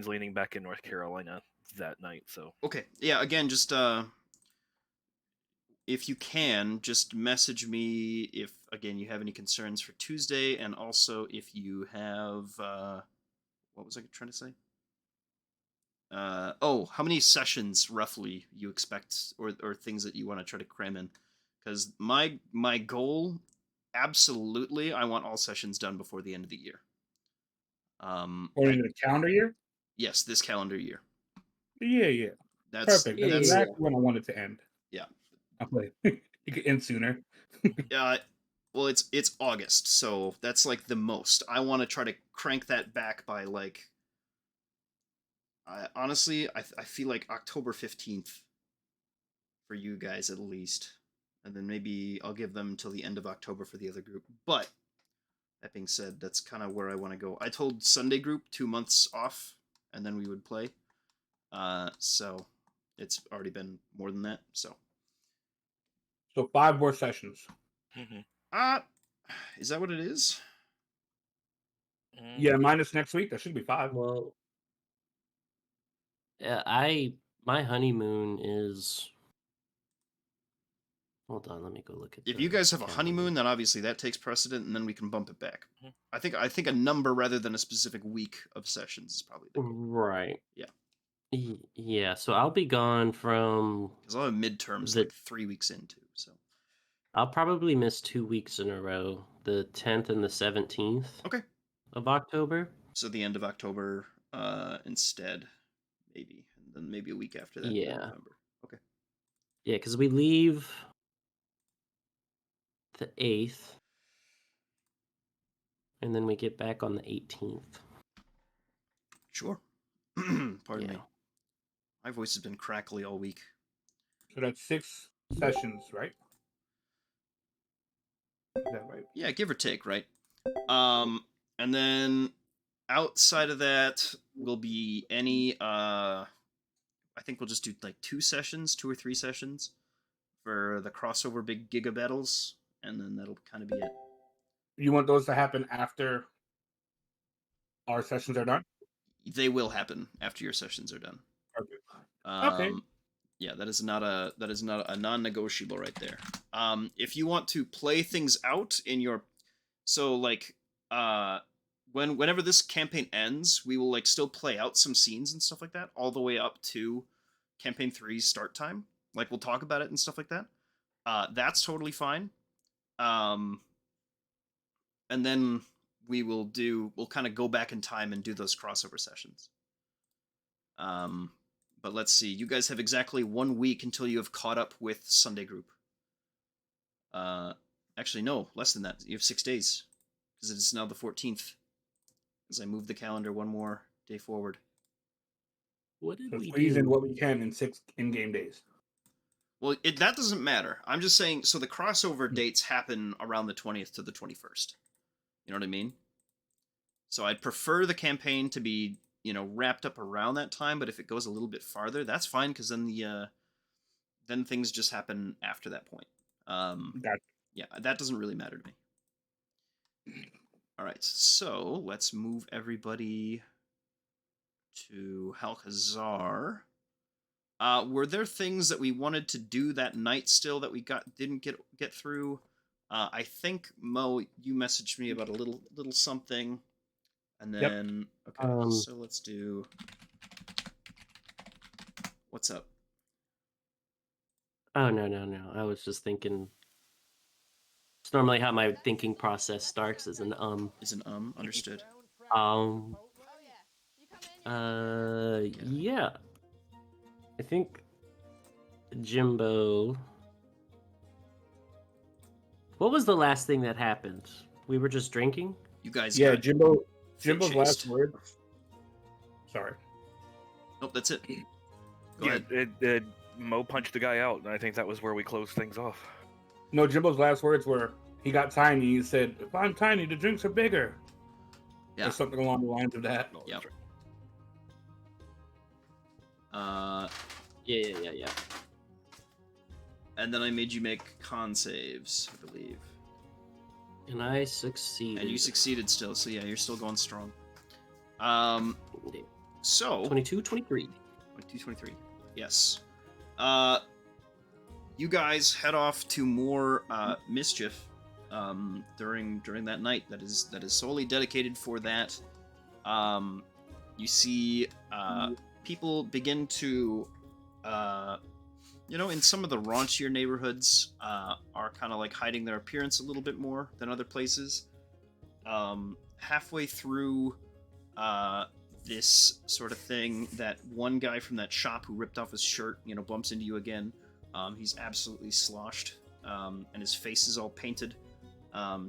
Ryan's leaning back in North Carolina that night, so. Okay. Yeah. Again, just if you can, just message me if again you have any concerns for Tuesday, and also if you have what was I trying to say? How many sessions roughly you expect, or things that you want to try to cram in? Because my goal, absolutely, I want all sessions done before the end of the year. Or in the calendar year? Yes, this calendar year. Yeah. That's perfect. That's that's exactly when I want it to end. yeah. I'm like, it could end sooner. Well, it's August, so that's like the most. I want to try to crank that back by like. Honestly, I feel like October 15th for you guys at least, and then maybe I'll give them till the end of October for the other group. But that being said, that's kind of where I want to go. I told Sunday group 2 months off, and then we would play. So it's already been more than that. So 5 more sessions. Is that what it is? Yeah, minus next week. That should be 5. Well, my honeymoon is. Hold on, let me go look at. If you guys have a honeymoon, then obviously that takes precedent, and then we can bump it back. I think a number rather than a specific week of sessions is probably the goal. Right. Yeah. Yeah, so I'll be gone from. Because I'll have midterms like 3 weeks into, so. I'll probably miss 2 weeks in a row, the 10th and the 17th. Okay. Of October. So the end of October, instead, maybe, and then maybe a week after that. Yeah. November. Okay. Yeah, because we leave the 8th, and then we get back on the 18th. Sure. Pardon me. My voice has been crackly all week. So that's 6 sessions, right? Is that right? Yeah, give or take, right? And then outside of that will be any I think we'll just do like 2 or 3 sessions for the crossover big giga battles, and then that'll kind of be it. You want those to happen after our sessions are done? They will happen after your sessions are done. Perfect. Okay. Yeah, that is not a non-negotiable right there. If you want to play things out in your, so like whenever this campaign ends, we will like still play out some scenes and stuff like that all the way up to campaign 3's start time. Like we'll talk about it and stuff like that. That's totally fine. And then we'll kind of go back in time and do those crossover sessions. But let's see. You guys have exactly 1 week until you have caught up with Sunday group. Actually, no, less than that. You have 6 days, because it is now the 14th. Because I moved the calendar 1 more day forward. What did we squeeze do? in what we can in 6 in-game days. Well, that doesn't matter. I'm just saying. So the crossover dates happen around the 20th to the 21st. You know what I mean? So I'd prefer the campaign to be, wrapped up around that time, but if it goes a little bit farther, that's fine, because then things just happen after that point. Yeah, that doesn't really matter to me. All right, so let's move everybody to Halkazar. Were there things that we wanted to do that night still that we didn't get through? I think Mo, you messaged me about a little something. And then, okay, so let's do... What's up? Oh, no. I was just thinking... It's normally how my thinking process starts, is an understood. Yeah. I think Jimbo... What was the last thing that happened? We were just drinking? You guys Jimbo's last words. Sorry. Nope, that's it. Go ahead. Mo punched the guy out, and I think that was where we closed things off. No, Jimbo's last words were, he got tiny. He said, "If I'm tiny, the drinks are bigger." Yeah. Or something along the lines of that. Yeah. Yeah. And then I made you make con saves, I believe. And I succeeded. And you succeeded still, so yeah, you're still going strong. So 22, 23. 22, 23. Yes. You guys head off to more mischief during that night that is solely dedicated for that. You see people begin to in some of the raunchier neighborhoods are kind of like hiding their appearance a little bit more than other places. Halfway through this sort of thing, that one guy from that shop who ripped off his shirt, bumps into you again. He's absolutely sloshed, and his face is all painted.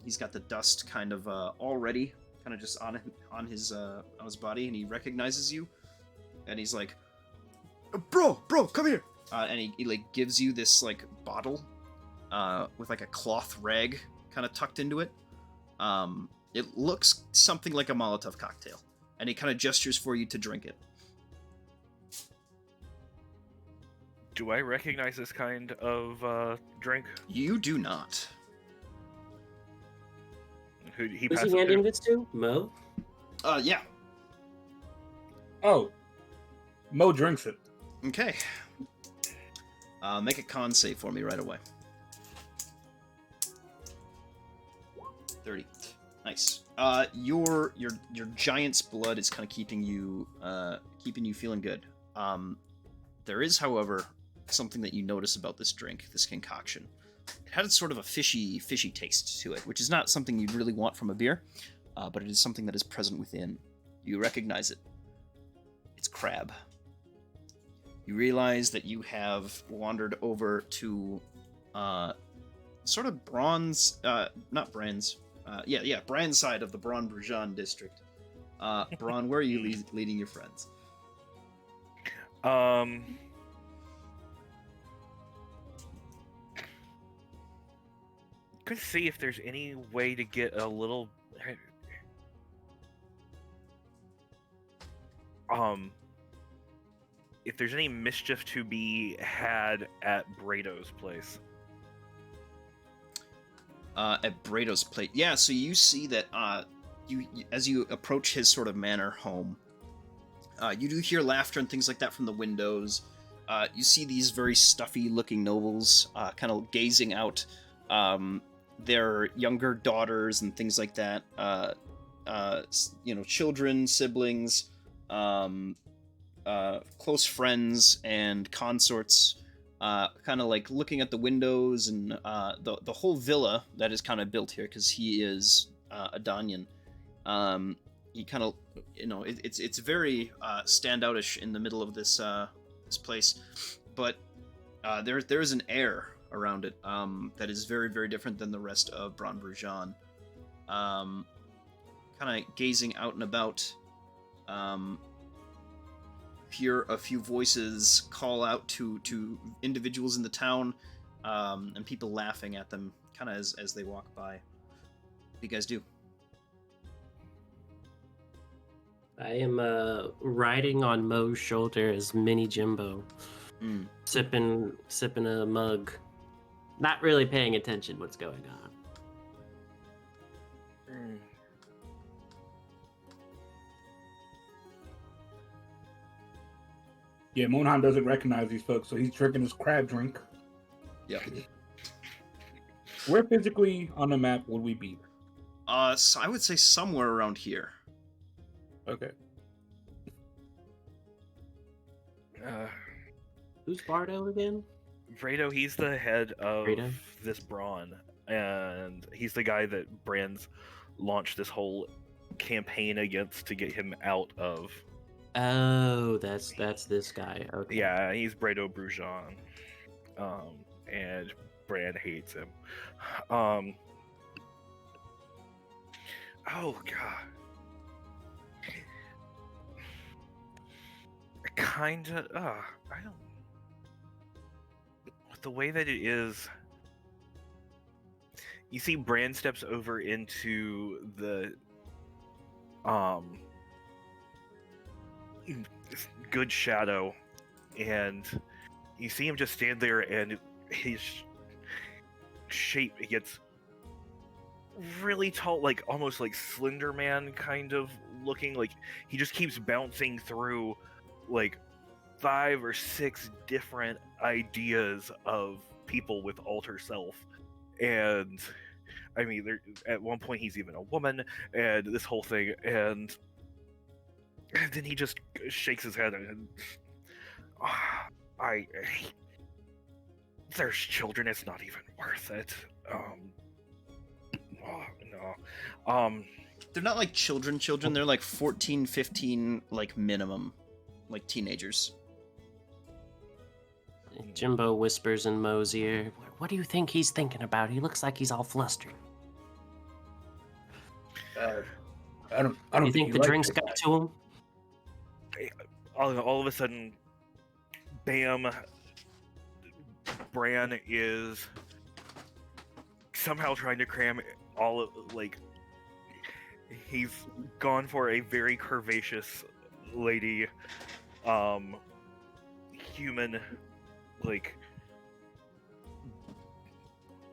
He's got the dust kind of already, kind of just on his body, and he recognizes you, and he's like, "Bro, come here!" And he like gives you this like bottle, with like a cloth rag kind of tucked into it. It looks something like a Molotov cocktail, and he kind of gestures for you to drink it. Do I recognize this kind of drink? You do not. Who he Who's passes he handing to? this to? Mo? Yeah. Oh, Mo drinks it. Okay. Make a con save for me right away. 30. Nice. Your giant's blood is kind of keeping you feeling good. There is, however, something that you notice about this drink, this concoction. It had sort of a fishy taste to it, which is not something you'd really want from a beer, but it is something that is present within. You recognize it. It's crab. You realize that you have wandered over to sort of Brand's side of the Braun Brujan district. Braun, where are you leading your friends? Could see if there's any way to get a little if there's any mischief to be had at Brado's place. At Brado's place. Yeah, so you see that you as you approach his sort of manor home, you do hear laughter and things like that from the windows. You see these very stuffy looking nobles kind of gazing out their younger daughters and things like that. Children, siblings, close friends and consorts, kind of like looking at the windows and the whole villa that is kind of built here, because he is a Danyan. He kind of, it's very standoutish in the middle of this place, but there is an air around it that is very, very different than the rest of Braun Brujan. Kind of gazing out and about, hear a few voices call out to individuals in the town, and people laughing at them kind of as they walk by. What do you guys do? I am riding on Mo's shoulder as Mini Jimbo, sipping a mug, not really paying attention what's going on. Yeah, Monhan doesn't recognize these folks, so he's drinking his crab drink. Yep. Where physically on the map would we be? So I would say somewhere around here. Okay. Who's Bardo again? Brado, he's the head of Brado? this Braun, and he's the guy that Brand's launched this whole campaign against to get him out of. Oh, that's this guy. Okay. Yeah, he's Brado Brujan, and Brand hates him. Oh god, kinda. I don't. With the way that it is, you see, Brand steps over into the good shadow, and you see him just stand there, and his shape gets really tall, like almost like Slender Man kind of looking like he just keeps bouncing through like 5 or 6 different ideas of people with alter self. And I mean, at one point he's even a woman, and this whole thing, and then he just shakes his head and there's children, it's not even worth it. No. They're not like children, they're like 14, 15, like minimum, like teenagers. Jimbo whispers in Mo's ear, "What do you think he's thinking about? He looks like he's all flustered." I don't You think the drinks got to him? All of a sudden, bam, Bran is somehow trying to cram all of, like, he's gone for a very curvaceous lady, human, like,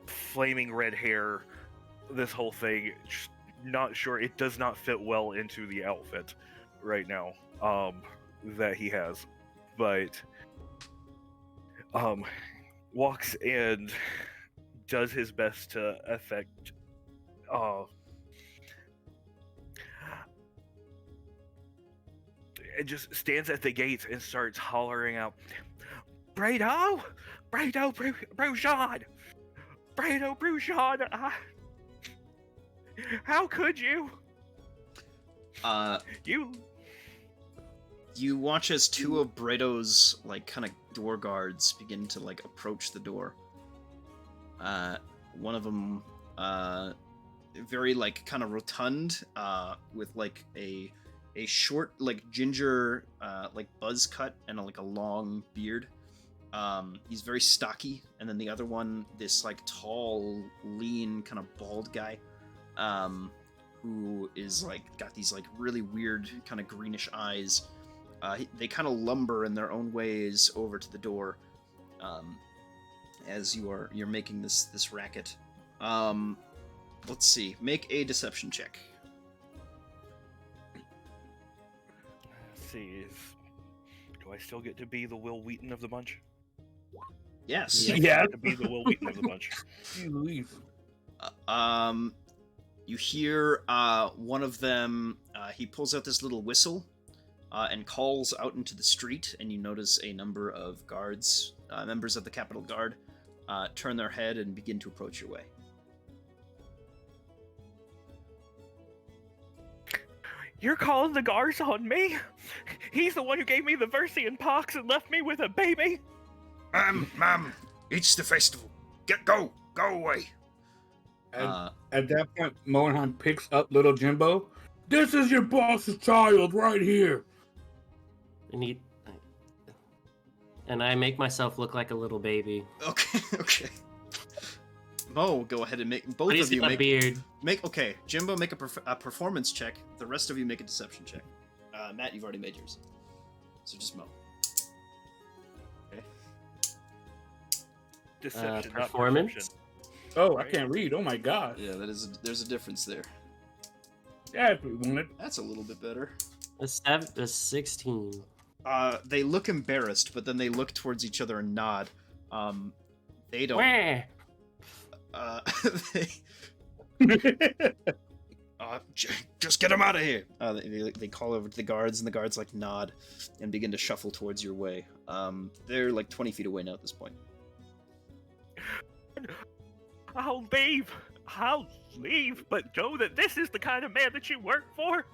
flaming red hair, this whole thing, just not sure, it does not fit well into the outfit right now, that he has, but, walks and does his best to affect, and just stands at the gates and starts hollering out, Brado! Brujon! Brado Brujon! How could you? You watch as two of Brado's, like, kind of door guards begin to, like, approach the door. One of them, very, like, kind of rotund, with, like, a short, like, ginger, like, buzz cut and, like, a long beard. He's very stocky. And then the other one, this, like, tall, lean, kind of bald guy, who is, like, got these, like, really weird, kind of greenish eyes. They kind of lumber in their own ways over to the door, as you're making this racket. Let's see. Make a deception check. Let's see. Do I still get to be the Will Wheaton of the bunch? Yes. I Yeah. get to be the Will Wheaton of the bunch. You hear one of them. He pulls out this little whistle. And calls out into the street, and you notice a number of guards, members of the Capitol Guard, turn their head and begin to approach your way. You're calling the guards on me? He's the one who gave me the Versian pox and left me with a baby? Ma'am, it's the festival. Go away. At that point, Mohan picks up little Jimbo. This is your boss's child right here. And I make myself look like a little baby. Okay. Mo, go ahead and make both But he's of you got a beard. Okay, Jimbo, make a performance check. The rest of you make a deception check. Matt, you've already made yours, so just Mo. Okay. Deception, not performance? perception. Oh, I can't read. Oh my god. Yeah, there's a difference there. Yeah, if we wanted. That's a little bit better. A 16. They look embarrassed, but then they look towards each other and nod. They don't. Wah! Just get him out of here. They call over to the guards, and the guards like nod and begin to shuffle towards your way. They're like 20 feet away now at this point. I'll leave, but know that this is the kind of man that you work for.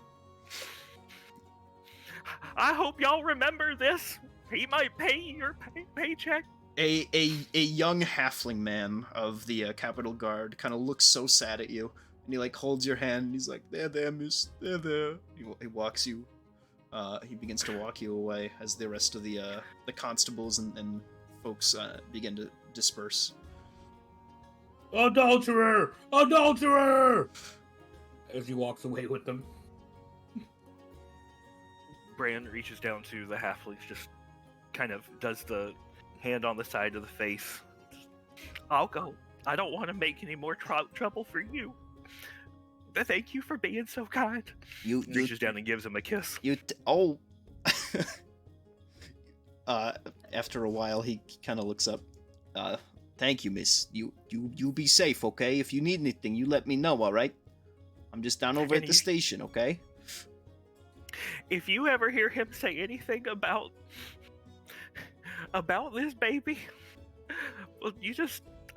I hope y'all remember this. He might pay your paycheck. A young halfling man of the Capitol Guard kind of looks so sad at you, and he like holds your hand, and he's like, there, miss, there. He walks you. He begins to walk you away as the rest of the constables and folks begin to disperse. Adulterer! As he walks away with them. Bran reaches down to the halflings, just kind of does the hand on the side of the face. I'll go. I don't want to make any more trouble for you. Thank you for being so kind. You Reaches down and gives him a kiss. oh. After a while, he kind of looks up. Thank you, miss. You be safe, okay? If you need anything, you let me know, all right? I'm just down over at the station, okay? If you ever hear him say anything about this baby, well,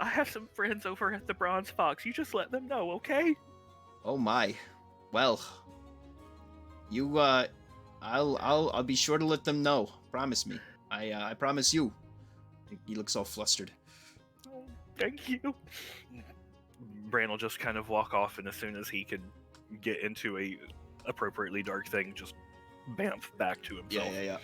I have some friends over at the Bronze Fox. You just let them know, okay? Oh my. Well, you I'll be sure to let them know. Promise me. I promise you. He looks all flustered. Oh, thank you. Bran will just kind of walk off, and as soon as he can get into a appropriately dark thing, just bamf back to himself. Yeah.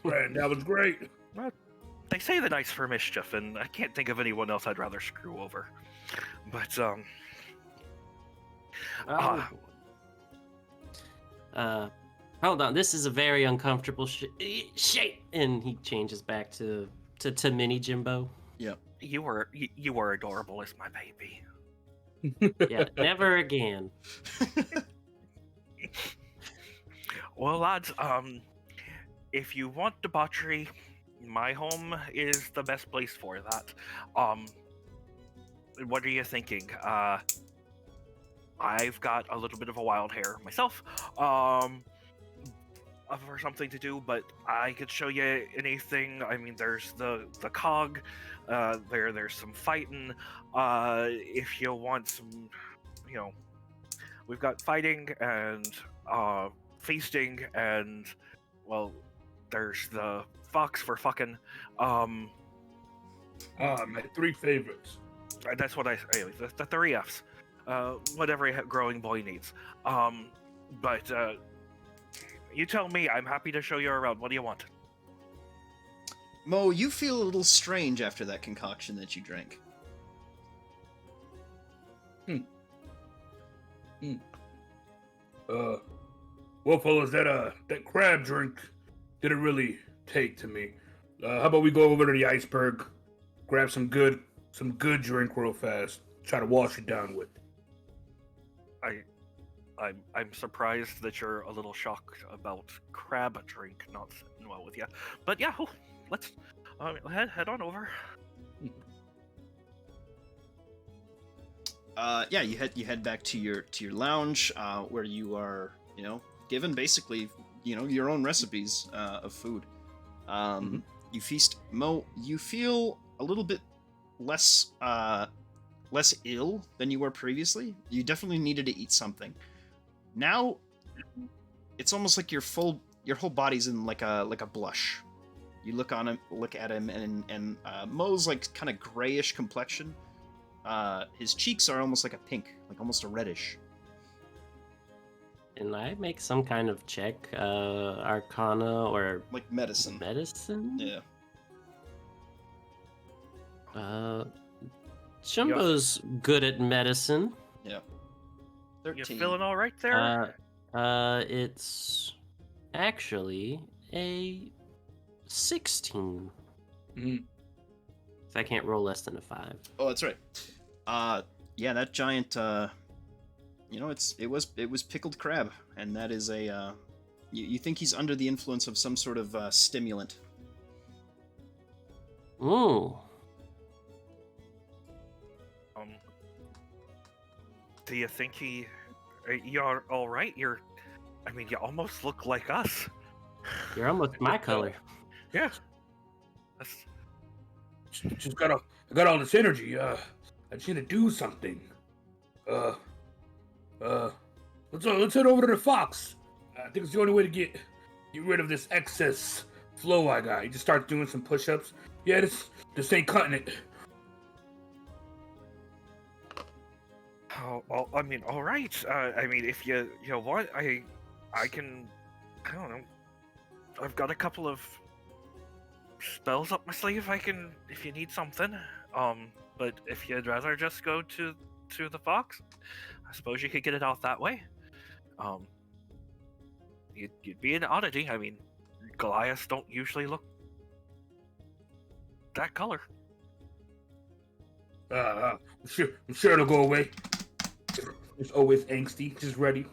Bran, that was great. Well, they say the knight's for mischief, and I can't think of anyone else I'd rather screw over. But hold on. This is a very uncomfortable shape, and he changes back to mini Jimbo. Yeah. You were adorable as my baby. Yeah, never again. Well, lads, if you want debauchery, my home is the best place for that. What are you thinking? I've got a little bit of a wild hair myself, for something to do, but I could show you anything. I mean, there's the cog, there's some fighting. If you want some, we've got fighting and feasting, and well, there's the fox for fucking. My 3 favorites. That's what anyways, the 3 Fs. Whatever a growing boy needs. But you tell me. I'm happy to show you around. What do you want? Mo, you feel a little strange after that concoction that you drank. Well, fellas, that crab drink didn't really take to me. How about we go over to the iceberg, grab some good drink real fast, try to wash it down with. I'm surprised that you're a little shocked about crab drink not sitting well with you. But yeah, let's head on over. Yeah, you head back to your lounge, where you are, given basically, your own recipes of food. You feast. Mo, you feel a little bit less ill than you were previously. You definitely needed to eat something. Now, it's almost like your whole body's in like a blush. You look at him, and Mo's like kind of grayish complexion. His cheeks are almost like a pink, like almost a reddish. Can I make some kind of check, Arcana or like medicine? Medicine? Yeah. Jumbo's good at medicine. Yeah. 13. You 13. feeling all right there? It's actually a 16. Mm. So I can't roll less than a 5. Oh, that's right. Yeah, that giant. It was pickled crab, and that is a. You think he's under the influence of some sort of stimulant? Ooh. Do you think you're all right? You almost look like us. You're almost my color. Yeah. Just got all this energy. I just need to do something. Let's head over to the Fox. I think it's the only way to get rid of this excess flow I got. You just start doing some push-ups. Yeah, this ain't cutting it. Oh, all right. If you want, I can. I don't know. I've got a couple of spells up my sleeve. If you need something. But if you'd rather just go to the Fox, I suppose you could get it out that way. You'd be an oddity. Goliaths don't usually look that color. I'm sure it'll go away. It's always angsty, just ready.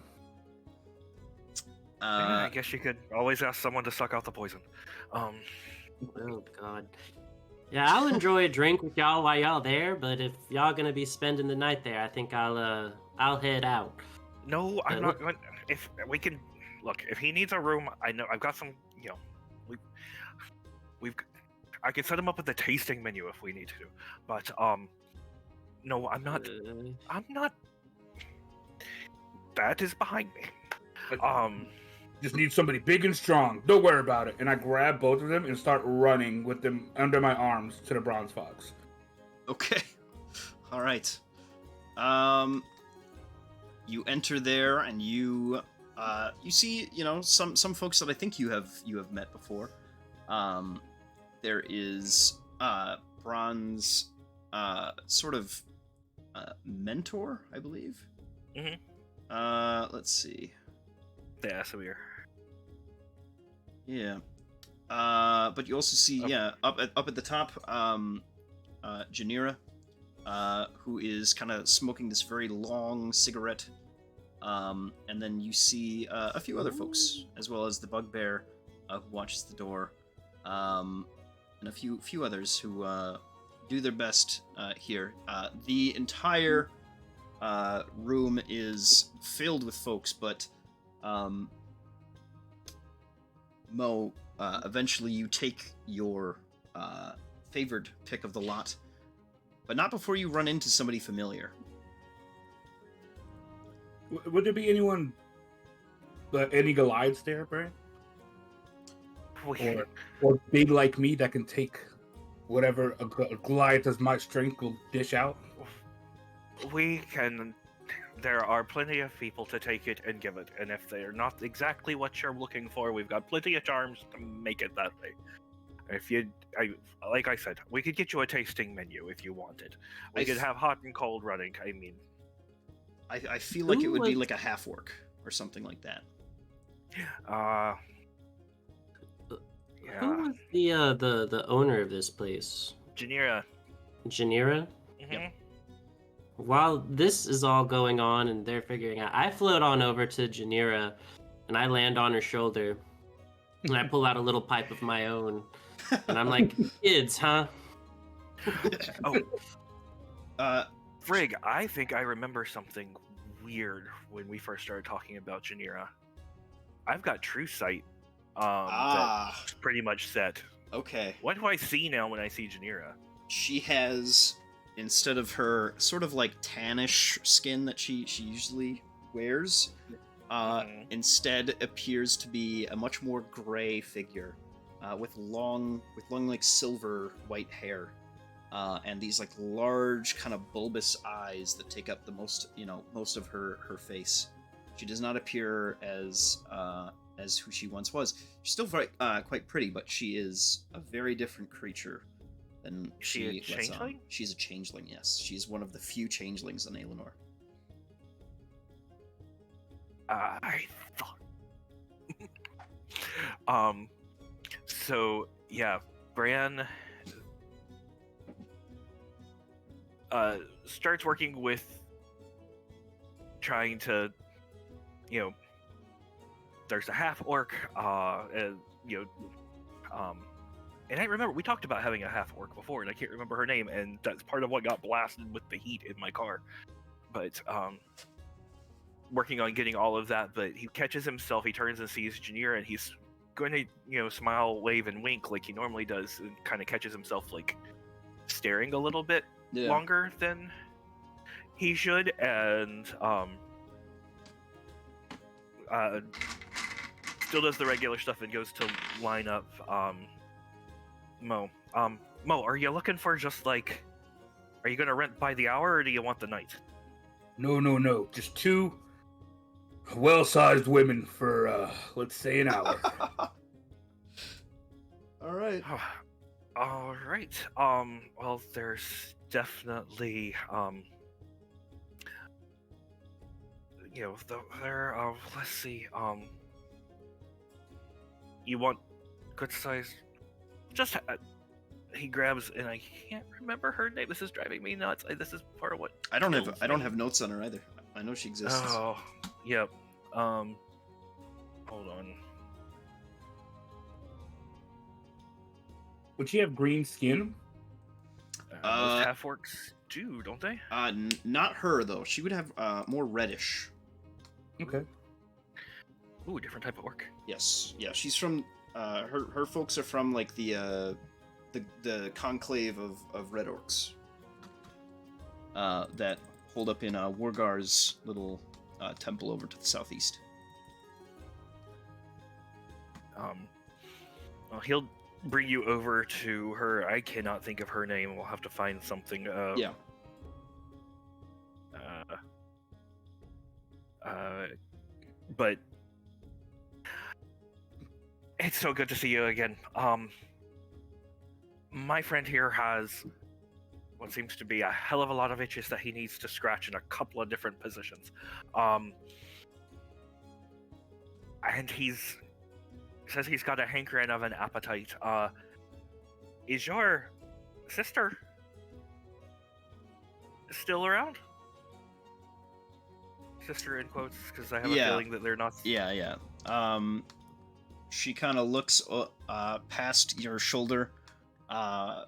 I guess you could always ask someone to suck out the poison. Oh God. Yeah, I'll enjoy a drink with y'all while y'all there, but if y'all gonna be spending the night there, I think I'll head out. No, I'm not going. If we can, look, if he needs a room, I know I've got some. You know, I can set him up with the tasting menu if we need to. But no, I'm not. I'm not. That is behind me. Just need somebody big and strong. Don't worry about it. And I grab both of them and start running with them under my arms to the Bronze Fox. Okay. All right. You enter there, and you see, some folks that I think you have met before. There is Bronze, sort of mentor, I believe. Mm-hmm. Let's see. Yeah, so we're. Yeah. But you also see, up at the top, Janira, who is kind of smoking this very long cigarette. And then you see a few other folks, as well as the bugbear who watches the door, and a few others who do their best here. The entire room is filled with folks, but Mo, eventually you take your favored pick of the lot, but not before you run into somebody familiar. Would there be anyone, any Goliaths there, Brian? Or big like me that can take whatever a Goliath of my strength will dish out? We can. There are plenty of people to take it and give it, and if they're not exactly what you're looking for, we've got plenty of charms to make it that way. If like I said, we could get you a tasting menu if you wanted. We could have hot and cold running. I mean, I feel like it would be like a half orc or something like that. Yeah. Who was the owner of this place? Janira. Janira? Mm-hmm. Yep. While this is all going on and they're figuring out, I float on over to Janira and I land on her shoulder and I pull out a little pipe of my own and I'm like, kids, huh? Frig, I think I remember something weird when we first started talking about Janira. I've got True Sight that's pretty much set. Okay. What do I see now when I see Janira? She has, instead of her sort of like tannish skin that she usually wears, instead appears to be a much more gray figure, with long like silver white hair, and these like large kind of bulbous eyes that take up the most of her face. She does not appear as who she once was. She's still very quite pretty, but she is a very different creature than she a changeling? She's a changeling, yes. She's one of the few changelings in Aelinor. I thought. So yeah, Bran starts working with trying to, there's a half orc, and I remember we talked about having a half orc before, and I can't remember her name, and that's part of what got blasted with the heat in my car. But working on getting all of that, but he catches himself. He turns and sees Janira, and he's going to, smile, wave, and wink like he normally does, and kind of catches himself like staring a little bit longer than he should, and still does the regular stuff and goes to line up Mo. Mo, are you looking for just like, are you gonna rent by the hour or do you want the night? No. Just two well-sized women for, let's say, an hour. All right. All right. Well, there's definitely, let's see, you want good size, just he grabs, and I can't remember her name. This is driving me nuts. This is part of what. I don't kills me. have notes on her either. I know she exists. Oh, yep. Hold on. Would she have green skin? Most half orcs do, don't they? Not her though. She would have more reddish. Okay. Ooh, different type of orc. Yes, yeah. She's from. Her folks are from like the conclave of red orcs. That hold up in Wargar's little temple over to the southeast. Well, he'll bring you over to her. I cannot think of her name. We'll have to find something. Yeah. But it's so good to see you again. My friend here has what seems to be a hell of a lot of itches that he needs to scratch in a couple of different positions. And says he's got a hankering of an appetite. Is your sister still around? Sister in quotes, because I have a feeling that they're not. Yeah. She kind of looks past your shoulder, kind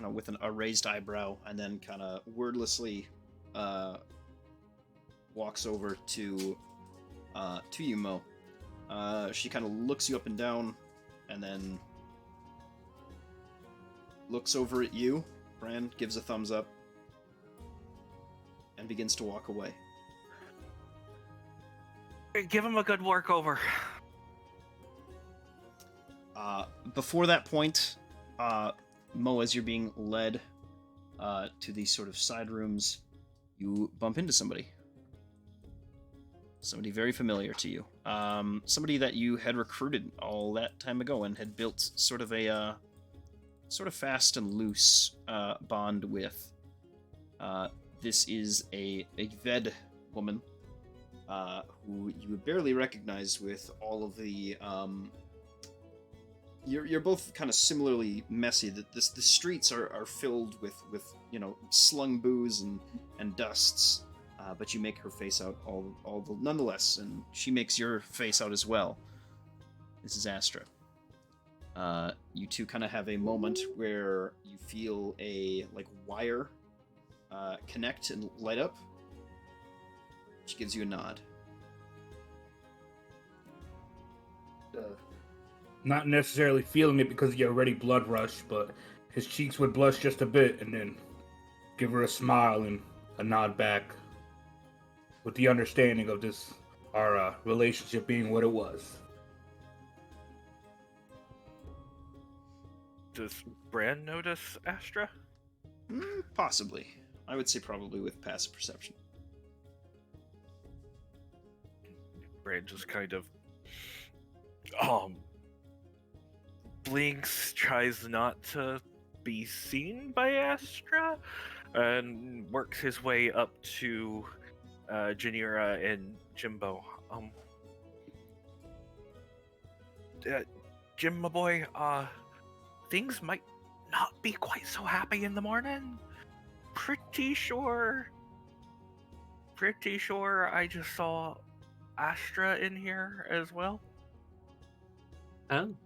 of with a raised eyebrow, and then kind of wordlessly walks over to you, Mo. She kind of looks you up and down, and then looks over at you. Bran gives a thumbs up and begins to walk away. Give him a good work over. Before that point, Mo, as you're being led to these sort of side rooms, you bump into somebody. Somebody very familiar to you. Somebody that you had recruited all that time ago and had built sort of a fast and loose bond with. This is a Ved woman who you would barely recognize with all of the. You're both kind of similarly messy. The streets are filled with slung booze and dusts. But you make her face out nonetheless, and she makes your face out as well. This is Astra. You two kind of have a moment where you feel a wire connect and light up. She gives you a nod. Not necessarily feeling it because you already blood rush, but his cheeks would blush just a bit, and then give her a smile and a nod back. With the understanding of our relationship being what it was. Does Bran notice Astra? Possibly. I would say probably with passive perception. Bran just kind of blinks, tries not to be seen by Astra, and works his way up to Janira and Jimbo. Jim, my boy, things might not be quite so happy in the morning. Pretty sure I just saw Astra in here as well.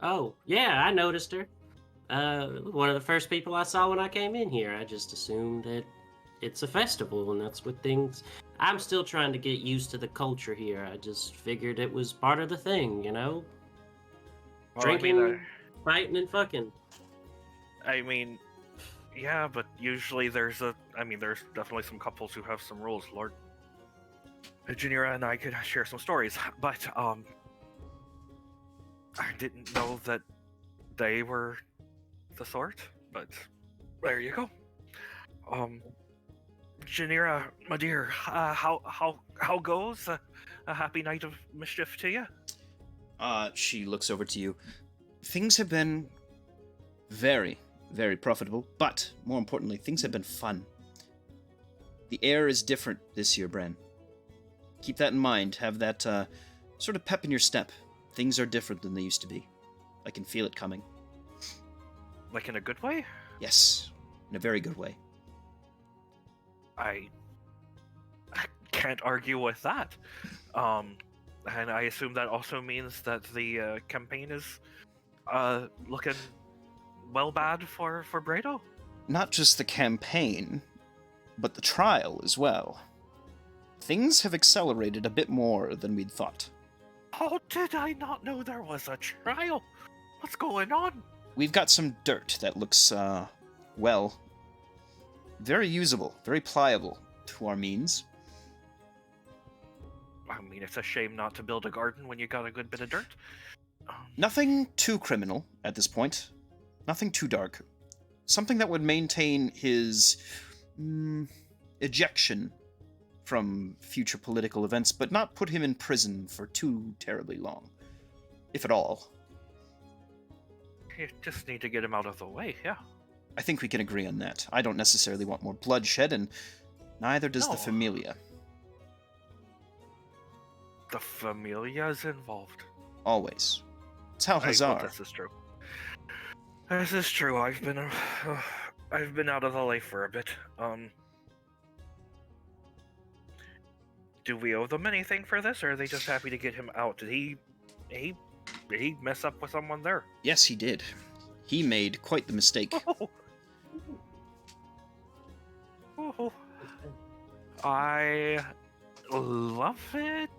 Oh, yeah, I noticed her. One of the first people I saw when I came in here. I just assumed that it's a festival, and that's what things... I'm still trying to get used to the culture here. I just figured it was part of the thing, Well, drinking, fighting, and fucking. I mean, yeah, but usually there's definitely some couples who have some rules. Lord Janira and I could share some stories, but I didn't know that they were the sort. But there you go. Janira, my dear, how goes? A happy night of mischief to you? She looks over to you. Things have been very, very profitable, but more importantly, things have been fun. The air is different this year, Bran. Keep that in mind. Have that sort of pep in your step. Things are different than they used to be. I can feel it coming. Like in a good way? Yes, in a very good way. I can't argue with that. And I assume that also means that the campaign is looking well bad for Brado. Not just the campaign, but the trial as well. Things have accelerated a bit more than we'd thought. How did I not know there was a trial? What's going on? We've got some dirt that looks, well, very usable, very pliable to our means. I mean, it's a shame not to build a garden when you got a good bit of dirt. Nothing too criminal at this point. Nothing too dark. Something that would maintain his ejection from future political events, but not put him in prison for too terribly long, if at all. You just need to get him out of the way, yeah. I think we can agree on that. I don't necessarily want more bloodshed, and neither does the No. Familia. The Familia's involved. Always. It's how Well, Hazar. this is true. This is true. I've been out of the life for a bit. Do we owe them anything for this, or are they just happy to get him out? Did he mess up with someone there? Yes, he did. He made quite the mistake. Oh. Oh. I love it.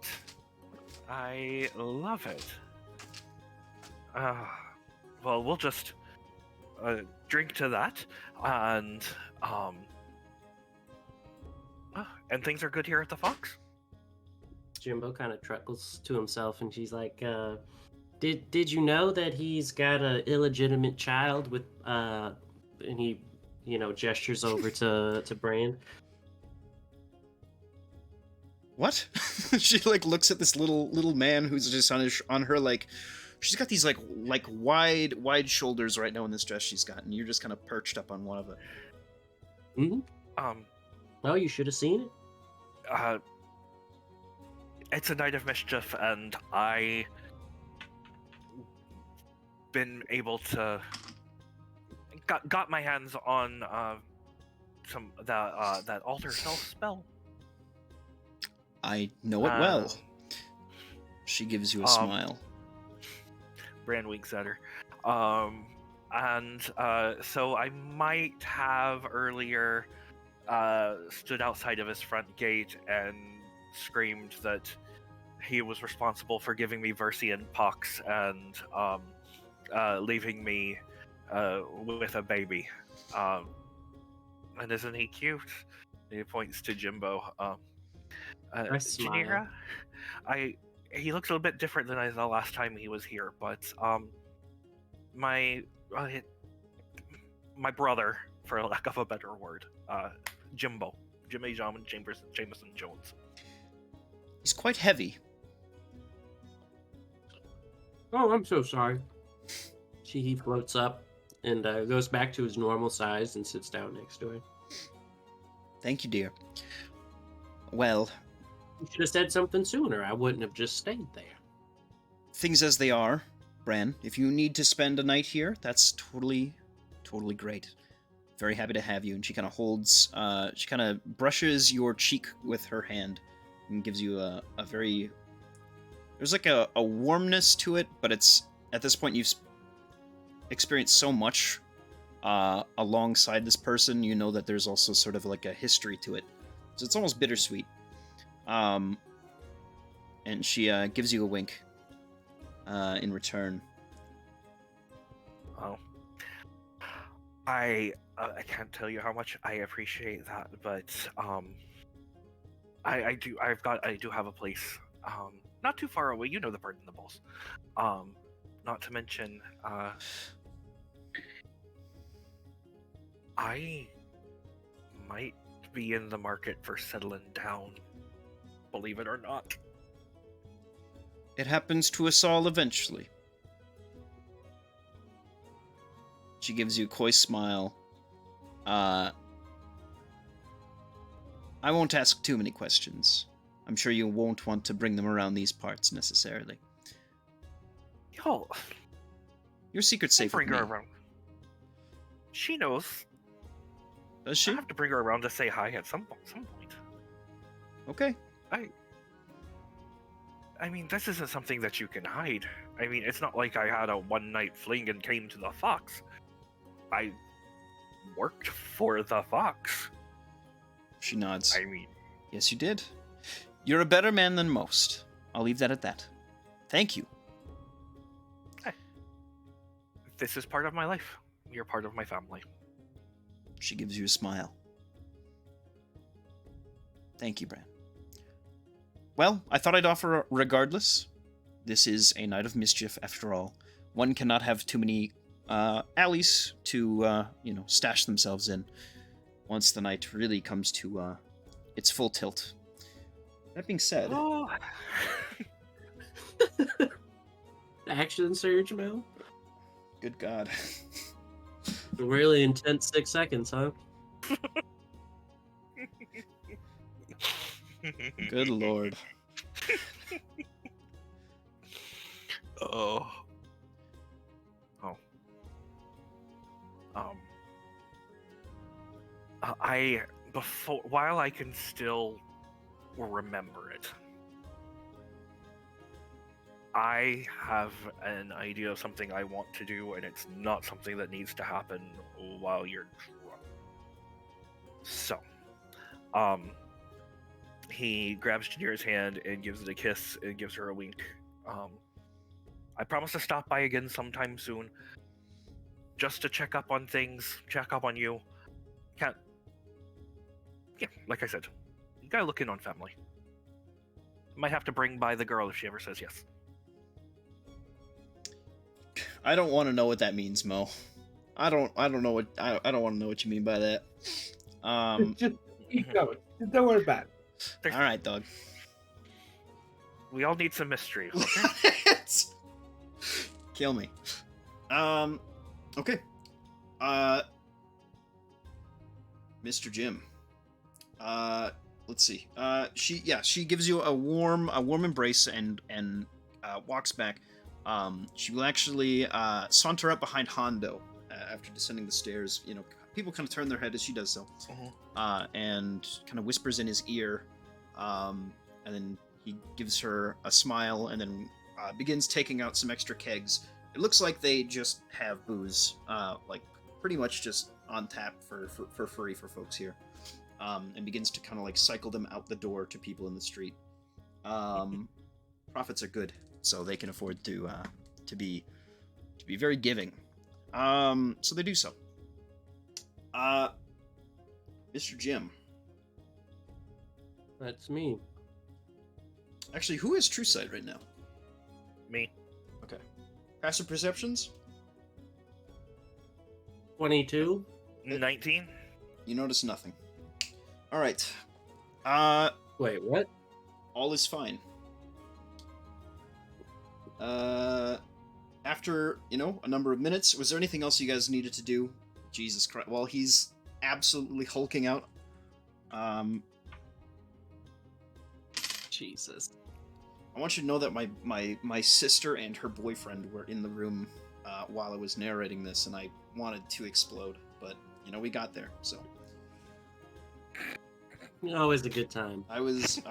I love it. Well, we'll just drink to that, and things are good here at the Fox. Jimbo kind of chuckles to himself, and she's like, "Did you know that he's got an illegitimate child with?" And he, gestures over to Brand. What? She looks at this little man who's just on her she's got these wide shoulders right now in this dress she's got, and you're just kind of perched up on one of it. Mm-hmm. Well, you should have seen it. It's a night of mischief, and I been able to got my hands on some that alter self spell. I know it well. She gives you a smile. Brand winks at her. So I might have earlier stood outside of his front gate and screamed that he was responsible for giving me Versian pox and leaving me with a baby. And isn't he cute? He points to Jimbo. I smile. Janira, he looks a little bit different than I saw last time he was here, but my brother, for lack of a better word, Jimbo, Jimmy Jameson Jones. He's quite heavy. Oh, I'm so sorry. He floats up and goes back to his normal size and sits down next to her. Thank you, dear. Well, You should have said something sooner. I wouldn't have just stayed there. things as they are, Bran. If you need to spend a night here, that's totally great. Very happy to have you. And she kind of she kind of brushes your cheek with her hand and gives you a very... There's a warmness to it, but it's, at this point, you've experienced so much alongside this person, you know that there's also sort of a history to it. So it's almost bittersweet. And she gives you a wink in return. Oh, I can't tell you how much I appreciate that, but I do have a place not too far away. You know the bird and the balls. Not to mention I might be in the market for settling down. Believe it or not. It happens to us all eventually. She gives you a coy smile. I won't ask too many questions. I'm sure you won't want to bring them around these parts necessarily. Yo, Your secret's safe with bring me. her around. She knows. Does she? I have to bring her around to say hi at some point. Okay. I mean, this isn't something that you can hide. I mean, it's not like I had a one-night fling and came to the Fox. I worked for the Fox. She nods. I mean, Yes, you did. You're a better man than most. I'll leave that at that. Thank you. this is part of my life. You're part of my family. She gives you a smile. Thank you, Bran. Well, I thought I'd offer regardless. This is a night of mischief, after all. One cannot have too many alleys to, stash themselves in once the night really comes to its full tilt. That being said... Oh. Action surge, Mel. Good God. Really intense 6 seconds, huh? Good Lord. Oh. While I can still remember it, I have an idea of something I want to do, and it's not something that needs to happen while you're drunk. So, he grabs Janira's hand and gives it a kiss and gives her a wink. I promise to stop by again sometime soon, just to check up on things, check up on you. Yeah, like I said, you gotta look in on family. Might have to bring by the girl if she ever says yes. I don't want to know what that means, Mo. I don't know what I don't want to know what you mean by that. Just keep going. Just don't worry about it. All right, dog. We all need some mystery. Okay? Kill me. Okay. Mr. Jim. Let's see. She gives you a warm embrace and walks back. She will actually saunter up behind Hondo after descending the stairs. You know, people kind of turn their head as she does so, and kind of whispers in his ear, and then he gives her a smile, and then begins taking out some extra kegs. It looks like they just have booze, like pretty much just on tap for free for folks here, and begins to kind of like cycle them out the door to people in the street. Profits are good, so they can afford to be very giving. So they do so. Mr. Jim. That's me. Actually, who has True Sight right now? Me. Okay. Passive perceptions? 22. 19? You notice nothing. Alright. Wait, what? All is fine. After, a number of minutes, was there anything else you guys needed to do? Jesus Christ. Well, he's absolutely hulking out. Jesus. I want you to know that my sister and her boyfriend were in the room while I was narrating this, and I wanted to explode, but, we got there, so. Always a good time. I was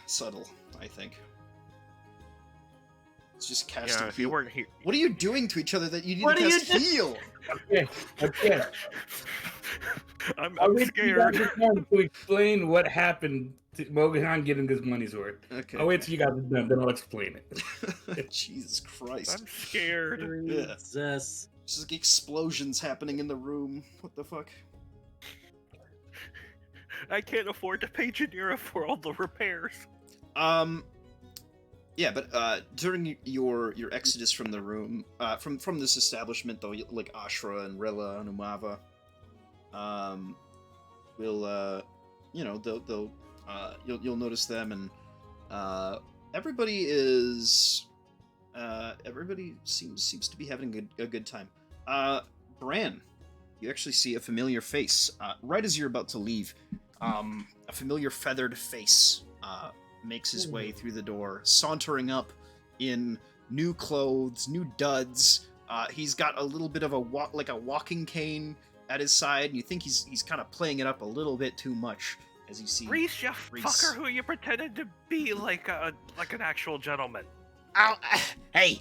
subtle, I think. It's just casting If you heal. weren't here. What are you doing to each other that you need What to are you cast doing? heal? Okay. I'm I'll wait till you guys scared. are done to explain what happened to Mogan getting his money's worth. Okay. I'll wait till you guys are done, then I'll explain it. Jesus Christ. I'm scared. Yeah. Jesus. Just like explosions happening in the room. What the fuck? I can't afford to pay Janira for all the repairs. Yeah, but during your exodus from the room, from this establishment, though, like Ashra and Rilla and Umava, will you'll notice them, and everybody seems to be having a good time. Bran, you actually see a familiar face right as you're about to leave. A familiar feathered face makes his way through the door, sauntering up in new clothes, new duds, He's got a little bit of a walking cane at his side, and you think he's kind of playing it up a little bit too much as you see Reese, you Reese. fucker, who you pretended to be like an actual gentleman. Oh, hey,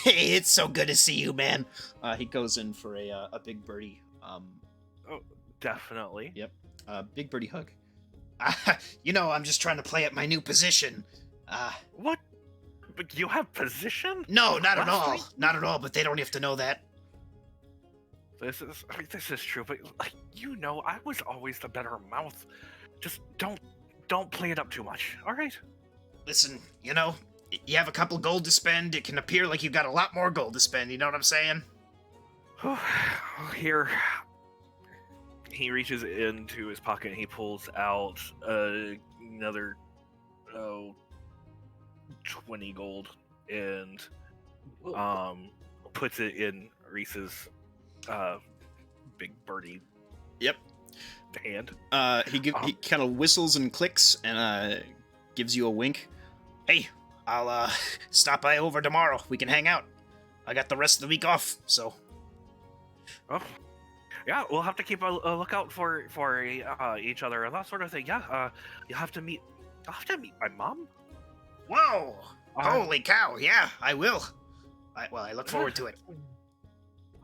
it's so good to see you, man. He goes in for a big birdie. Definitely. Yep. Big birdie hug. I'm just trying to play at my new position. What? But you have position? No, not at all. Wrestling? Not at all, but they don't have to know that. This is true, but I was always the better mouth. Just don't play it up too much. All right. Listen, you have a couple gold to spend. It can appear like you've got a lot more gold to spend. You know what I'm saying? Here. He reaches into his pocket and he pulls out another 20 gold and puts it in Reese's big birdie Yep. hand. He kind of whistles and clicks and gives you a wink. Hey, I'll stop by over tomorrow. We can hang out. I got the rest of the week off, so. Oh, yeah, we'll have to keep a lookout for each other and that sort of thing. Yeah, you'll have to meet my mom. Whoa! Holy cow! Yeah, I will. I look forward to it.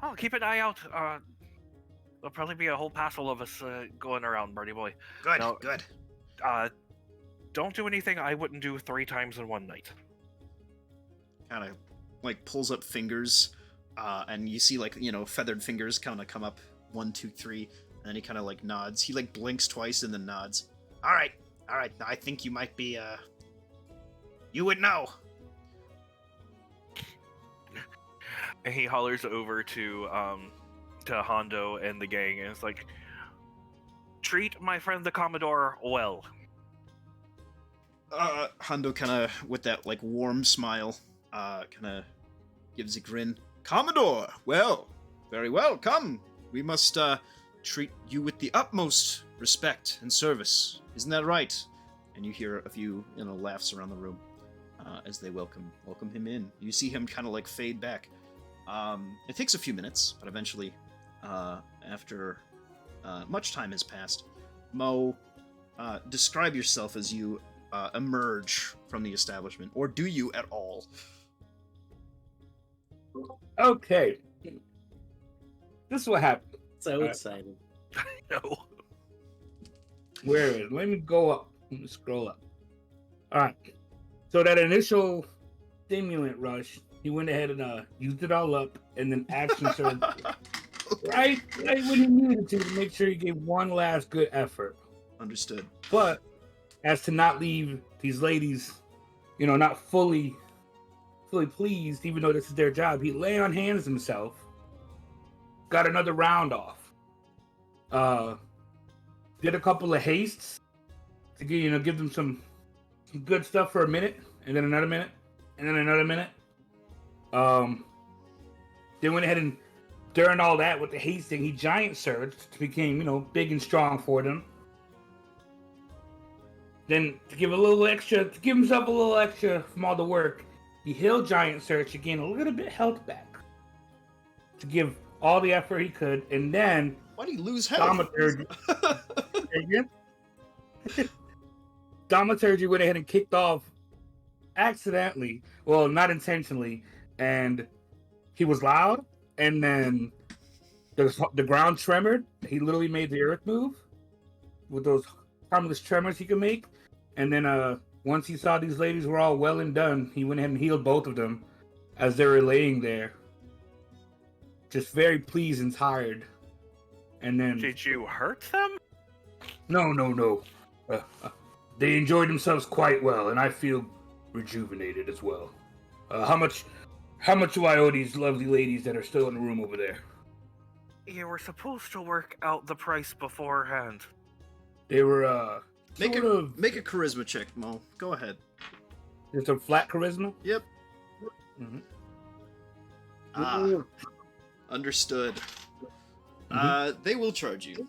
Oh, keep an eye out. There'll probably be a whole passel of us going around, Birdie Boy. Good, Now, good. Don't do anything I wouldn't do 3 times in one night. Kind of pulls up fingers, and you see feathered fingers kind of come up 1, 2, 3, and then he kind of nods. He blinks twice and then nods. All right. I think you might be. You would know. And he hollers over to Hondo and the gang, and it's like, treat my friend the Commodore well. Hondo kind of, with that warm smile, kind of gives a grin. Commodore, well, very well, come. We must treat you with the utmost respect and service. Isn't that right? And you hear a few laughs around the room as they welcome him in. You see him kind of fade back. It takes a few minutes, but eventually, after much time has passed, Mo, describe yourself as you emerge from the establishment, or do you at all? Okay. This is what happened. So excited. No. Where is it? Let me go up. Let me scroll up. All right. So that initial stimulant rush, he went ahead and used it all up, and then action started right when he needed to make sure he gave one last good effort. Understood. But as to not leave these ladies, not fully pleased, even though this is their job, he lay on hands himself, got another round off, did a couple of hastes to give them some good stuff for a minute, and then another minute, and then another minute. Then went ahead and during all that with the hasting, he giant surged to became big and strong for them. Then to give himself a little extra from all the work, he healed giant surge to gain a little bit health back. To give all the effort he could, and then why do you lose health? Thaumaturgy went ahead and kicked off accidentally, well, not intentionally, and he was loud, and then the ground tremored. He literally made the earth move with those harmless tremors he could make, and then once he saw these ladies were all well and done, he went ahead and healed both of them as they were laying there, just very pleased and tired. And then, did you hurt them? No. They enjoyed themselves quite well, and I feel rejuvenated as well. How much do I owe these lovely ladies that are still in the room over there? You were supposed to work out the price beforehand. They were make a charisma check, Mo. Go ahead. It's a flat charisma. Yep. Mm-hmm. Understood. They will charge you.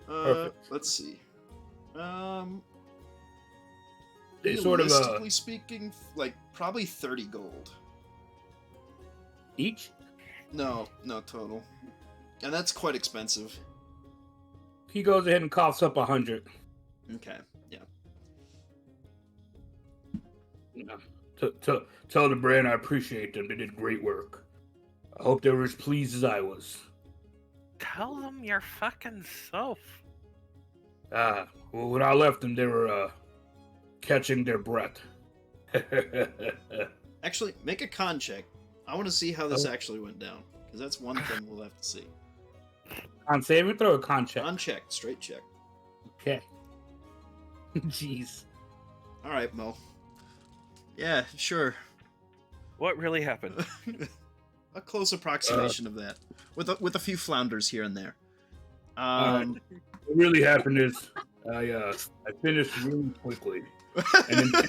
Perfect. Let's see. They sort of realistically speaking, probably 30 gold. Each? No, total. And that's quite expensive. He goes ahead and coughs up 100. Okay, yeah. Tell the brand I appreciate them. They did great work. I hope they were as pleased as I was. Tell them your fucking self. Well, when I left them, they were catching their breath. Actually, make a con check. I want to see how this actually went down, because that's one thing we'll have to see. Con saving throw or con check? Con check, straight check. Okay. Jeez. All right, Mo. Yeah, sure. What really happened? A close approximation of that, with a few flounders here and there. What really happened is I finished really quickly, and then I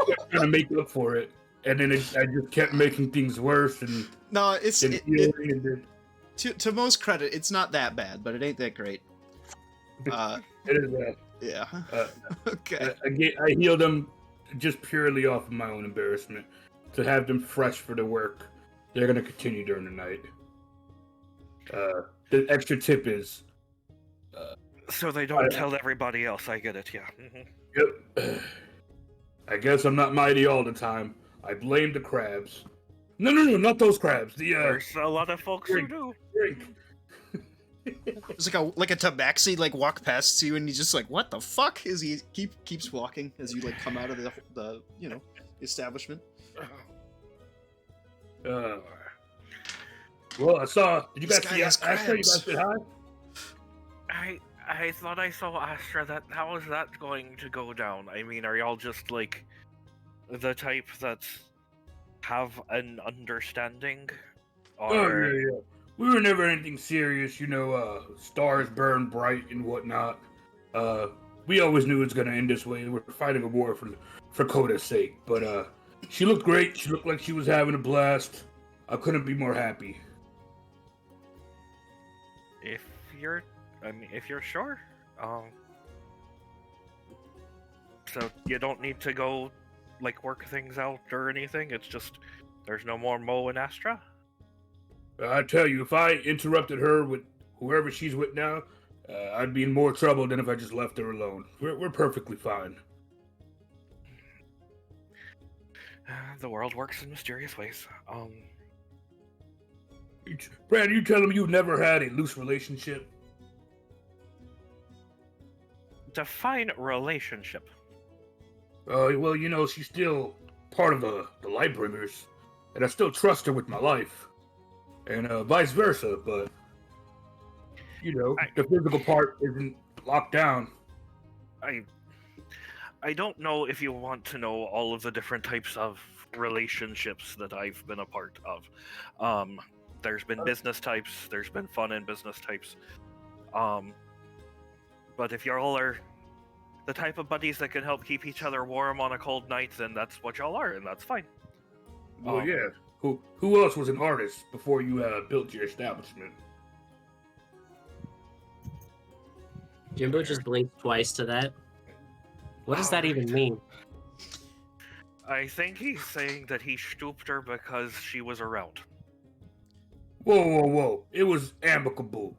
kept trying to make up for it, and then I just kept making things worse. And no, it's to Mo's credit, it's not that bad, but it ain't that great. it is Yeah. Okay. I healed them just purely off of my own embarrassment. To have them fresh for the work, they're gonna continue during the night. The extra tip is. So they don't tell everybody else. I get it. Yeah. Yep. I guess I'm not mighty all the time. I blame the crabs. No, not those crabs. There's a lot of folks who do. Drink. It's like a tabaxi walk past you, and he's just like, "What the fuck?" As he keeps walking as you come out of the establishment. Well, I saw. Did you guys see Astra? You guys said hi? I thought I saw Astra. How is that going to go down? I mean, are y'all just like the type that have an understanding? Or... Yeah. We were never anything serious, stars burn bright and whatnot. We always knew it was gonna end this way. We're fighting a war for Koda's sake. But she looked great. She looked like she was having a blast. I couldn't be more happy. If you're sure, so you don't need to go work things out or anything. It's just there's no more Mo and Astra. I tell you, if I interrupted her with whoever she's with now, I'd be in more trouble than if I just left her alone. We're perfectly fine. The world works in mysterious ways. Brad, you telling me you've never had a loose relationship? Define relationship. Well, she's still part of the Lightbringers, and I still trust her with my life. And vice versa, but the physical part isn't locked down. I don't know if you want to know all of the different types of relationships that I've been a part of. There's been business types, there's been fun and business types. But if y'all are the type of buddies that can help keep each other warm on a cold night, then that's what y'all are, and that's fine. Well, yeah. Who else was an artist before you built your establishment? Jimbo just blinked twice to that. What does that even mean? I think he's saying that he stooped her because she was around. Whoa. It was amicable.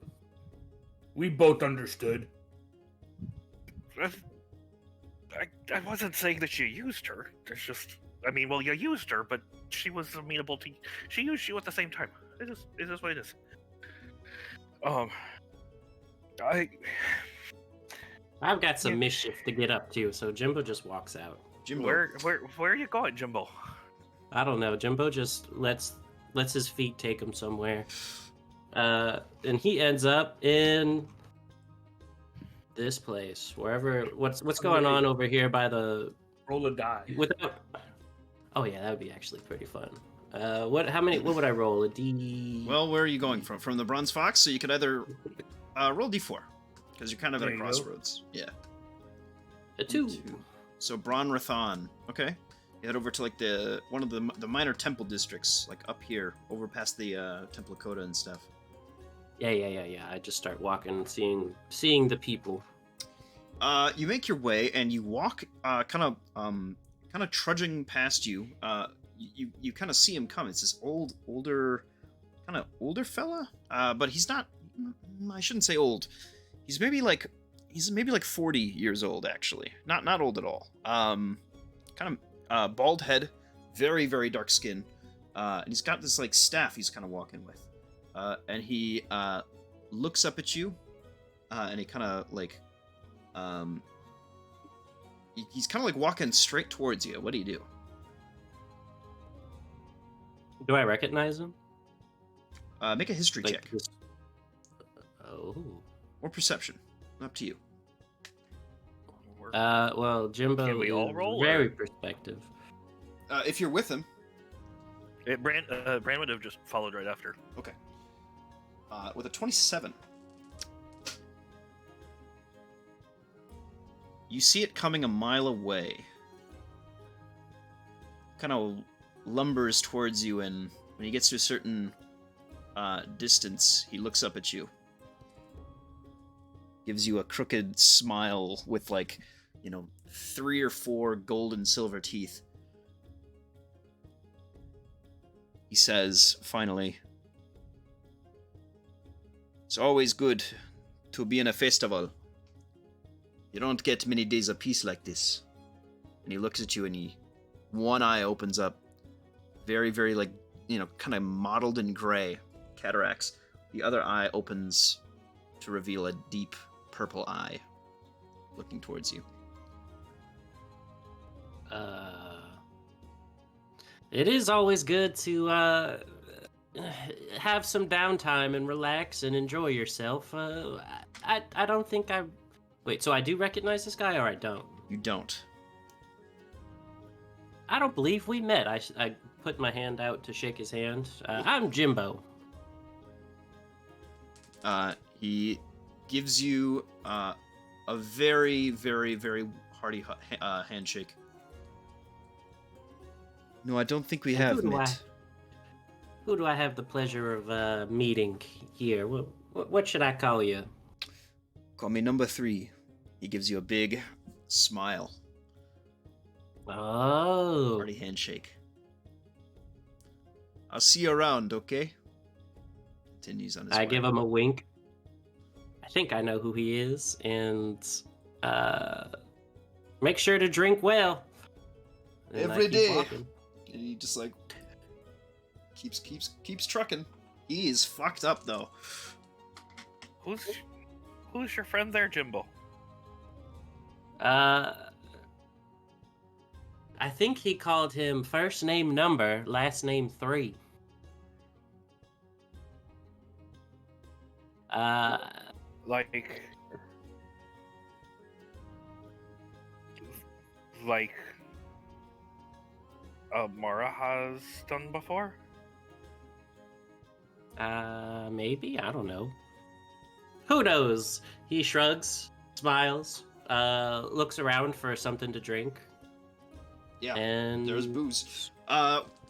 We both understood. I wasn't saying that you used her. It's just... you used her, but she was amenable to... She used you at the same time. It is what it is. I've got some mischief to get up to, so Jimbo just walks out. Jimbo. Where are you going, Jimbo? I don't know. Jimbo just lets his feet take him somewhere. And he ends up in this place, wherever... What's going on over here by the... Roll a die. Oh yeah, that would be actually pretty fun. What would I roll? A D... Well, where are you going from? From the Bronze Fox? So you could either roll D4, because you're kind of at a crossroads. Go. Yeah. A 2. So Bron Rathan. Okay. You head over to one of the minor temple districts, up here, over past the Temple of Koda and stuff. Yeah. I just start walking, seeing the people. You make your way and you walk, kind of trudging past you. you kind of see him come. It's this older fella, but he's not. I shouldn't say old. He's maybe like 40 years old actually. Not old at all. Kind of bald head, very very dark skin, and he's got this like staff he's kind of walking with, and he looks up at you, and he kind of like he's kind of like walking straight towards you. What do you do? Do I recognize him? Make a history Like check this- Oh. or perception. Up to you. Well, Jimbo Can we all is roll, very or- perspective. If you're with him, Bran would have just followed right after. okay. With a 27, you see it coming a mile away. Kind of lumbers towards you, and when he gets to a certain distance, he looks up at you. Gives you a crooked smile with, like, 3 or 4 gold and silver teeth. He says, finally, "It's always good to be in a festival. You don't get many days of peace like this." And he looks at you, and one eye opens up. Very, very, like, kind of mottled in gray. Cataracts. The other eye opens to reveal a deep purple eye looking towards you. It is always good to have some downtime and relax and enjoy yourself. I don't think I... Wait, so I do recognize this guy or I don't? You don't. I don't believe we met. I put my hand out to shake his hand. I'm Jimbo. He gives you a very, very, very hearty handshake. No, I don't think we And have who do met. Who do I have the pleasure of meeting here? What should I call you? Call me number 3. He gives you a big smile. Oh. Hearty handshake. I'll see you around, okay? Continues on his way. I give him a wink. I think I know who he is, and make sure to drink well. And I Every keep day. walking. And he just like keeps trucking. He is fucked up though. Who's your friend there, Jimbo? I think he called him first name number, last name 3. Like Mara has done before? Maybe? I don't know. Who knows? He shrugs, smiles, looks around for something to drink. Yeah, and there's booze.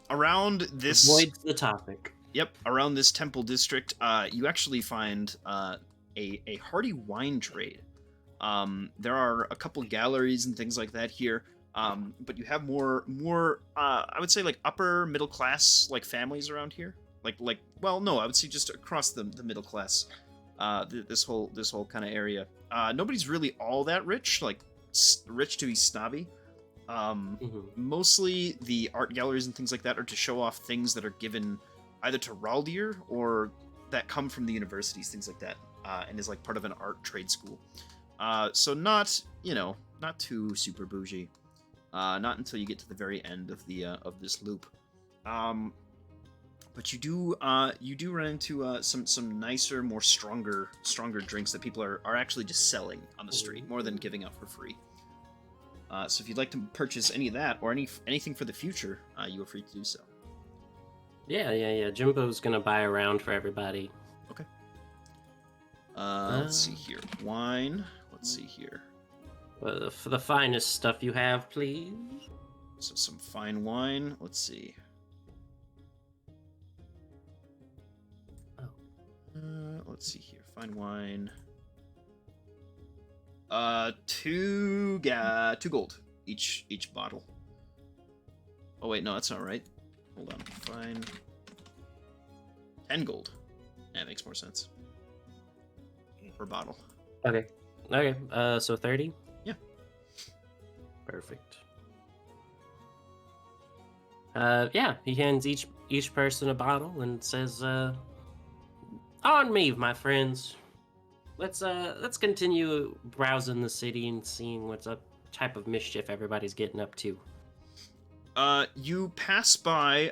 Around this avoids the topic. Yep, around this temple district, you actually find a hearty wine trade. There are a couple galleries and things like that here, but you have more I would say like upper middle class like families around here. Well, no, I would say just across the middle class. This whole kind of area. Nobody's really all that rich, like rich to be snobby. Mostly the art galleries and things like that are to show off things that are given either to Raldir or that come from the universities, things like that, and is like part of an art trade school. So not too super bougie. Not until you get to the very end of the of this loop. But you do run into some nicer, more stronger drinks that people are actually just selling on the street more than giving out for free. So if you'd like to purchase any of that or anything for the future, you are free to do so. Yeah. Jimbo's gonna buy a round for everybody. Okay. Let's see here. Wine. Let's see here. For the finest stuff you have, please. So some fine wine. Let's see. Let's see here. Fine wine. 2 gold each bottle. Oh wait, no, that's not right. Hold on. Fine. 10 gold. That makes more sense. Per bottle. Okay. Okay. So 30. Yeah. Perfect. Yeah. He hands each person a bottle and says, "On me, my friends. Let's continue browsing the city and seeing what's up, type of mischief everybody's getting up to." You pass by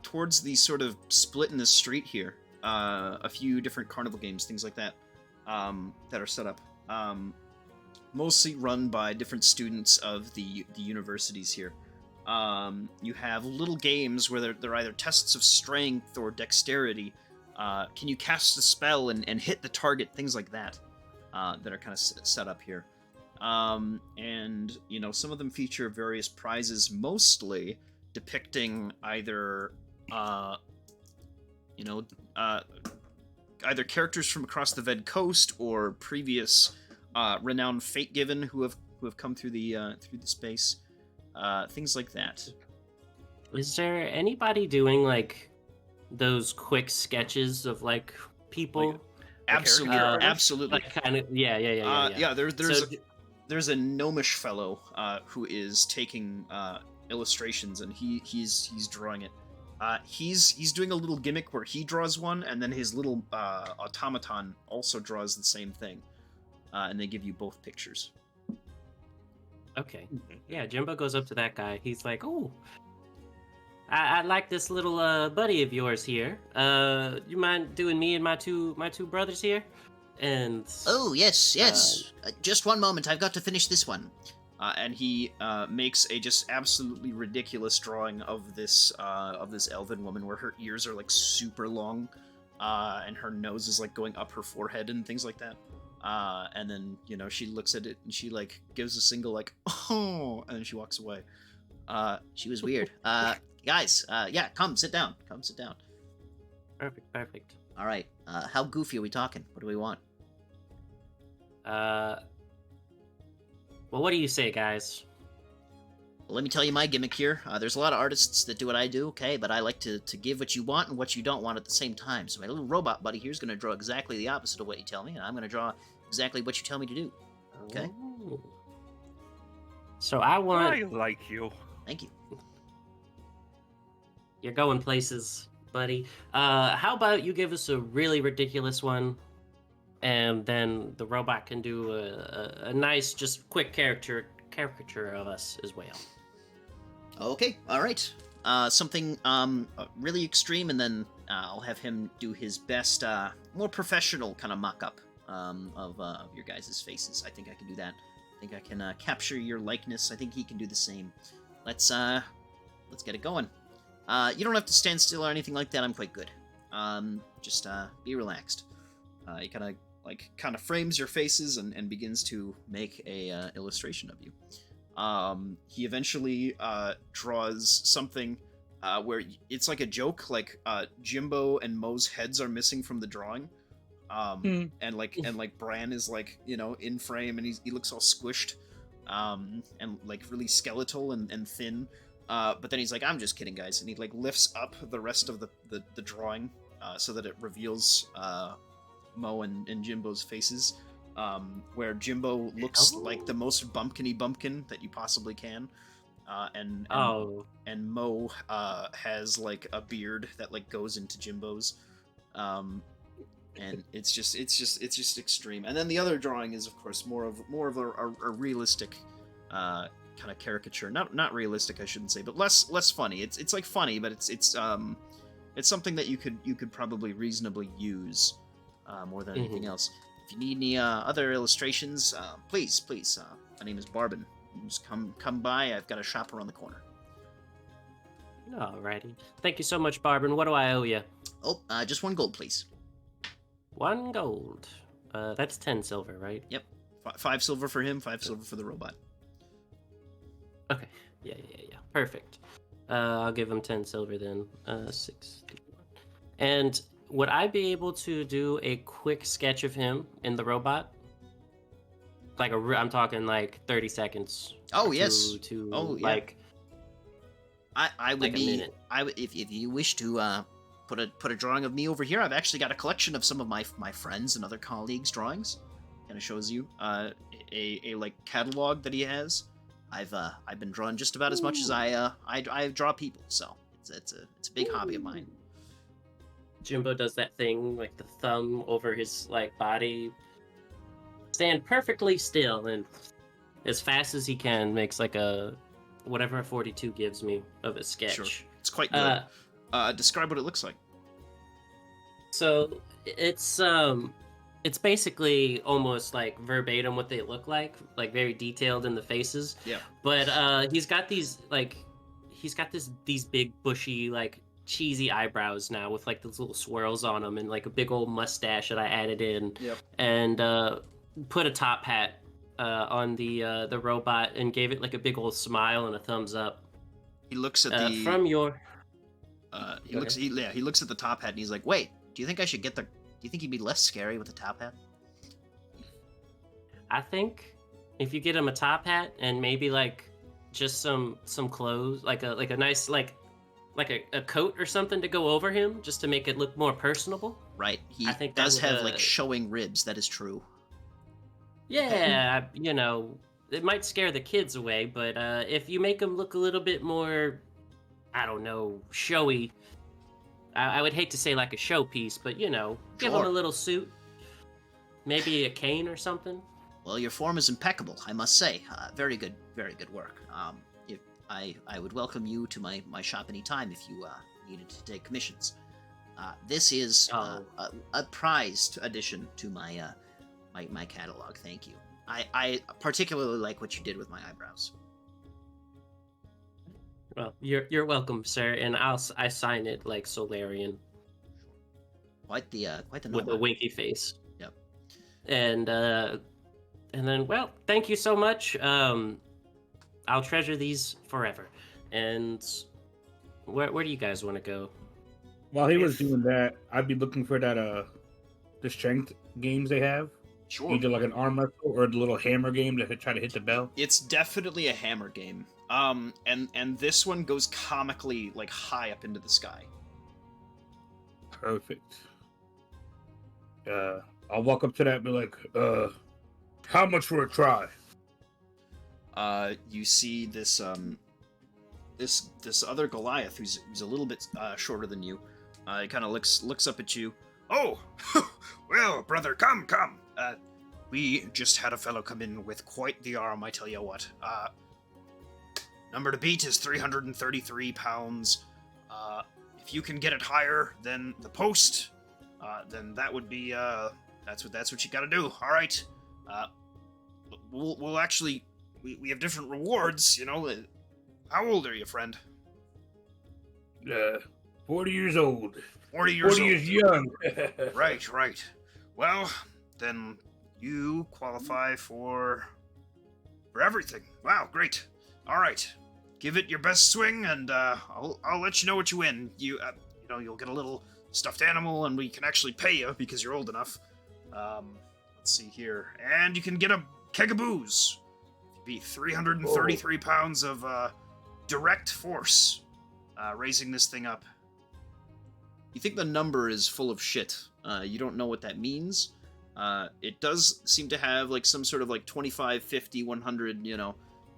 towards the sort of split in the street here. A few different carnival games, things like that, that are set up. Mostly run by different students of the universities here. You have little games where they're either tests of strength or dexterity. Can you cast a spell and hit the target? Things like that that are kind of set up here. And, you know, some of them feature various prizes, mostly depicting either, either characters from across the Ved Coast or previous renowned Fate Given who have come through the space. Things like that. Is there anybody doing like those quick sketches of like people? Like, Absolutely, character absolutely. Like kind of yeah. There's a gnomish fellow who is taking illustrations and he's drawing it. He's doing a little gimmick where he draws one and then his little automaton also draws the same thing, and they give you both pictures. Okay. Yeah, Jimbo goes up to that guy. He's like, "Oh, I like this little buddy of yours here. You mind doing me and my two brothers here?" And Oh, yes. Just one moment, I've got to finish this one. And he makes a just absolutely ridiculous drawing of this elven woman where her ears are like super long, and her nose is like going up her forehead and things like that. And then, you know, she looks at it and she like gives a single like, "Oh," and then she walks away. She was weird. Guys, yeah, come sit down. perfect. All right. How goofy are we talking? What do we want? Well, what do you say, guys? Well, let me tell you my gimmick here. There's a lot of artists that do what I do, okay? But I like to give what you want and what you don't want at the same time. So my little robot buddy here is going to draw exactly the opposite of what you tell me, and I'm going to draw exactly what you tell me to do. Okay? Oh. So I want... I like you. Thank you. You're going places, buddy. How about you give us a really ridiculous one, and then the robot can do a nice, just quick caricature of us as well. Okay, all right. Something really extreme, and then I'll have him do his best, more professional kind of mock-up of your guys' faces. I think I can do that. I think I can capture your likeness. I think he can do the same. Let's get it going. You don't have to stand still or anything like that. I'm quite good. Just be relaxed. He kind of frames your faces and begins to make a illustration of you. He eventually draws something where it's like a joke, like Jimbo and Mo's heads are missing from the drawing, and Bran is like, you know, in frame, and he looks all squished, and like really skeletal and thin. But then he's like, "I'm just kidding, guys," and he like lifts up the rest of the drawing so that it reveals Mo and Jimbo's faces, where Jimbo looks like the most bumpkin that you possibly can, and Mo has like a beard that like goes into Jimbo's, and it's just extreme. And then the other drawing is of course more of a realistic kind of caricature, not realistic I shouldn't say, but less funny. It's like funny, but it's something that you could probably reasonably use more than anything else. If you need any other illustrations, please, my name is Barbin. Just come by. I've got a shop around the corner. Alrighty. Thank you so much, Barbin. What do I owe you? Oh, just 1 gold, please. 1 gold. That's 10 silver, right? Yep. 5 silver for him, 5 silver for the robot. Okay. Yeah. Perfect. I'll give him 10 silver then. 61. And would I be able to do a quick sketch of him in the robot? Like I'm talking like 30 seconds. Oh yes. Like I would Like a be. minute. If you wish to put a drawing of me over here, I've actually got a collection of some of my friends and other colleagues' drawings. Kind of shows you a like catalog that he has. I've been drawing just about as much as I draw people, so it's a big hobby of mine. Jimbo does that thing, like the thumb over his like body, stand perfectly still, and as fast as he can makes like a whatever a 42 gives me of a sketch. Sure. It's quite good. Describe what it looks like. So it's basically almost like verbatim what they look like very detailed in the faces. Yeah. But he's got these these big bushy like cheesy eyebrows now with like those little swirls on them and like a big old mustache that I added in. Yep. And put a top hat on the robot and gave it like a big old smile and a thumbs up. He looks at the from your he looks at the top hat and he's like, "Wait, do you think I should get the? Do you think he'd be less scary with the top hat?" I think if you get him a top hat and maybe like just some clothes, like a nice like a coat or something to go over him, just to make it look more personable. Right. He I think that does would, have like showing ribs. That is true. Yeah, you know, it might scare the kids away, but if you make him look a little bit more, I don't know, showy. I would hate to say like a showpiece, but you know, give him Sure. a little suit, maybe a cane or something. Well, your form is impeccable, I must say. Very good work. If I would welcome you to my shop anytime if you needed to take commissions. This is a prized addition to my my catalog. Thank you. I particularly like what you did with my eyebrows. Well, you're welcome, sir, and I sign it like Solarian Quite the with a number. winky face. Yep. And then, well, thank you so much. I'll treasure these forever. And where do you guys want to go? While he was doing that, I'd be looking for that the strength games they have. Sure. Either like an arm wrestle or the little hammer game to try to hit the bell. It's definitely a hammer game. And this one goes comically like high up into the sky. Perfect. I'll walk up to that and be like, how much for a try? You see this this other Goliath who's a little bit shorter than you. He kind of looks up at you. Oh, well, brother, come. We just had a fellow come in with quite the arm, I tell you what. Number to beat is 333 pounds. If you can get it higher than the post, then that would be that's what you got to do. All right. We'll actually we have different rewards. You know. How old are you, friend? 40 years old. 40 years 40 old. years young. Right. Well, then you qualify for everything. Wow, great. All right, give it your best swing, and I'll let you know what you win. You you'll get a little stuffed animal, and we can actually pay you because you're old enough. Let's see here, and you can get a keg of booze. If you beat 333 pounds of direct force, raising this thing up. You think the number is full of shit. You don't know what that means. It does seem to have like some sort of like 25, 50, 100,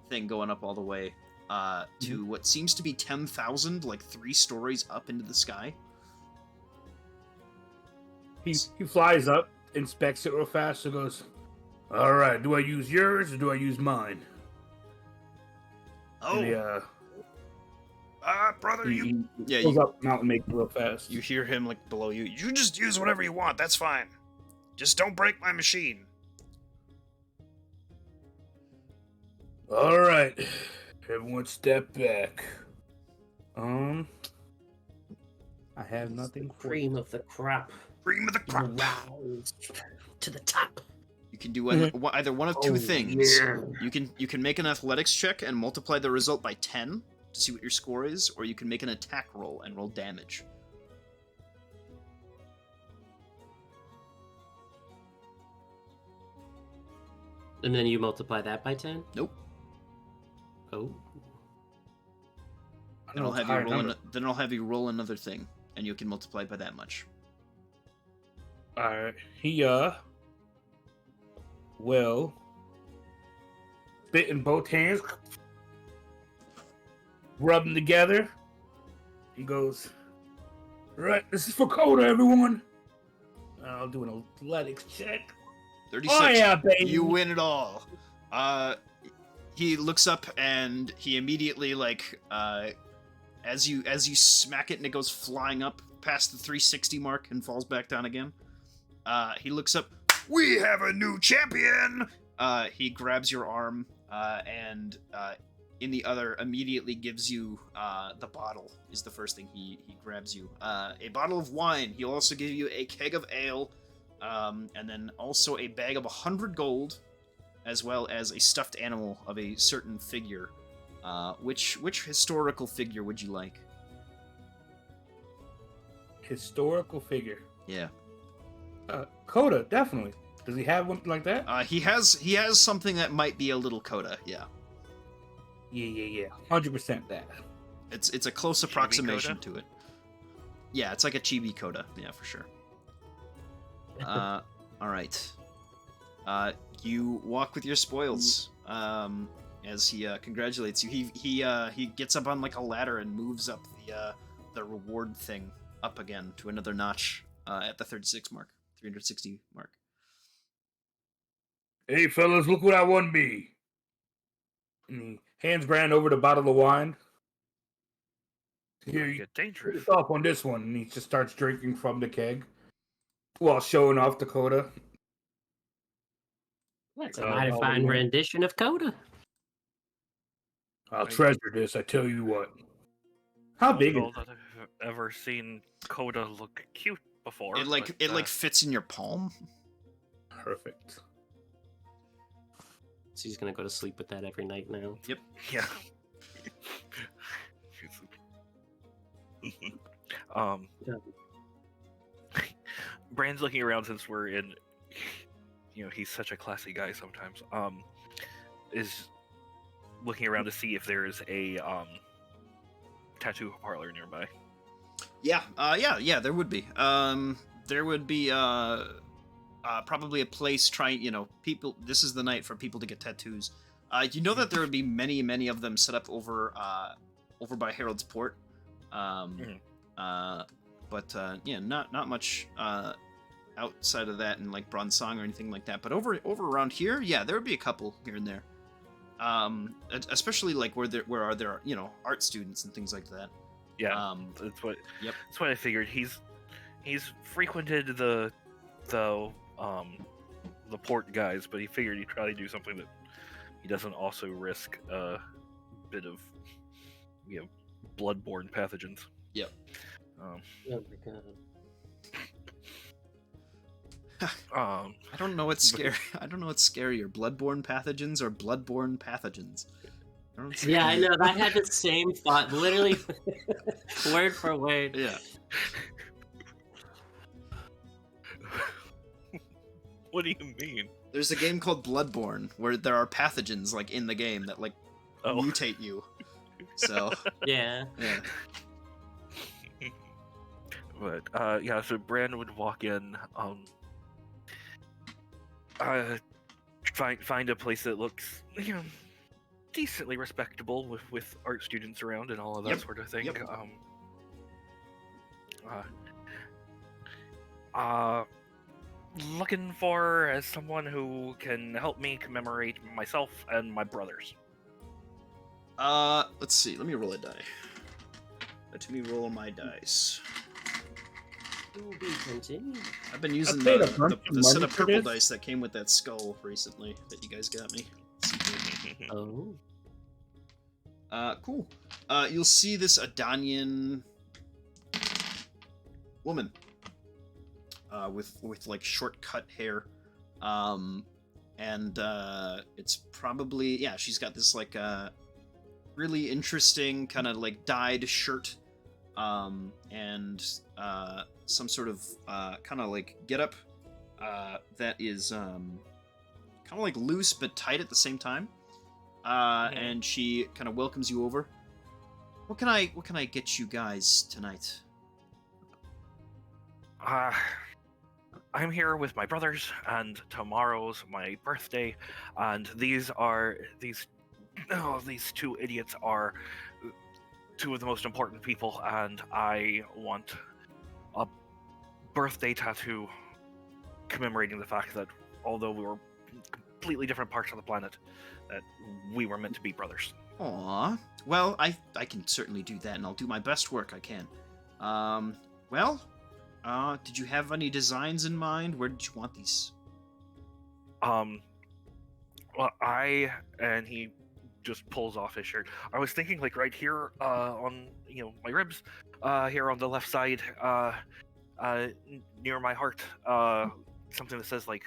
thing going up all the way to what seems to be 10,000, like 3 stories up into the sky. He flies up, inspects it real fast, and goes, all right, do I use yours or do I use mine? Oh, And brother, he yeah, pulls up the mountain, make it real fast. you hear him like below you. You just use whatever you want. That's fine. Just don't break my machine. All right, everyone, step back. I have nothing for Cream of the crop. Cream of the crop. Roused to the top. You can do either one of two things. You can make an athletics check and multiply the result by 10 to see what your score is, or you can make an attack roll and roll damage. And then you multiply that by 10? Nope. Oh. Then I'll have you roll. Then I'll have you roll another thing, and you can multiply by that much. All right. He will spit in both hands, rub them together. He goes, "Right, this is for Coda, everyone." I'll do an athletics check. 36. Oh yeah, baby! You win it all. He looks up and he immediately as you smack it and it goes flying up past the 360 mark and falls back down again. He looks up. We have a new champion. He grabs your arm and in the other immediately gives you the bottle. Is the first thing he grabs you. A bottle of wine. He'll also give you a keg of ale, and then also a bag of 100 gold, as well as a stuffed animal of a certain figure. Which historical figure would you like? Historical figure. Yeah. Coda, definitely. Does he have one like that? He has something that might be a little Coda. Yeah. Yeah. 100% that. It's a close approximation to it. Yeah, it's like a chibi Coda. Yeah, for sure. All right. You walk with your spoils. As he congratulates you, he gets up on like a ladder and moves up the reward thing up again to another notch at the 360 mark. Hey fellas, look what I won me. And he hands Brand over the bottle of wine. Here, you Get dangerous. get off on this one, and he just starts drinking from the keg while showing off Dakota. That's a mighty fine rendition of Coda. I'll treasure this, I tell you what. How big is it? That I've ever seen Coda look cute before. It fits in your palm. Perfect. So he's gonna go to sleep with that every night now. Yep. Yeah. Brand's looking around since we're in. He's such a classy guy sometimes. Is looking around to see if there is a tattoo parlor nearby. Yeah. There would be. There would be probably a place people. This is the night for people to get tattoos. You know that there would be many of them set up over by Harold's Port. But not much outside of that in like Bronsong or anything like that. But over around here, yeah, there would be a couple here and there. Especially like where there are art students and things like that. Yeah, that's what. Yep, that's what I figured. He's frequented the port guys, but he figured he'd try to do something that he doesn't also risk a bit of bloodborne pathogens. Yep. Oh my god. I don't know what's scary. I don't know what's scarier, bloodborne pathogens or bloodborne pathogens. Yeah, I know. I had the same thought, literally, word for word. Yeah. What do you mean? There's a game called Bloodborne where there are pathogens like in the game that like mutate you. So yeah. But so Brand would walk in, find a place that looks decently respectable with art students around and all of that sort of thing. Yep. Looking for someone who can help me commemorate myself and my brothers. Let's see. Let me roll a die. Let me roll my dice. I've been using the set of purple dice that came with that skull recently that you guys got me. Oh. Cool. You'll see this Adanian woman. With like short cut hair. And it's probably she's got this like really interesting kind of like dyed shirt. And some sort of kind of like getup that is kind of like loose but tight at the same time. And she kind of welcomes you over. What can I get you guys tonight? I'm here with my brothers, and tomorrow's my birthday, and these two idiots are two of the most important people, and I want a birthday tattoo commemorating the fact that although we were completely different parts of the planet, that we were meant to be brothers. Aw. Well, I can certainly do that, and I'll do my best work I can. Did you have any designs in mind? Where did you want these? Well, and he just pulls off his shirt. I was thinking like right here, on my ribs, here on the left side, near my heart, something that says like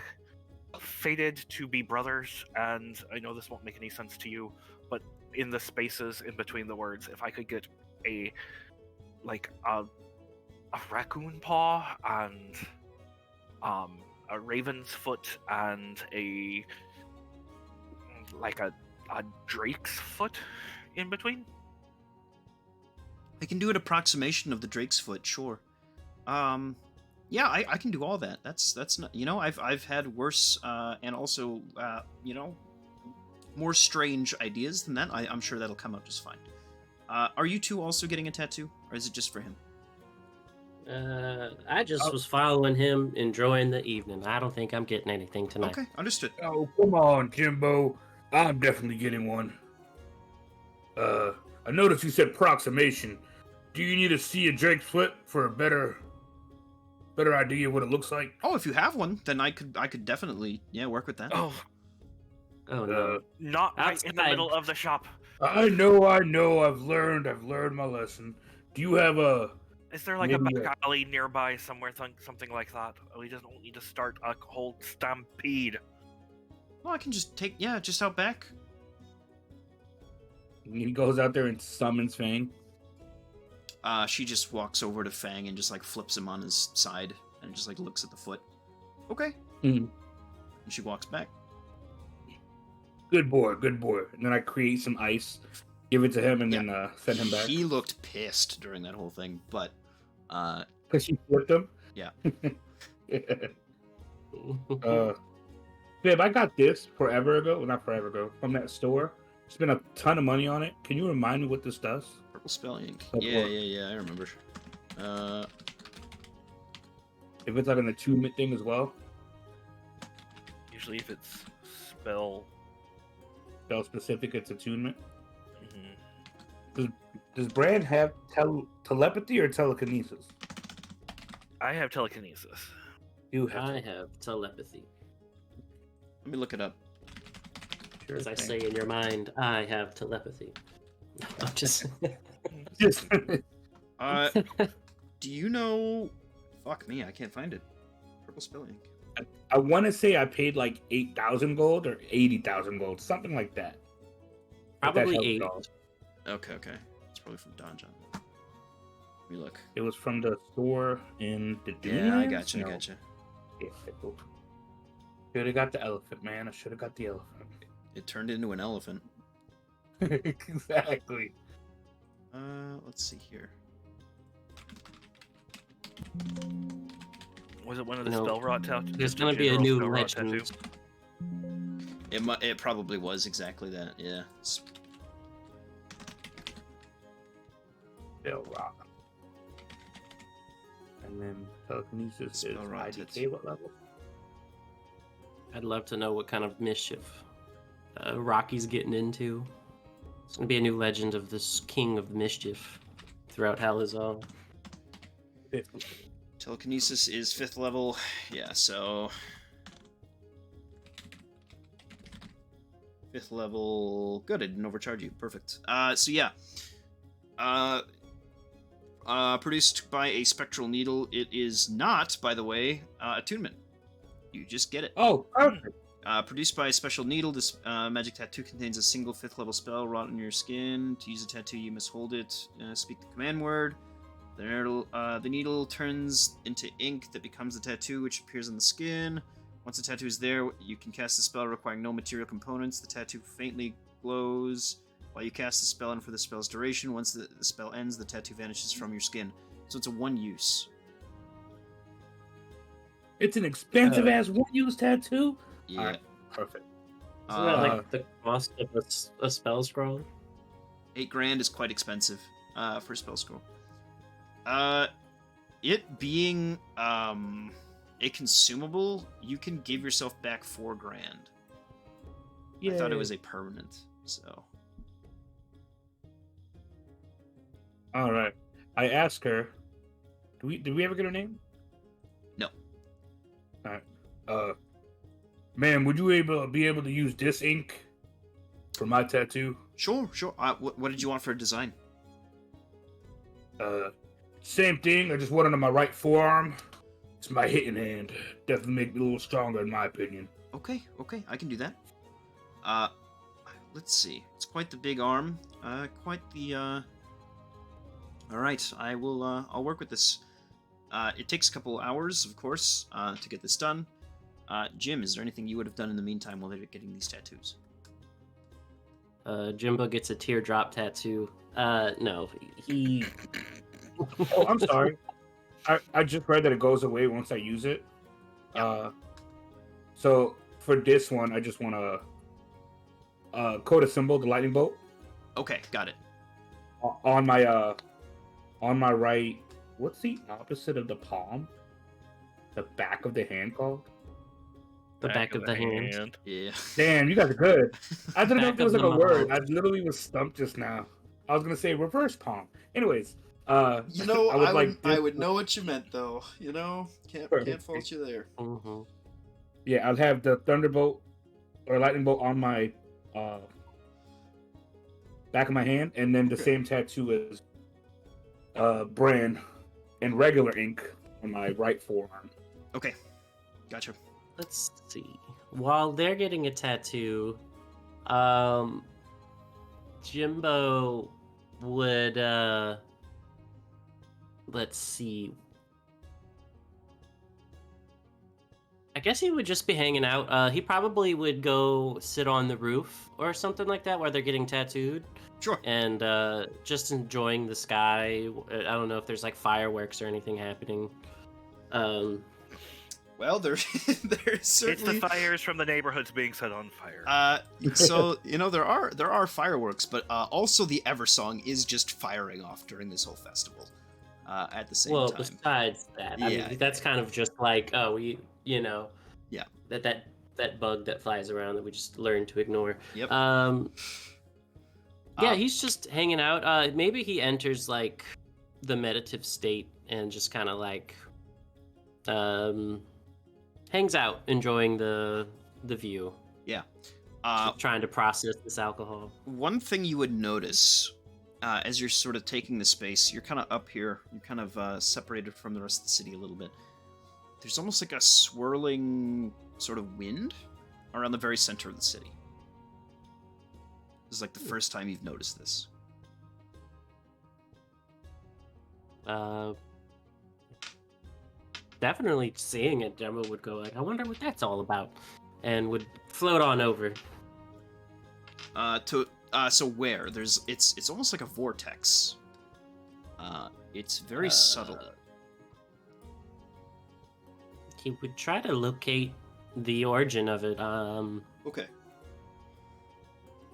fated to be brothers, and I know this won't make any sense to you, but in the spaces in between the words, if I could get a raccoon paw and a raven's foot and a drake's foot in between. I can do an approximation of the drake's foot, sure. Yeah, I can do all that. That's not, I've had worse and also more strange ideas than that. I'm sure that'll come out just fine. Are you two also getting a tattoo, or is it just for him? I just was following him, enjoying the evening. I don't think I'm getting anything tonight. Okay, understood. Oh, come on, Jimbo. I'm definitely getting one. I noticed you said approximation. Do you need to see a Drake's foot for a better idea of what it looks like? Oh, if you have one, then I could definitely work with that. Oh no. Not right in the middle of the shop. I know. I've learned my lesson. Do you have a? Is there like a back alley nearby somewhere, something like that? We just don't need to start a whole stampede. Well, I can just just out back. He goes out there and summons Fang. She just walks over to Fang and just like flips him on his side and just like looks at the foot. Okay. Mm-hmm. And she walks back. Good boy. And then I create some ice, give it to him, and then send him back. He looked pissed during that whole thing, but because she flipped him. Yeah. Babe, I got this forever ago. Well, not forever ago. From that store. Spent a ton of money on it. Can you remind me what this does? Purple spell ink. Of Yeah, course. I remember. If it's like an attunement thing as well. Usually, if it's spell Specific, it's attunement. Mm-hmm. Does Brand have telepathy or telekinesis? I have telekinesis. You have. I have telepathy. Let me look it up. Sure As I thing. say in your mind, I have telepathy. I'm just. Just Do you know? Fuck me, I can't find it. Purple spell ink. I want to say I paid like 8,000 gold or 80,000 gold, something like that. If that Probably helps 8. at all. Okay. It's probably from Donjon. Let me look. It was from the store in the Yeah, I Dunes? gotcha. No. Yeah, cool. Should have got the elephant, man. I should have got the elephant. It turned into an elephant. Exactly. Let's see here. Was it one of the No. spell rot tattoos? There's gonna be a new legend. It probably was exactly that. Yeah. Spell rock. And then telekinesis Spell is rock IDK tattoo. what level? I'd love to know what kind of mischief Rocky's getting into. It's gonna be a new legend of this king of mischief throughout Halizal. Telekinesis is 5th level. Yeah, so 5th level. Good, I didn't overcharge you. Perfect. So yeah. Produced by a spectral needle. It is not, by the way, attunement. You just get it. Oh, perfect. Produced by a special needle, this magic tattoo contains a single 5th level spell wrought on your skin. To use a tattoo, you must hold it, speak the command word. The needle turns into ink that becomes the tattoo, which appears on the skin. Once the tattoo is there, you can cast the spell requiring no material components. The tattoo faintly glows While you cast the spell and for the spell's duration, once the spell ends, the tattoo vanishes from your skin. So it's a one use. It's an expensive ass one-use tattoo. Yeah. All right, perfect. Isn't that like the cost of a spell scroll? $8,000 is quite expensive for a spell scroll. It being a consumable, you can give yourself back $4,000. I thought it was a permanent, so. All right. I asked her. Did we ever get her name? No. All right. Ma'am, would you be able to use this ink for my tattoo? Sure. What did you want for a design? Same thing. I just want it on my right forearm. It's my hitting hand. Definitely make me a little stronger, in my opinion. Okay, I can do that. Let's see. It's quite the big arm. Quite the. All right, I will. I'll work with this. It takes a couple hours, of course, to get this done. Jim, is there anything you would have done in the meantime while they're getting these tattoos? Jimbo gets a teardrop tattoo. No, he. Oh, I'm sorry. I just read that it goes away once I use it. So for this one, I just want to code a symbol, the lightning bolt. Okay, got it. On my right. What's the opposite of the palm? The back of the hand called? The back of the hand. Yeah. Damn, you guys are good. I didn't know if Back there was of like a the word. mouth. I literally was stumped just now. I was gonna say reverse palm. Anyways, You know, I I would know what you meant though. You know, can't fault you there. Mm-hmm. Yeah, I'll have the thunderbolt or lightning bolt on my back of my hand, and then the Okay. same tattoo as brand in regular ink on my right forearm. Okay, gotcha. Let's see. While they're getting a tattoo, Jimbo would let's see. I guess he would just be hanging out. He probably would go sit on the roof or something like that while they're getting tattooed. Sure. And just enjoying the sky. I don't know if there's like fireworks or anything happening. Well, there's certainly. It's the fires from the neighborhoods being set on fire. So you know there are fireworks, but also the Eversong is just firing off during this whole festival. At the same Well, time. besides that, I Yeah. mean, that's kind of just like, oh, you know, Yeah. that bug that flies around that we just learned to ignore. Yep. Yeah, he's just hanging out. Maybe he enters like the meditative state and just kind of like hangs out, enjoying the view. Yeah. Trying to process this alcohol. One thing you would notice as you're sort of taking the space, you're kind of up here, you're kind of separated from the rest of the city a little bit. There's almost like a swirling sort of wind around the very center of the city. This is like the first time you've noticed this. Definitely seeing it, Gemma would go like, I wonder what that's all about, and would float on over. So where? It's almost like a vortex. It's very subtle. He would try to locate the origin of it. Okay.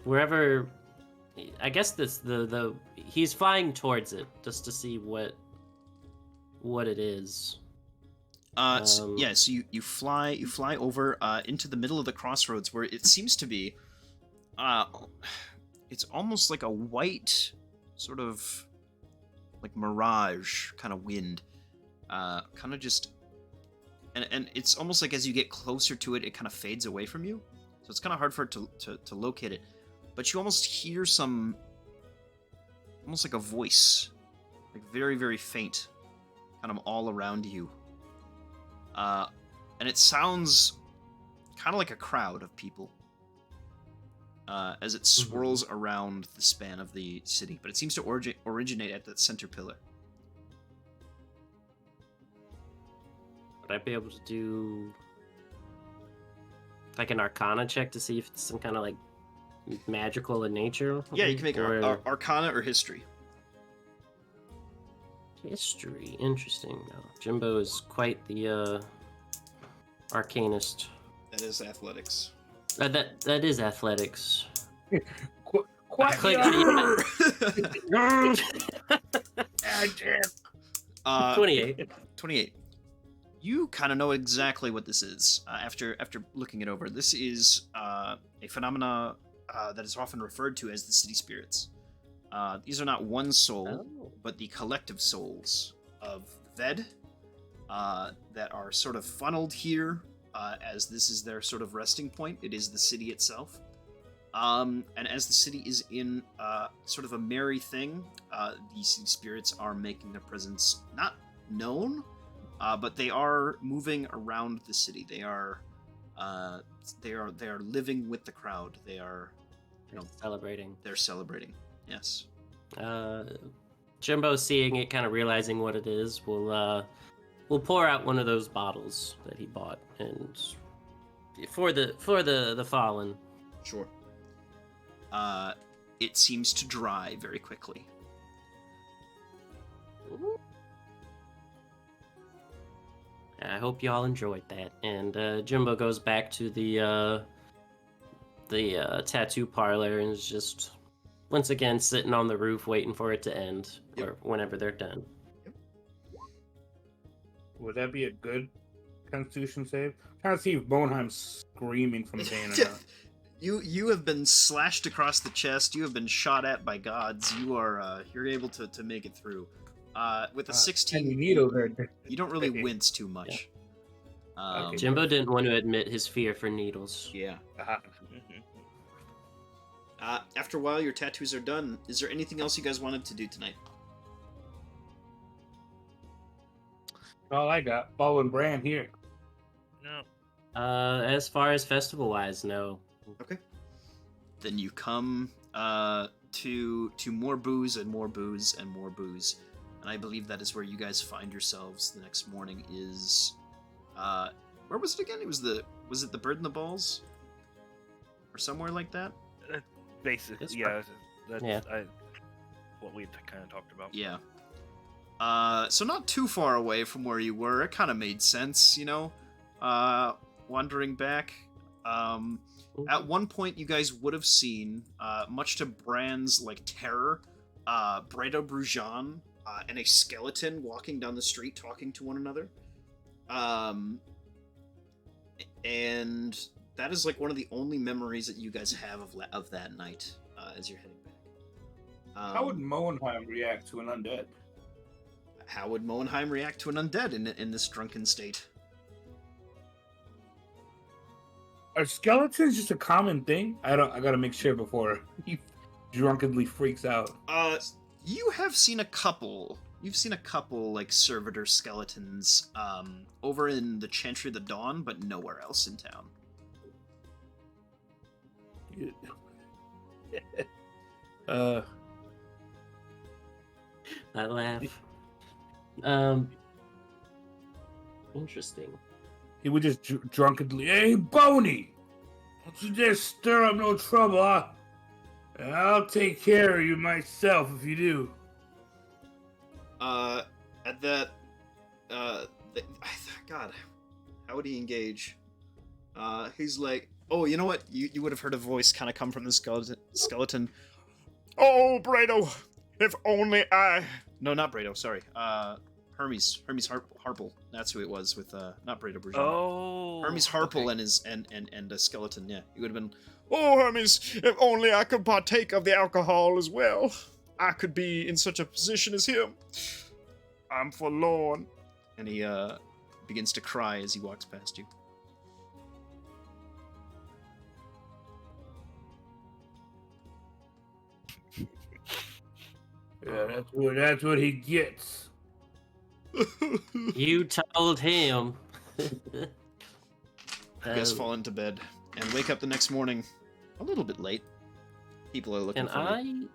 Wherever, I guess the he's flying towards it just to see what it is. So you fly over into the middle of the crossroads where it seems to be it's almost like a white sort of like mirage kind of wind, kind of just and it's almost like as you get closer to it, it kind of fades away from you, so it's kind of hard for it to locate it, but you almost hear some almost like a voice, like very, very faint, kind of all around you. And it sounds kind of like a crowd of people as it swirls around the span of the city, but it seems to originate at that center pillar. Would I be able to do like an Arcana check to see if it's some kind of like magical in nature? Yeah, you can make Arcana or History. History. Interesting. No, Jimbo is quite the arcanist. That is Athletics. That is athletics. Quite Click- Uh, 28. 28. You kind of know exactly what this is after looking it over. This is a phenomena that is often referred to as the city spirits. These are not one soul, but the collective souls of Ved that are sort of funneled here as this is their sort of resting point. It is the city itself. And as the city is in sort of a merry thing, these city spirits are making their presence not known, but they are moving around the city. They are living with the crowd. They are, Celebrating. They're celebrating. Yes. Jimbo, seeing it, kind of realizing what it is, will pour out one of those bottles that he bought, and for the fallen. Sure. It seems to dry very quickly. I hope y'all enjoyed that. And Jimbo goes back to the tattoo parlor and is just once again sitting on the roof waiting for it to end, or whenever they're done. Would that be a good Constitution save? I'm trying to see if Bonheim's screaming from pain or not. You have been slashed across the chest. You have been shot at by gods. You're able to make it through. With a 16, you don't really wince too much. Yeah. Jimbo didn't want to admit his fear for needles. Yeah. After a while, your tattoos are done. Is there anything else you guys wanted to do tonight? All I got, following Bran here. No. As far as festival-wise, no. Okay. Then you come to more booze and more booze and more booze. And I believe that is where you guys find yourselves the next morning is where was it again? Was it the Bird and the Balls? Or somewhere like that? Basically, yeah. That's what we kind of talked about. Yeah. So not too far away from where you were. It kind of made sense, wandering back. At one point, you guys would have seen, much to Bran's terror, Bredo Brujan and a skeleton walking down the street talking to one another. And that is one of the only memories that you guys have of that night as you're heading back. How would Moenheim react to an undead? How would Moenheim react to an undead in this drunken state? Are skeletons just a common thing? I gotta make sure before he drunkenly freaks out. You have seen a couple. You've seen a couple servitor skeletons over in the Chantry of the Dawn, but nowhere else in town. I laugh. Interesting. He would just drunkenly, "Hey, Boney! Don't you dare stir up no trouble, I'll take care of you myself if you do." At that, God, how would he engage? He's like, oh, you know what? You would have heard a voice kind of come from the skeleton. Oh, Bredo, if only I... No, not Bredo, sorry. Hermes Harple. That's who it was with, not Bredo Brujan. Oh. Hermes Harple okay. and a skeleton, yeah. He would have been, oh, Hermes, if only I could partake of the alcohol as well. I could be in such a position as him. I'm forlorn. And he begins to cry as he walks past you. Yeah, that's what he gets. You told him. You guys fall into bed and wake up the next morning a little bit late. People are looking for you. Can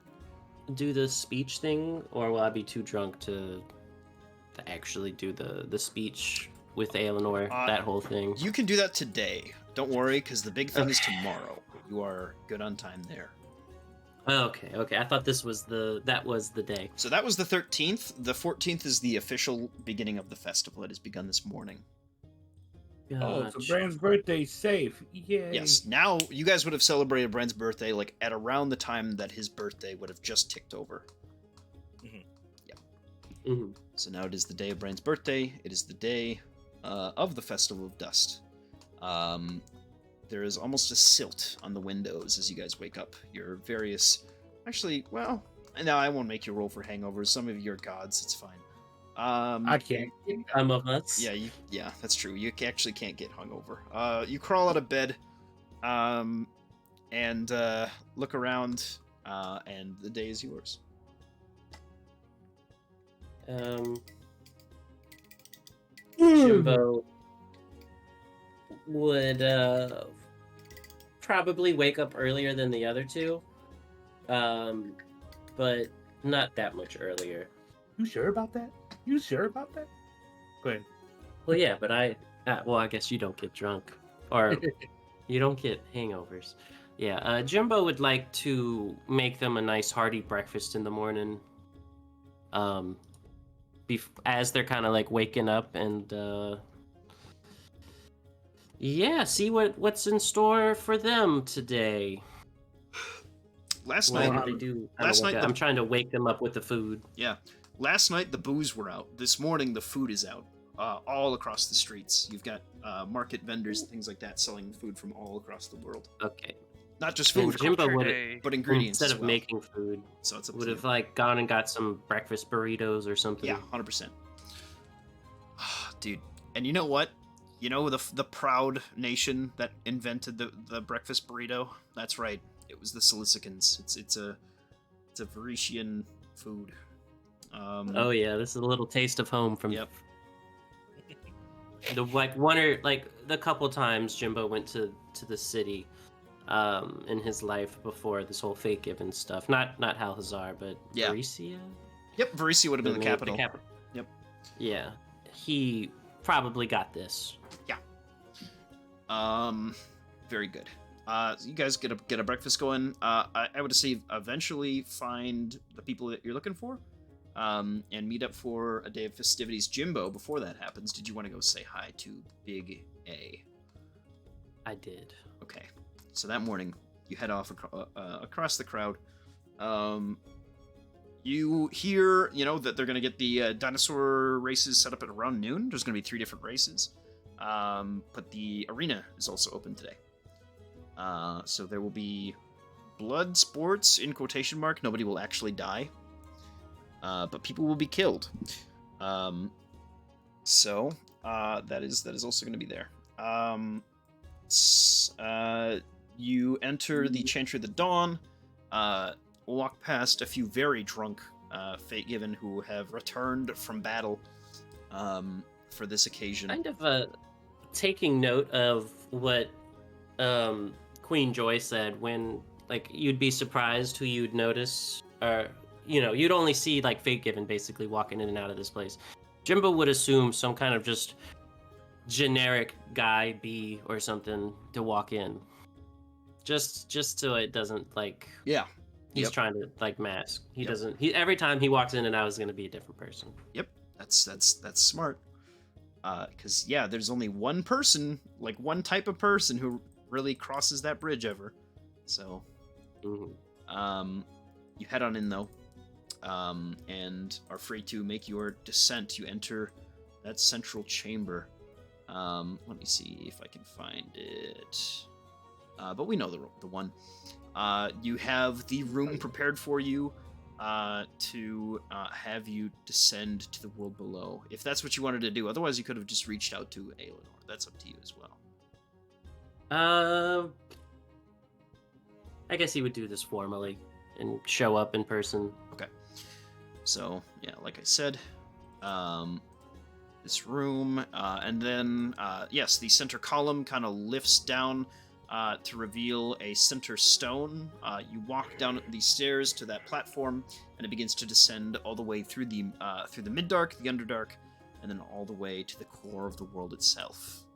I do the speech thing, or will I be too drunk to actually do the speech with Eleanor, that whole thing? You can do that today. Don't worry, because the big thing is tomorrow. You are good on time there. Okay. I thought that was the day. So that was the 13th. The 14th is the official beginning of the festival. It has begun this morning. Oh, so Gotcha. Brand's birthday's safe. Yay. Yes. Now you guys would have celebrated Brand's birthday like at around the time that his birthday would have just ticked over. Mhm. So now it is the day of Brand's birthday. It is the day of the Festival of Dust. There is almost a silt on the windows as you guys wake up. Your various... Actually, well, no, I won't make you roll for hangovers. Some of you are gods. It's fine. I can't. Some of us. Yeah, that's true. You actually can't get hungover. You crawl out of bed, and look around, and the day is yours. Jimbo would probably wake up earlier than the other two, but not that much earlier. You sure about that? You sure about that? Go ahead. Well, yeah, but I guess you don't get drunk, or you don't get hangovers. Yeah, Jimbo would like to make them a nice hearty breakfast in the morning. As they're kind of like waking up and see what's in store for them today. Last What night, do they do? I'm trying to wake them up with the food. yeah. Last night the booze were out. This morning the food is out. All across the streets. You've got market vendors and things like that selling food from all across the world. Okay. Not just And food, Jimbo would, but ingredients instead as of well. making food, So it's up would to have you. like gone and got some breakfast burritos or something. Yeah, 100%. Dude, and you know what? You know the proud nation that invented the breakfast burrito? That's right. It was the Silicicans. It's a Varetian food. Oh yeah, this is a little taste of home from. Yep. The couple times Jimbo went to the city, in his life before this whole fake given stuff. Not Halhazar, but Yeah. Varesia? Yep, Varesia would have been the capital. Yep. Yeah, he probably got this. Very good. So you guys get a breakfast going. I would say eventually find the people that you're looking for, and meet up for a day of festivities. Jimbo, before that happens, did you want to go say hi to Big A? I did. Okay. So that morning, you head off across the crowd. You hear, that they're going to get the dinosaur races set up at around noon. There's going to be 3 different races. But the arena is also open today. So there will be blood sports, in quotation mark. Nobody will actually die. But people will be killed. So that is also going to be there. You enter the Chantry of the Dawn, walk past a few very drunk Fate Given who have returned from battle for this occasion. Kind of taking note of what Queen Joy said when, you'd be surprised who you'd notice, or, you'd only see, Fate Given basically walking in and out of this place. Jimbo would assume some kind of just generic guy B or something to walk in. Just so it doesn't, Yeah. he's Yep. trying to, mask. He Yep. doesn't, every time he walks in and out is going to be a different person. Yep. That's smart. Because, there's only one person, one type of person who really crosses that bridge ever. So, Mhm. You head on in, though, and are free to make your descent. You enter that central chamber. Let me see if I can find it. But we know the one. You have the room prepared for you to have you descend to the world below, if that's what you wanted to do. Otherwise, you could have just reached out to Aelinor. That's up to you as well. I guess he would do this formally and show up in person. Okay. So, like I said, this room, and then, yes, the center column kind of lifts down to reveal a center stone. You walk down these stairs to that platform, and it begins to descend all the way through the Middark, the Underdark, and then all the way to the core of the world itself.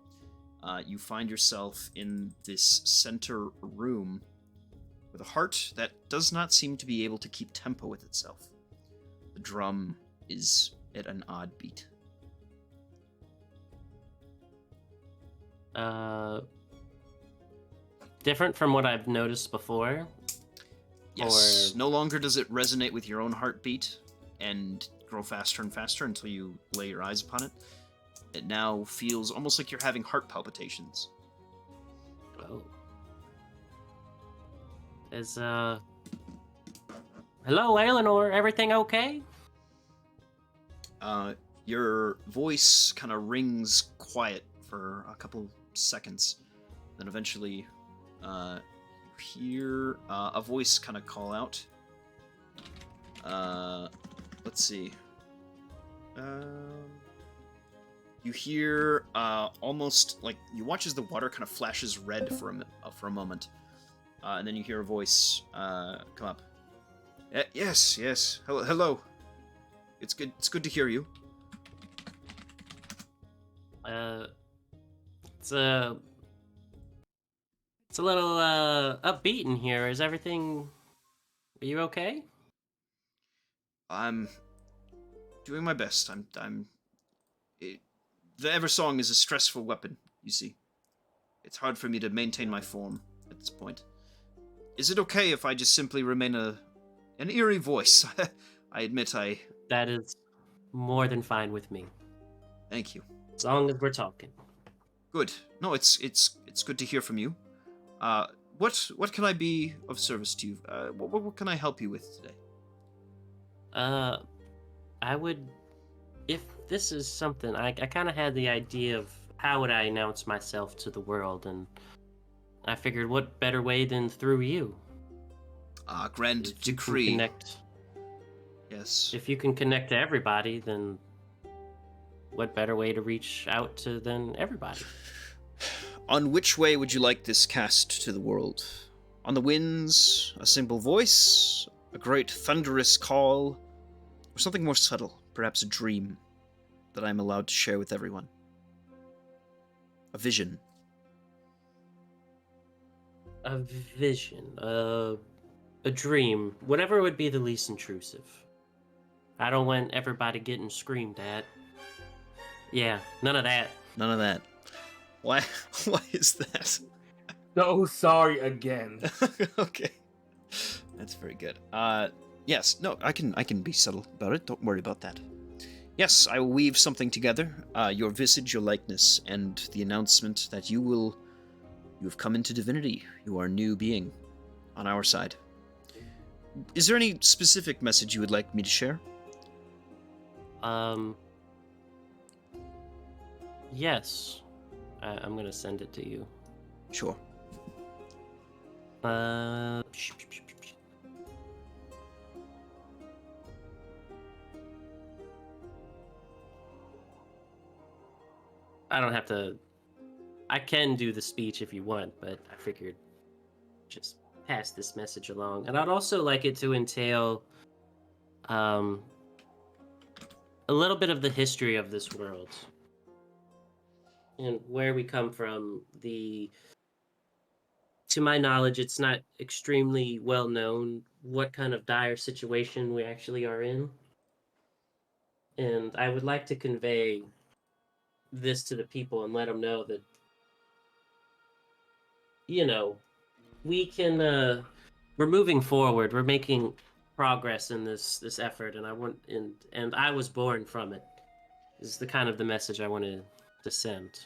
you find yourself in this center room with a heart that does not seem to be able to keep tempo with itself. The drum is at an odd beat. Different from what I've noticed before? Yes, Or... no longer does it resonate with your own heartbeat and grow faster and faster until you lay your eyes upon it. It now feels almost like you're having heart palpitations. Oh. Hello, Eleanor, everything okay? Your voice kind of rings quiet for a couple seconds. Then eventually, you hear a voice kind of call out. Let's see. You hear almost like you watch as the water kind of flashes red for a moment, and then you hear a voice come up. Yes. Hello. It's good. It's good to hear you. It's a little upbeat in here. Is everything? Are you okay? I'm doing my best. The Eversong is a stressful weapon, you see. It's hard for me to maintain my form at this point. Is it okay if I just simply remain an eerie voice? I admit That is more than fine with me. Thank you. As long as we're talking. Good. No, it's good to hear from you. What can I be of service to you? What can I help you with today? I would, if this is something, I kind of had the idea of how would I announce myself to the world, and I figured what better way than through you. Grand If you can decree. connect, Yes. if you can connect to everybody, then what better way to reach out to than everybody? On which way would you like this cast to the world? On the winds, a simple voice, a great thunderous call, or something more subtle, perhaps a dream that I am allowed to share with everyone? A vision. A vision, a dream, whatever would be the least intrusive. I don't want everybody getting screamed at. Yeah, none of that. None of that. Why? Why is that? So sorry again. Okay, that's very good. Yes. No, I can be subtle about it. Don't worry about that. Yes, I will weave something together. Your visage, your likeness, and the announcement that you have come into divinity. You are a new being on our side. Is there any specific message you would like me to share? Yes. I'm gonna send it to you. Sure. I don't have to. I can do the speech if you want, but I figured just pass this message along. And I'd also like it to entail a little bit of the history of this world and where we come from. To my knowledge, it's not extremely well known what kind of dire situation we actually are in. And I would like to convey this to the people and let them know that, we can, we're moving forward. We're making progress in this effort, and I was born from it. Is the kind of the message I wanted to send.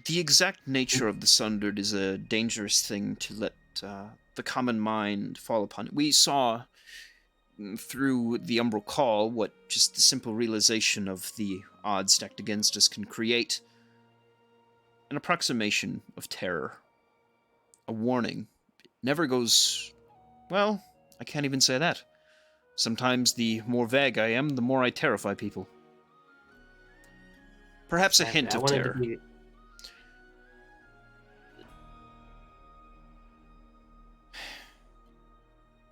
The exact nature of the Sundered is a dangerous thing to let the common mind fall upon. We saw through the Umbral Call what just the simple realization of the odds stacked against us can create. An approximation of terror. A warning. It never goes... Well, I can't even say that. Sometimes the more vague I am, the more I terrify people. Perhaps a hint of terror.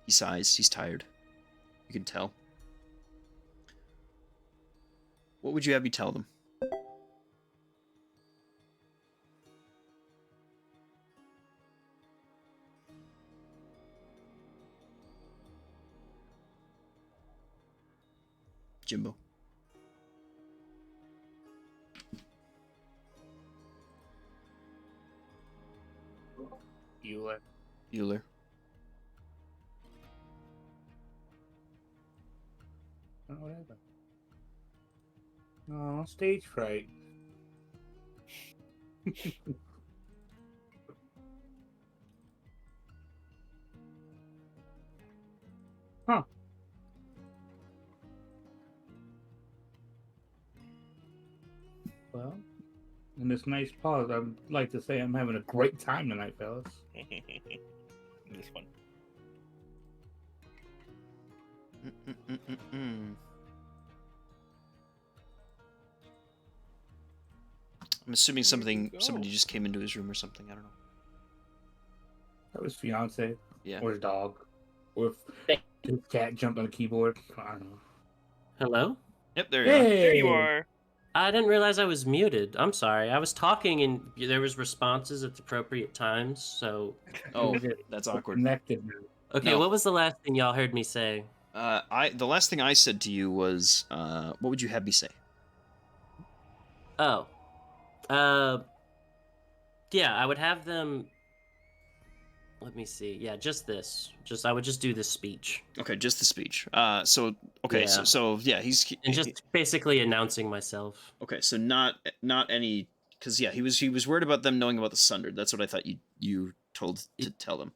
He sighs. He's tired. You can tell. What would you have me tell them? Jimbo. Bueller. Oh, whatever. Oh, stage fright. Huh. Well, in this nice pause, I'd like to say I'm having a great time tonight, fellas. This one. I'm assuming somebody go? just came into his room or something. I don't know. That was fiance, Yeah. or his dog, or if his cat jumped on the keyboard. I don't know. Hello? Yep, there you are. There you are. I didn't realize I was muted. I'm sorry. I was talking and there was responses at the appropriate times. So, Oh, that's awkward. Connected. okay, No. what was the last thing y'all heard me say? The last thing I said to you was, what would you have me say? Oh, yeah, I would have them. Let me see. Yeah, just this. I would just do this speech Okay, just the speech. So okay, Yeah. so yeah, and just basically announcing myself. okay, so not any, because yeah, he was worried about them knowing about the Sundered. That's what I thought you told to tell them.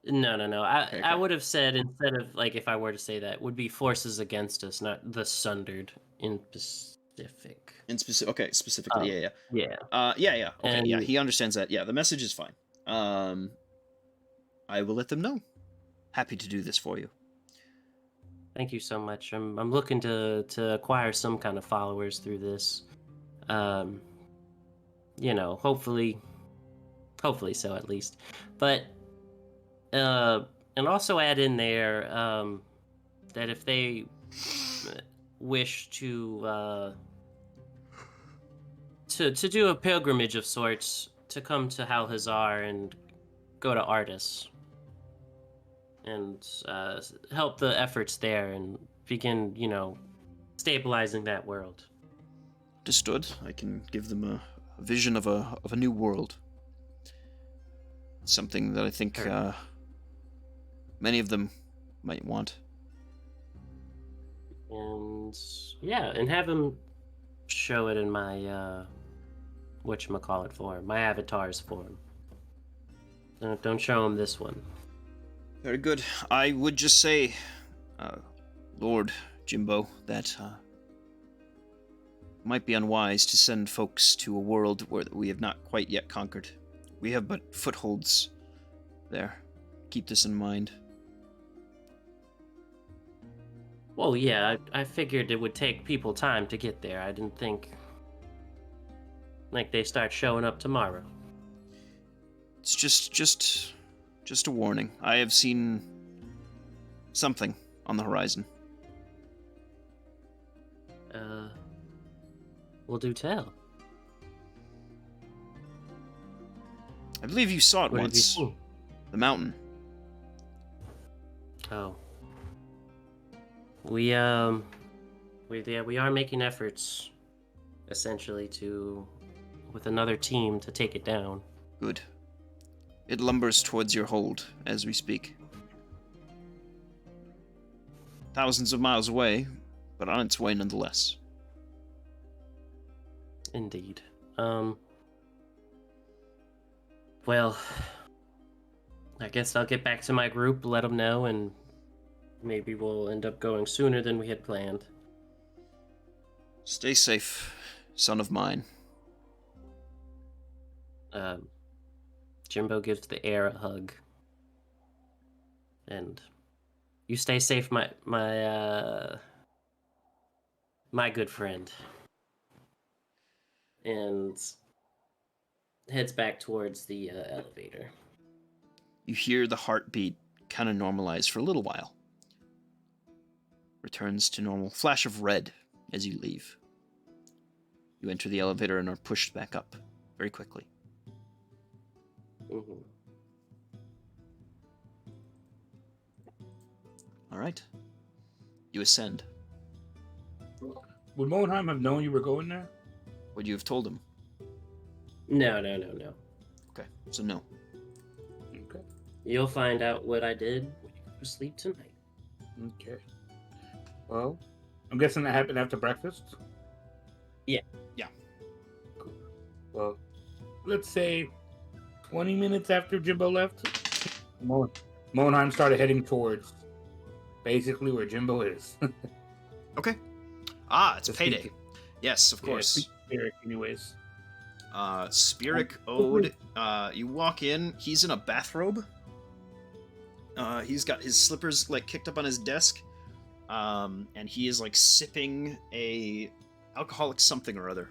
No. Okay. I would have said, instead of, like, if I were to say that, would be forces against us, not the Sundered in specific. In specific, okay, specifically, yeah. Yeah. Yeah. Okay, yeah, And- he understands that. Yeah, the message is fine. I will let them know. Happy to do this for you. Thank you so much. I'm looking to acquire some kind of followers through this. Hopefully so at least. But and also add in there that if they wish to do a pilgrimage of sorts, to come to Halhazar and go to Artis and help the efforts there and begin, stabilizing that world. Understood. I can give them a vision of a new world. Something that I think Sure. many of them might want. And yeah, and have him show it in my whatchamacallit form, my avatar's form. Don't show him this one. Very good. I would just say, Lord Jimbo, that might be unwise to send folks to a world where we have not quite yet conquered. We have but footholds there. Keep this in mind. Well, yeah, I figured it would take people time to get there. I didn't think, like, they start showing up tomorrow. It's just a warning. I have seen something on the horizon. Will do tell. I believe you saw it What have you once. seen? The mountain. Oh. We are making efforts, essentially, with another team, to take it down. Good. It lumbers towards your hold as we speak. Thousands of miles away, but on its way nonetheless. Indeed. Well, I guess I'll get back to my group, let them know, and maybe we'll end up going sooner than we had planned. Stay safe, son of mine. Jimbo gives the air a hug. And you stay safe, my good friend. And heads back towards the elevator. You hear the heartbeat kind of normalize for a little while. Returns to normal. Flash of red as you leave. You enter the elevator and are pushed back up very quickly. Mm-hmm. All right. You ascend. Would Mohenheim have known you were going there? Would you have told him? No. Okay, so no. Okay. You'll find out what I did when you go to sleep tonight. Okay. Well, I'm guessing that happened after breakfast? Yeah. Cool. Well, let's say 20 minutes after Jimbo left, Mohenheim started heading towards basically where Jimbo is. Okay. It's Just payday. speak- Yes, of Yeah, course. speak to Eric anyways. Spirik Ode. You walk in. He's in a bathrobe. He's got his slippers like kicked up on his desk, and he is like sipping a alcoholic something or other.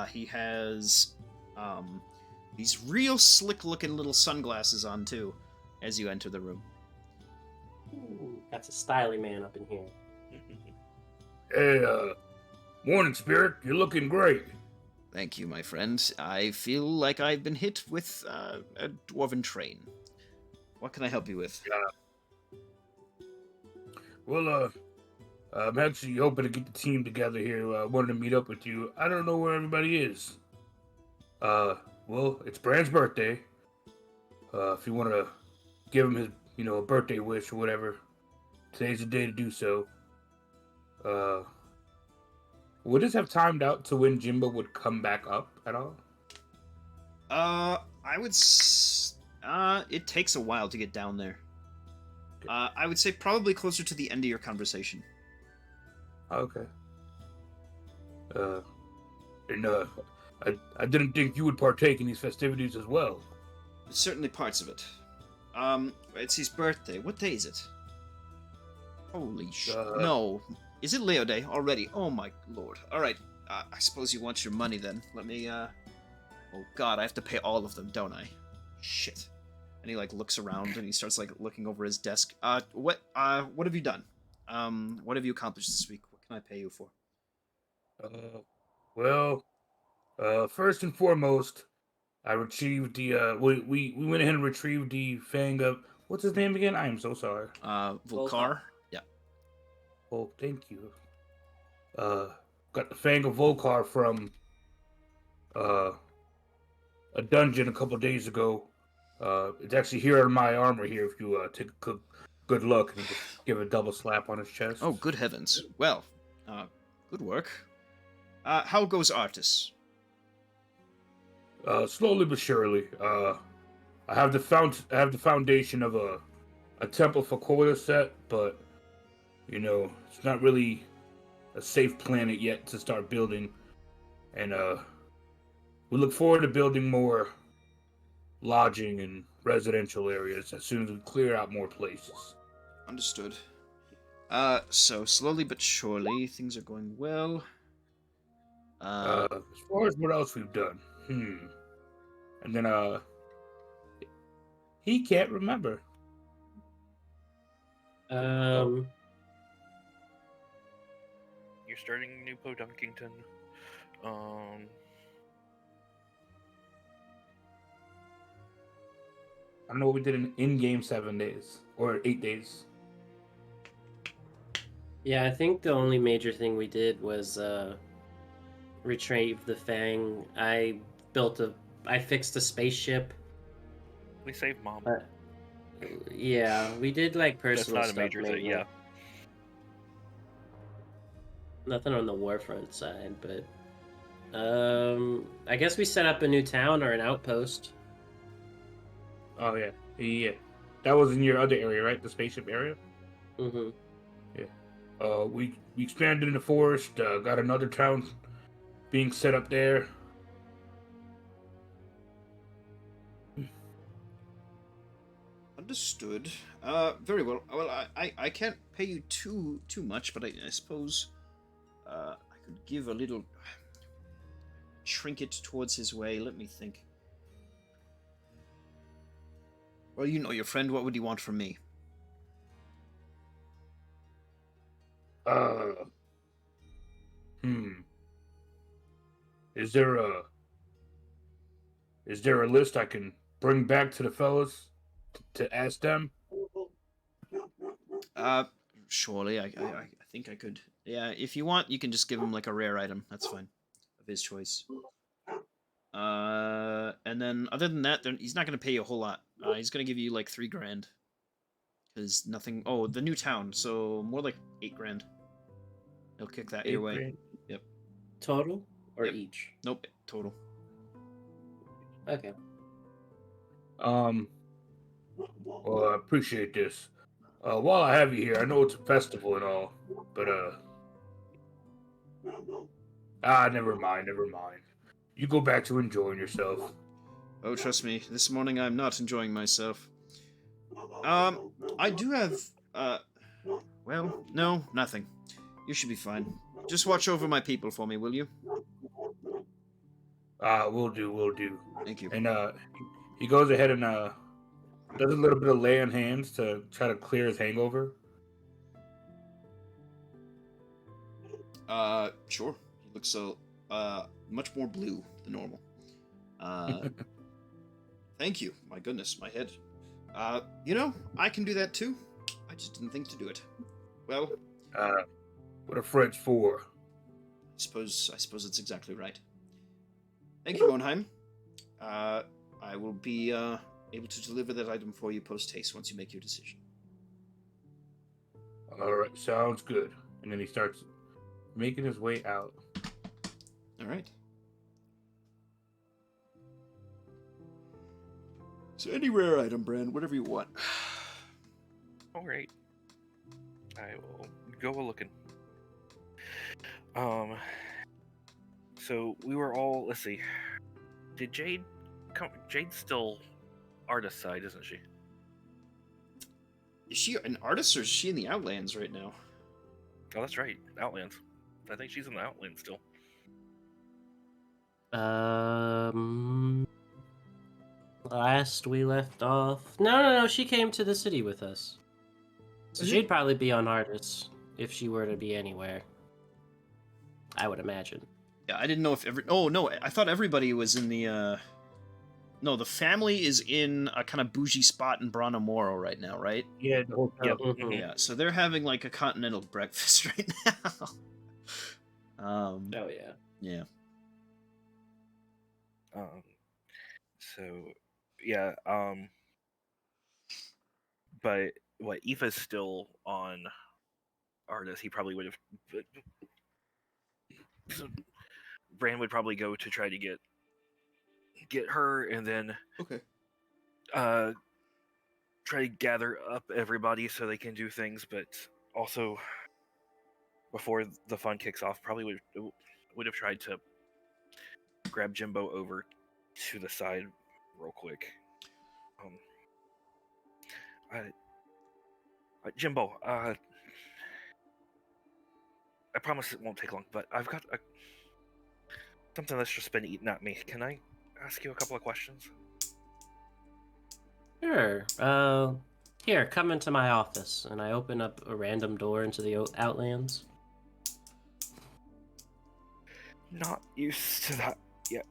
He has these real slick-looking little sunglasses on too. As you enter the room. Ooh, that's a styly man up in here. Hey, morning, Spirit. You're looking great. Thank you, my friend. I feel like I've been hit with a dwarven train. What can I help you with? Well, I'm actually hoping to get the team together here. Wanted to meet up with you. I don't know where everybody is. Well, it's Brand's birthday. If you want to give him his, a birthday wish or whatever, today's the day to do so. Would this have timed out to when Jimbo would come back up at all? I would. It takes a while to get down there. I would say probably closer to the end of your conversation. Okay. And I didn't think you would partake in these festivities as well. Certainly parts of it. It's his birthday. What day is it? Holy shit. No. Is it Leo Day already? Oh my lord. Alright. I suppose you want your money then. Let me, Oh god, I have to pay all of them, don't I? Shit. And he, like, looks around and he starts, like, looking over his desk. What have you done? What have you accomplished this week? What can I pay you for? Well, first and foremost, I retrieved the, we went ahead and retrieved the fang of, what's his name again? I am so sorry. Volcar? Yeah. Oh, thank you. Got the fang of Volcar from, a dungeon a couple days ago. It's actually here in my armor here if you, take a good look and just give a double slap on his chest. Oh, good heavens. Well, good work. How goes Artis? Slowly but surely. I have the foundation of a temple for Koya set, but it's not really a safe planet yet to start building. And we look forward to building more lodging and residential areas as soon as we clear out more places. Understood. So slowly but surely, things are going well. As far as what else we've done, and then he can't remember. You're starting New Podunkington. I don't know what we did in game 7 days or 8 days. Yeah, I think the only major thing we did was retrieve the Fang. I fixed a spaceship. We saved Mom. Yeah, we did like personal That's not a stuff. major thing, yeah. Nothing on the warfront side, but I guess we set up a new town or an outpost. Oh yeah. That was in your other area, right? The spaceship area. Mm-hmm. Yeah. We expanded in the forest. Got another town being set up there. Understood. Very well. Well, I can't pay you too much, but I suppose I could give a little trinket towards his way. Let me think. Well, you know your friend. What would you want from me? Is there a list I can bring back to the fellas to ask them? Surely I think I could Yeah, if you want, you can just give him like a rare item. That's fine, of his choice. And then other than that, he's not going to pay you a whole lot. He's going to give you like 3 grand. Because nothing. Oh, the new town, so more like 8 grand. He'll kick that your way. grand Yep. total or Yep. each? Nope, total. Okay. Well, I appreciate this. While I have you here, I know it's a festival and all, but never mind. You go back to enjoying yourself. Oh, trust me, this morning I'm not enjoying myself. I do have, well, no, nothing. You should be fine. Just watch over my people for me, will you? Will do. Thank you. And he goes ahead and does a little bit of lay on hands to try to clear his hangover. Sure. He looks so, much more blue than normal. Thank you. My goodness, my head. You know, I can do that too. I just didn't think to do it. Well, What are friends for? I suppose it's exactly right. Thank you, Monheim. I will be, able to deliver that item for you post-haste once you make your decision. All right, sounds good. And then he starts making his way out. All right. So any rare item, Brand, whatever you want. All right. I will go a looking. So we were all. Let's see. Did Jade come? Jade's still artist side, isn't she? Is she an artist or is she in the Outlands right now? Oh, that's right. Outlands. I think she's in the Outlands still. Last we left off. No. She came to the city with us. So she'd probably be on artists if she were to be anywhere. I would imagine. Yeah, I didn't know if Oh no, I thought everybody was in the. No, the family is in a kind of bougie spot in Branamoro right now, right? Yeah, the hotel. Yep. Mhm. Yeah, so they're having like a continental breakfast right now. Oh yeah. Yeah. So yeah. But what Aoife's still on artist. He probably would have. So Bran would probably go to try to get her, and then Okay. try to gather up everybody so they can do things, but also before the fun kicks off, probably would have tried to grab Jimbo over to the side real quick. Jimbo, I promise it won't take long, but I've got something that's just been eating at me. Can I ask you a couple of questions? Sure. Here, come into my office, and I open up a random door into the Outlands. Not used to that yet.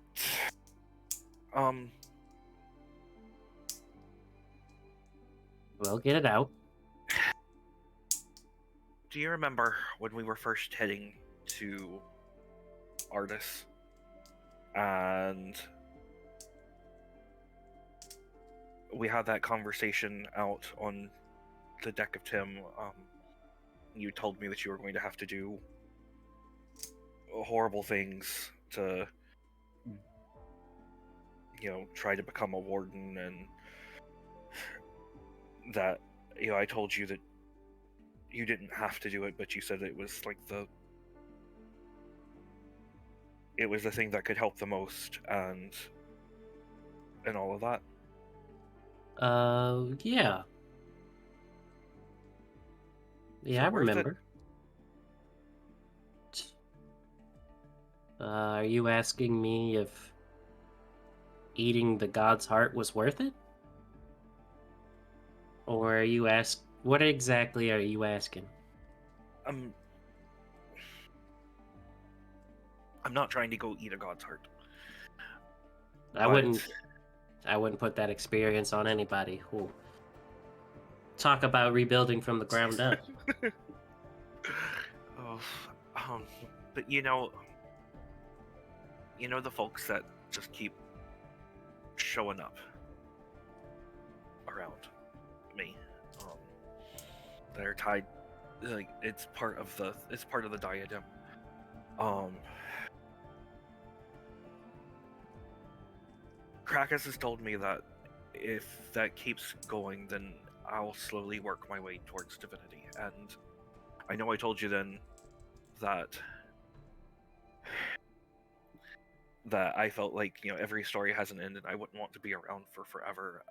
Well, get it out. Do you remember when we were first heading to Artis? And we had that conversation out on the deck of Tim. You told me that you were going to have to do horrible things to, try to become a warden, and that, I told you that you didn't have to do it, but you said it was like it was the thing that could help the most, and all of that. Yeah. Yeah, I So where's the- remember. Are you asking me if eating the god's heart was worth it? Or are you what exactly are you asking? I'm not trying to go eat a god's heart. I wouldn't put that experience on anybody. Ooh. Talk about rebuilding from the ground up. Oh, um, but the folks that just keep showing up around me, that are tied, like it's part of the diadem. Krakus has told me that if that keeps going, then I'll slowly work my way towards divinity. And I know I told you then that I felt like every story has an end, and I wouldn't want to be around for forever,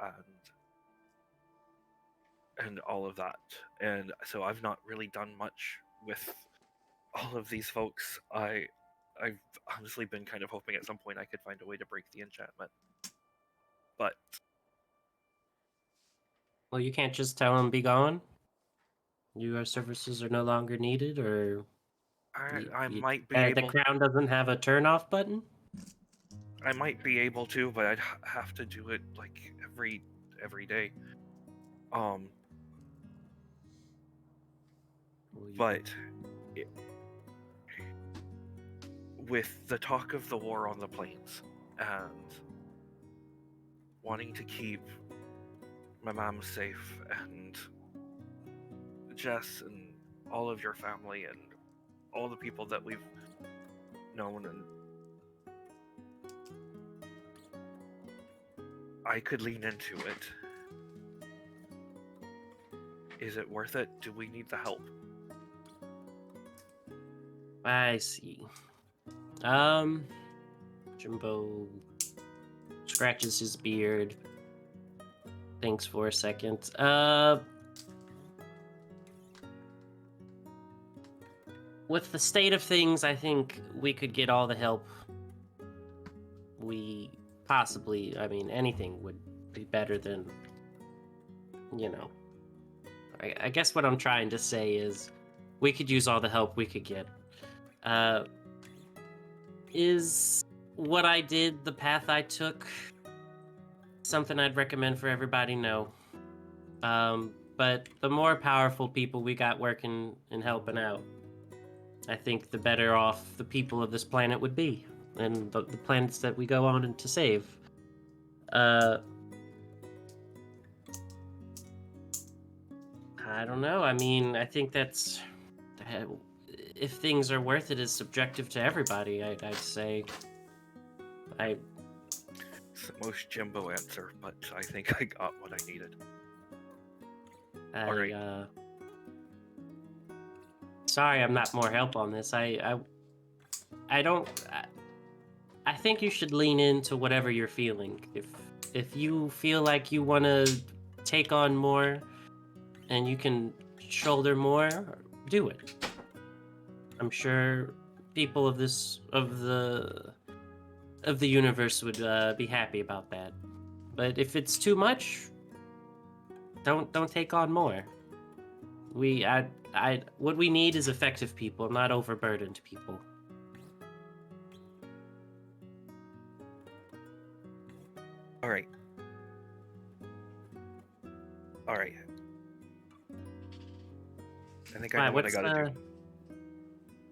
and all of that. And so I've not really done much with all of these folks. I've honestly been kind of hoping at some point I could find a way to break the enchantment, but Well, you can't just tell them be gone. Your services are no longer needed, or I might be the able. crown doesn't have a turn off button. I might be able to, but I'd have to do it like every day. But with the talk of the war on the plains and wanting to keep my mom safe and Jess and all of your family and all the people that we've known, and I could lean into it. Is it worth it? Do we need the help? I see. Jimbo scratches his beard. Thinks for a second. With the state of things, I think we could get all the help we possibly. I mean, anything would be better than, I guess what I'm trying to say is we could use all the help we could get. Is what I did, the path I took, something I'd recommend for everybody? No. But the more powerful people we got working and helping out, I think the better off the people of this planet would be, and the planets that we go on to save. I don't know. I mean, I think that's... if things are worth it is subjective to everybody, I'd say. It's the most Jimbo answer, but I think I got what I needed. All right. Sorry, I'm not more help on this. I think you should lean into whatever you're feeling. If you feel like you want to take on more and you can shoulder more, do it. I'm sure people of the universe would be happy about that. But if it's too much, don't take on more. What we need is effective people, not overburdened people. All right. I think I know what I gotta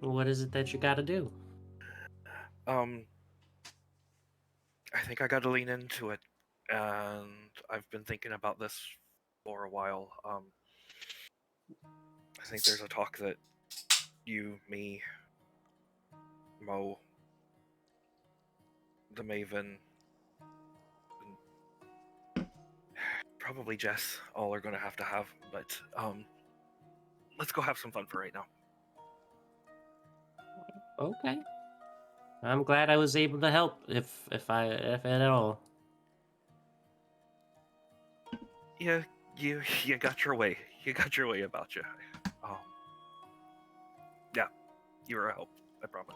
do. What is it that you gotta do? I think I gotta lean into it, and I've been thinking about this for a while. I think there's a talk that you, me, Mo, the Maven, and probably Jess, all are gonna have to have, but let's go have some fun for right now. Okay. I'm glad I was able to help, if at all. Yeah, you got your way. You got your way about you. Yeah, you were a help. I promise.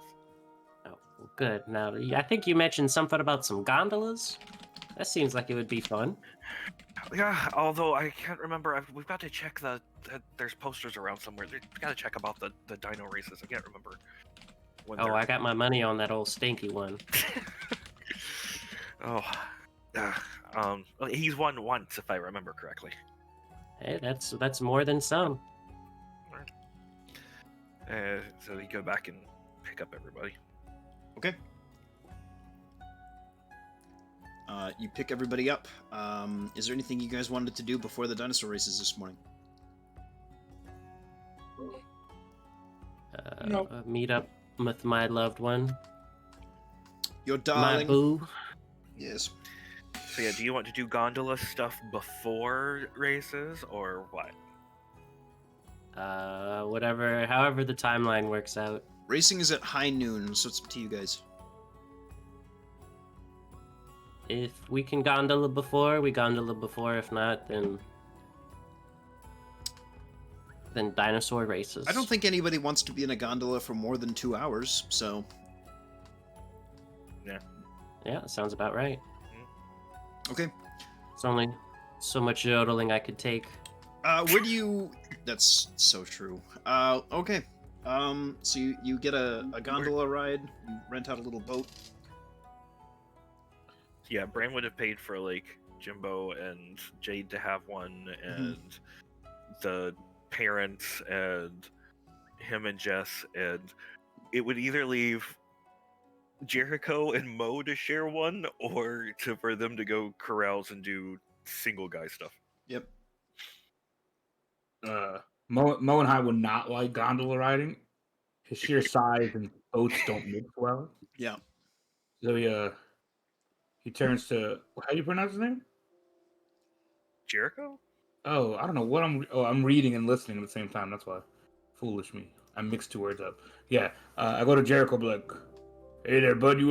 Oh, good. Now, I think you mentioned something about some gondolas. That seems like it would be fun. Yeah, although I can't remember. We've got to check there's posters around somewhere. We've got to check about the dino races. I can't remember. I got my money on that old stinky one. He's won once, if I remember correctly. Hey, that's more than some. So you go back and pick up everybody. Okay. You pick everybody up. Is there anything you guys wanted to do before the dinosaur races this morning? No. Meet up with my loved one, Your my darling. boo. Yes. So yeah, do you want to do gondola stuff before races or what? Whatever, however the timeline works out. Racing is at high noon, so it's up to you guys. If we can gondola before, we gondola before. If not, then dinosaur races. I don't think anybody wants to be in a gondola for more than 2 hours, so... Yeah, sounds about right. Okay. It's only so much yodeling I could take. Where do you... That's so true. Okay. So you get a gondola ride, you rent out a little boat. Yeah, Bran would have paid for like Jimbo and Jade to have one, and the parents and him and Jess, and it would either leave Jericho and Mo to share one, or for them to go carouse and do single guy stuff. Yep. Mo and I would not like gondola riding. His sheer size and boats don't mix well. Yeah. So he turns to, how do you pronounce his name? Jericho? Oh, I don't know what I'm reading and listening at the same time. That's why. Foolish me. I mixed 2 words up. Yeah. I go to Jericho, be like, hey there, bud.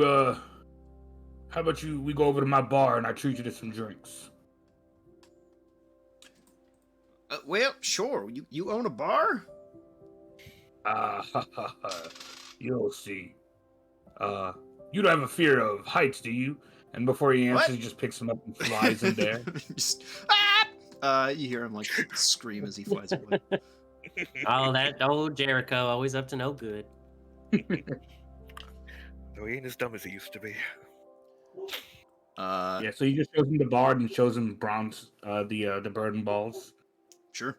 How about we go over to my bar and I treat you to some drinks. Well, sure. You own a bar? You'll see. You don't have a fear of heights, do you? And before he answers, What? he just picks him up and flies in there. Just, you hear him like scream as he flies away. Oh, that old Jericho, always up to no good. No, he ain't as dumb as he used to be. Yeah, so he just shows him the bar and shows him bronze, the bird and balls. Sure.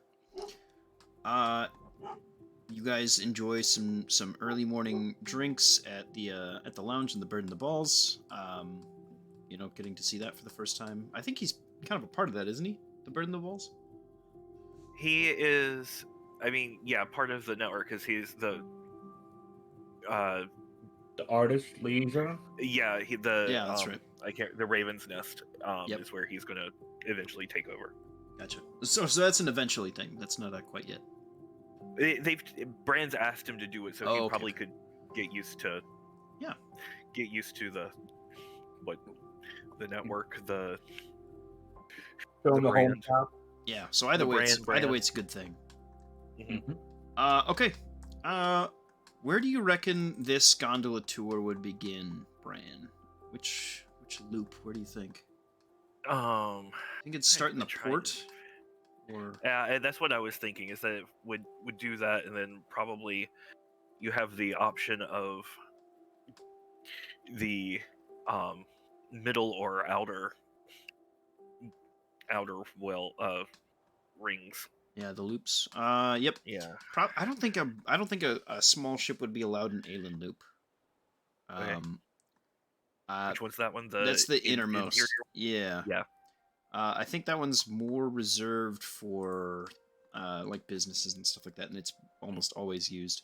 You guys enjoy some early morning drinks at the lounge in the Bird and the Balls. Getting to see that for the first time. I think he's kind of a part of that, isn't he? The Bird and the Balls. He is. I mean, yeah, part of the network because he's the. The artist liaison. Yeah, Yeah, that's right. The Raven's Nest Yep. is where he's gonna eventually take over. Gotcha. So that's an eventually thing. That's not quite yet. Brands asked him to do it, so Oh, he okay. probably could get used to. Yeah. Get used to the network, the Show him the home brand. top. Yeah. So either The way, brand. it's a good thing. Mhm. Okay. Where do you reckon this gondola tour would begin, Bran? Which loop? Where do you think? I think it's start in the trying port, or Yeah, and that's what I was thinking. Is that it would do that, and then probably you have the option of the middle or outer rings. yeah, the loops. Yep. Yeah. I don't think a small ship would be allowed in Aelin Loop. Okay. Which one's that one? That's the in- innermost. interior? Yeah. Yeah. I think that one's more reserved for like businesses and stuff like that, and it's almost always used.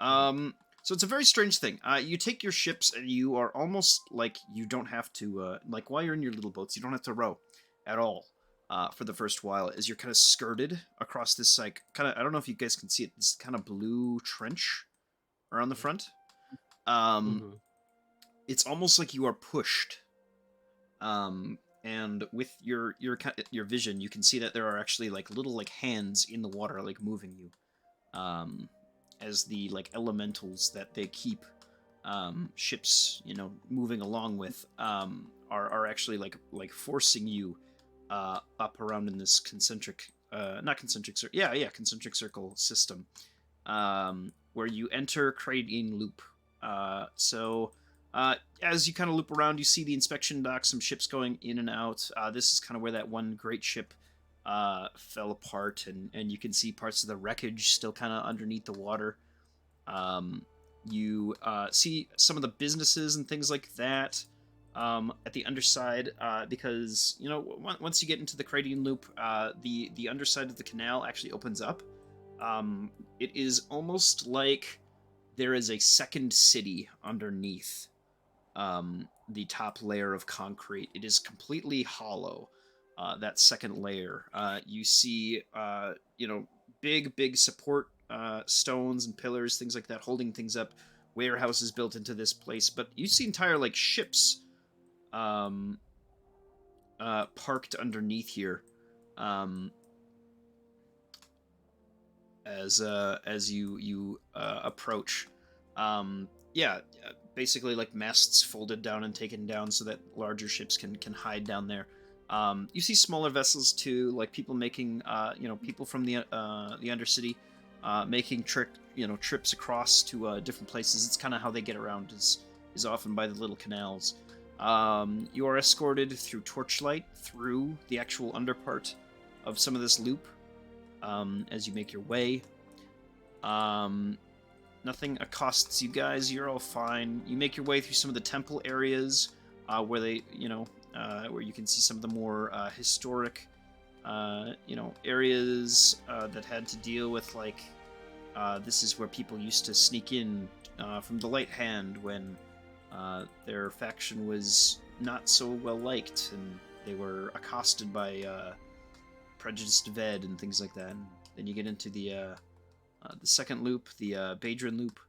So it's a very strange thing. You take your ships, and you are almost like you don't have to like while you're in your little boats, you don't have to row at all for the first while, as you're kind of skirted across this like kind of I don't know if you guys can see it, this kind of blue trench around the front. It's almost like you are pushed. And with your vision, you can see that there are actually like little like hands in the water, like moving you, as the like elementals that they keep ships, moving along with, are actually like forcing you up around in this concentric, concentric circle system, where you enter Crane Loop. As you kind of loop around, you see the inspection dock, some ships going in and out. This is kind of where that one great ship fell apart, and you can see parts of the wreckage still kind of underneath the water. You see some of the businesses and things like that at the underside, because once you get into the Cradian Loop, the underside of the canal actually opens up. It is almost like there is a second city underneath the top layer of concrete. It is completely hollow. That second layer, you see, big support stones and pillars, things like that, holding things up. Warehouses built into this place, but you see entire ships parked underneath here. As you approach, basically masts folded down and taken down so that larger ships can hide down there. You see smaller vessels too, like people making people from the Undercity making trips across to different places. It's kind of how they get around, is often by the little canals. You are escorted through torchlight through the actual underpart of some of this loop as you make your way. Nothing accosts you guys. You're all fine. You make your way through some of the temple areas where they, where you can see some of the more historic, areas that had to deal with this is where people used to sneak in from the Light Hand when their faction was not so well liked and they were accosted by prejudiced Ved and things like that. And then you get into the second loop, the Badrin loop,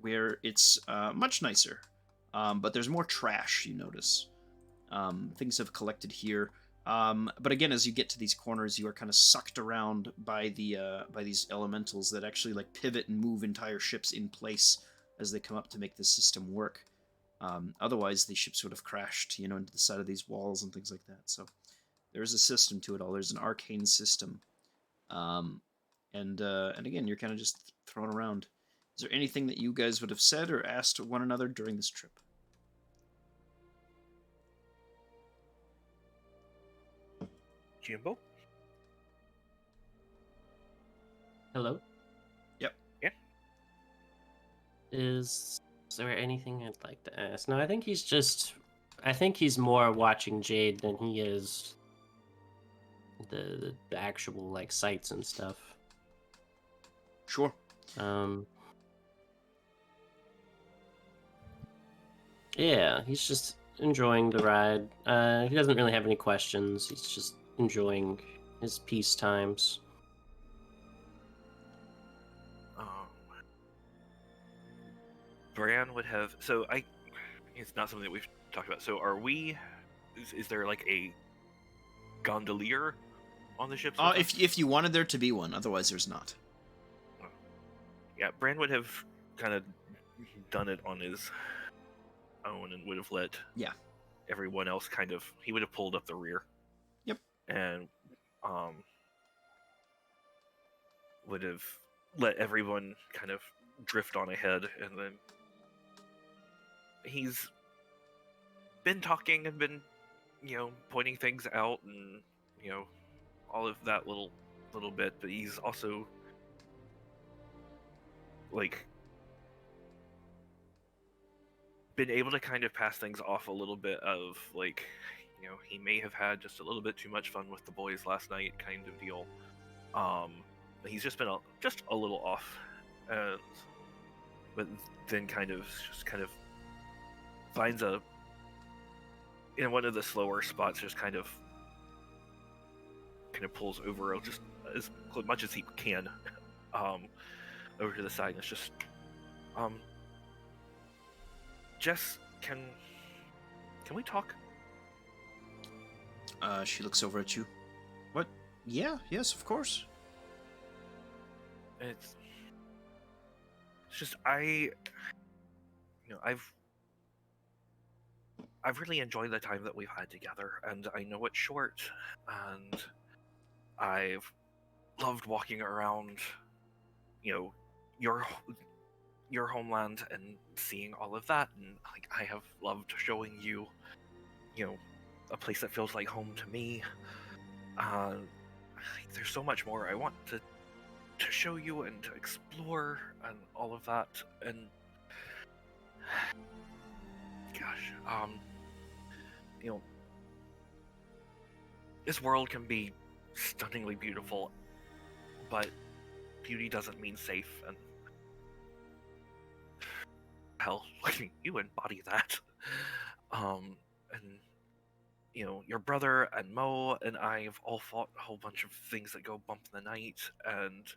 where it's much nicer, but there's more trash. You notice things have collected here. But again, as you get to these corners, you are kind of sucked around by these elementals that actually pivot and move entire ships in place as they come up to make this system work. Otherwise, these ships would have crashed, into the side of these walls and things like that. So there's a system to it all. There's an arcane system, and again, you're kind of just thrown around. Is there anything that you guys would have said or asked one another during this trip? Jimbo? Hello? Yep. Yeah. Is there anything I'd like to ask? No, I think he's more watching Jade than he is the actual sights and stuff. Sure. Yeah, he's just enjoying the ride. He doesn't really have any questions. He's just enjoying his peace times. Bran would have. It's not something that we've talked about. So, is there a gondolier on the ship? If you wanted there to be one, otherwise there's not. Yeah, Bran would have kind of done it on his own and would have let everyone else he would have pulled up the rear. Yep. And would have let everyone kind of drift on ahead, and then he's been talking and been pointing things out and all of that little bit, but he's also been able to kind of pass things off a little bit of he may have had just a little bit too much fun with the boys last night kind of deal. He's just been a little off, but then kind of finds in one of the slower spots, just kind of pulls over just as much as he can over to the side, and it's just Jess, can we talk? She looks over at you. What? Yeah, yes, of course. It's just I've really enjoyed the time that we've had together, and I know it's short, and I've loved walking around, your homeland and seeing all of that, and I have loved showing you, a place that feels like home to me. There's so much more I want to to show you and to explore and all of that. And gosh, you know, this world can be stunningly beautiful, but beauty doesn't mean safe, and hell, you embody that. And you know, your brother and Mo and I have all fought a whole bunch of things that go bump in the night, and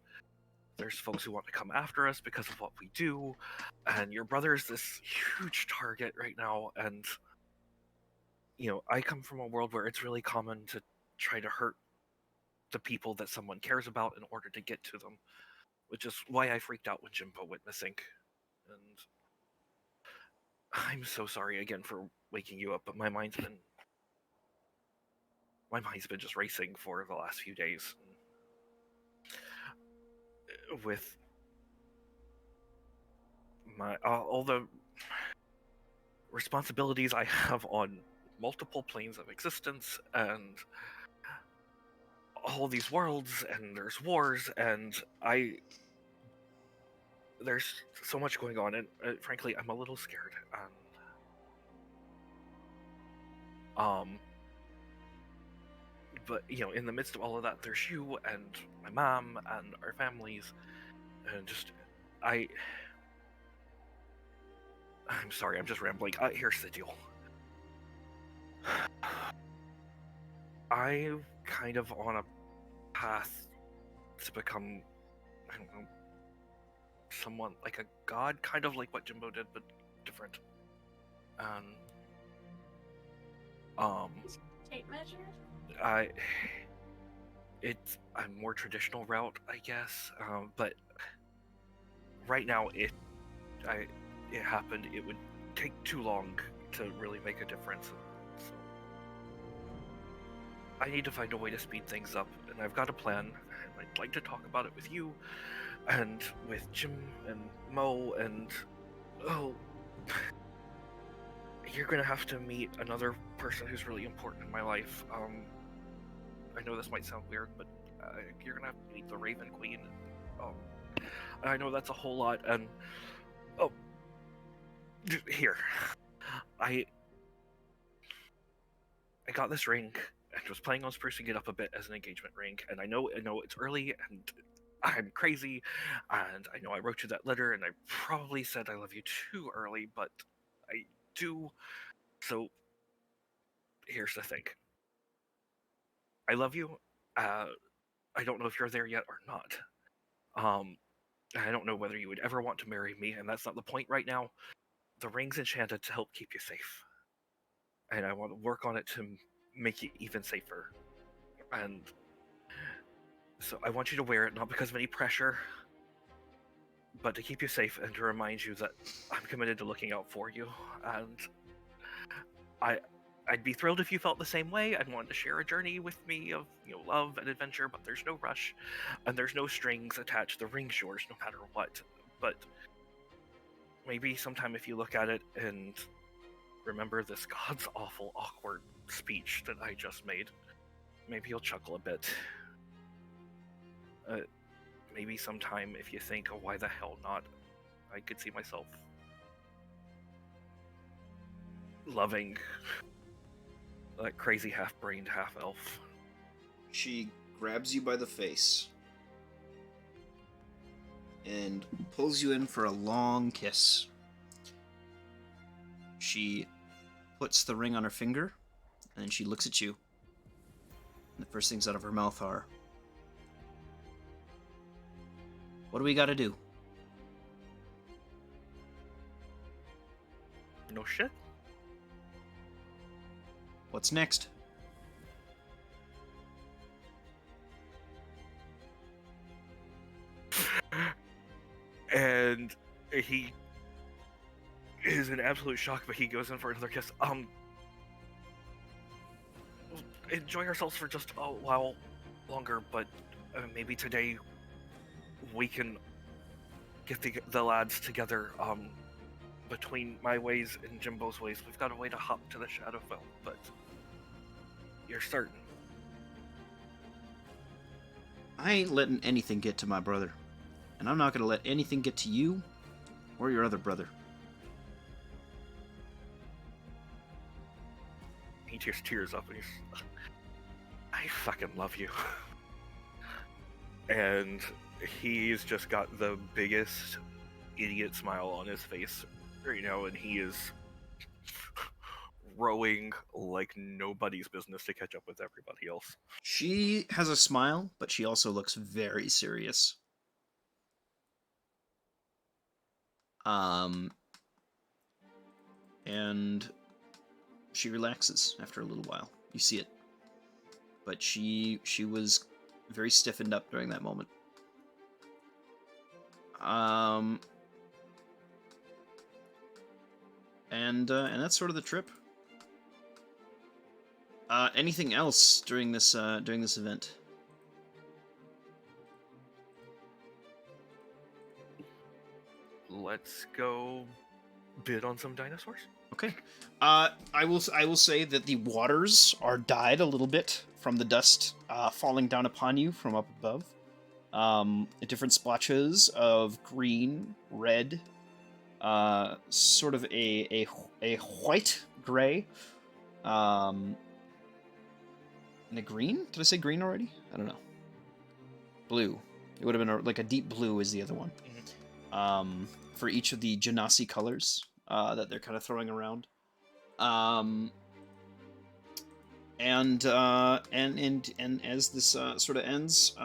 there's folks who want to come after us because of what we do, and your brother's this huge target right now, and you know, I come from a world where it's really common to try to hurt the people that someone cares about in order to get to them, which is why I freaked out when Jimbo went missing. And I'm so sorry again for waking you up, but my mind's been just racing for the last few days. With my all the responsibilities I have on multiple planes of existence, and all these worlds, and there's wars, and there's so much going on, and frankly, I'm a little scared. But you know, in the midst of all of that, there's you and my mom and our families, and just I'm sorry, I'm just rambling. Here's the deal. I'm kind of on a path to become, I don't know, someone like a god, kind of like what Jimbo did, but different. Tape measure? It's a more traditional route, I guess. But right now, it happened. It would take too long to really make a difference. So I need to find a way to speed things up, and I've got a plan. And I'd like to talk about it with you, and with Jim and Mo, and you're gonna have to meet another person who's really important in my life. I know this might sound weird, but you're gonna have to meet the Raven Queen. I know that's a whole lot, and here, I got this ring and was planning on sprucing it up a bit as an engagement ring. And I know it's early, and I'm crazy, and I know I wrote you that letter, and I probably said I love you too early, but I do. So here's the thing. I love you. I don't know if you're there yet or not. I don't know whether you would ever want to marry me, and that's not the point right now. The ring's enchanted to help keep you safe, and I want to work on it to make you even safer. And so I want you to wear it, not because of any pressure, but to keep you safe and to remind you that I'm committed to looking out for you. And I'd be thrilled if you felt the same way. I'd want to share a journey with me of, you know, love and adventure, but there's no rush, and there's no strings attached. The ring's yours no matter what. But maybe sometime if you look at it and remember this god's awful, awkward speech that I just made, maybe you'll chuckle a bit. Maybe sometime if you think, oh, why the hell not? I could see myself loving that crazy half-brained half-elf. She grabs you by the face and pulls you in for a long kiss. She puts the ring on her finger, and then she looks at you. And the first things out of her mouth are, "What do we gotta do?" No shit. What's next? And he is in absolute shock, but he goes in for another kiss. Enjoy ourselves for just a while longer, but maybe today we can get the lads together. Between my ways and Jimbo's ways, we've got a way to hop to the Shadowfell, but you're certain? I ain't letting anything get to my brother. And I'm not gonna let anything get to you or your other brother. He just tears up and he's, I fucking love you. And he's just got the biggest idiot smile on his face right now, and he is rowing like nobody's business to catch up with everybody else. She has a smile, but she also looks very serious. And she relaxes after a little while. You see it. But she was very stiffened up during that moment. And that's sort of the trip. Anything else during this event? Let's go bid on some dinosaurs. Okay. I will say that the waters are dyed a little bit from the dust falling down upon you from up above. Different splotches of green, red, sort of a white gray, and a green. Did I say green already? I don't know. Blue. It would have been like a deep blue is the other one. Mm-hmm. For each of the Genasi colors that they're kind of throwing around. And as this sort of ends,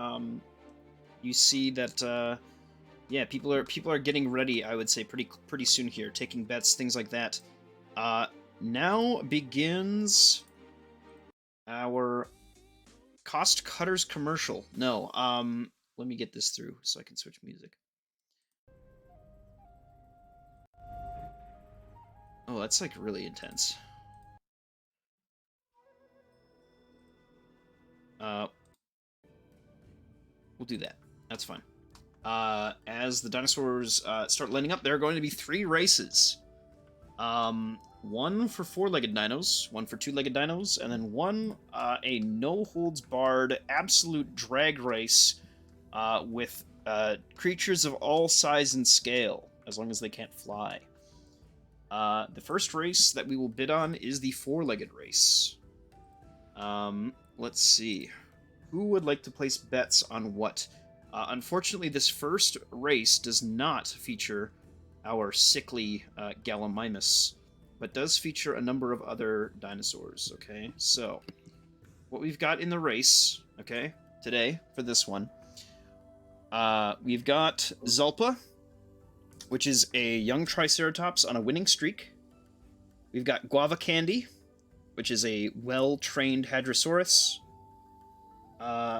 you see that yeah, people are getting ready. I would say pretty soon here, taking bets, things like that. Now begins our Cost Cutters commercial. No, let me get this through so I can switch music. Oh, that's like really intense. We'll do that. That's fine. As the dinosaurs start lining up, there are going to be 3 races. One for 4-legged dinos, one for 2-legged dinos, and then one a no-holds-barred absolute drag race with creatures of all size and scale, as long as they can't fly. The first race that we will bid on is the 4-legged race. Let's see. Who would like to place bets on what? Unfortunately, this first race does not feature our sickly Gallimimus, but does feature a number of other dinosaurs, okay? So, what we've got in the race, okay, today, for this one, we've got Zulpa, which is a young Triceratops on a winning streak. We've got Guava Candy, which is a well-trained Hadrosaurus.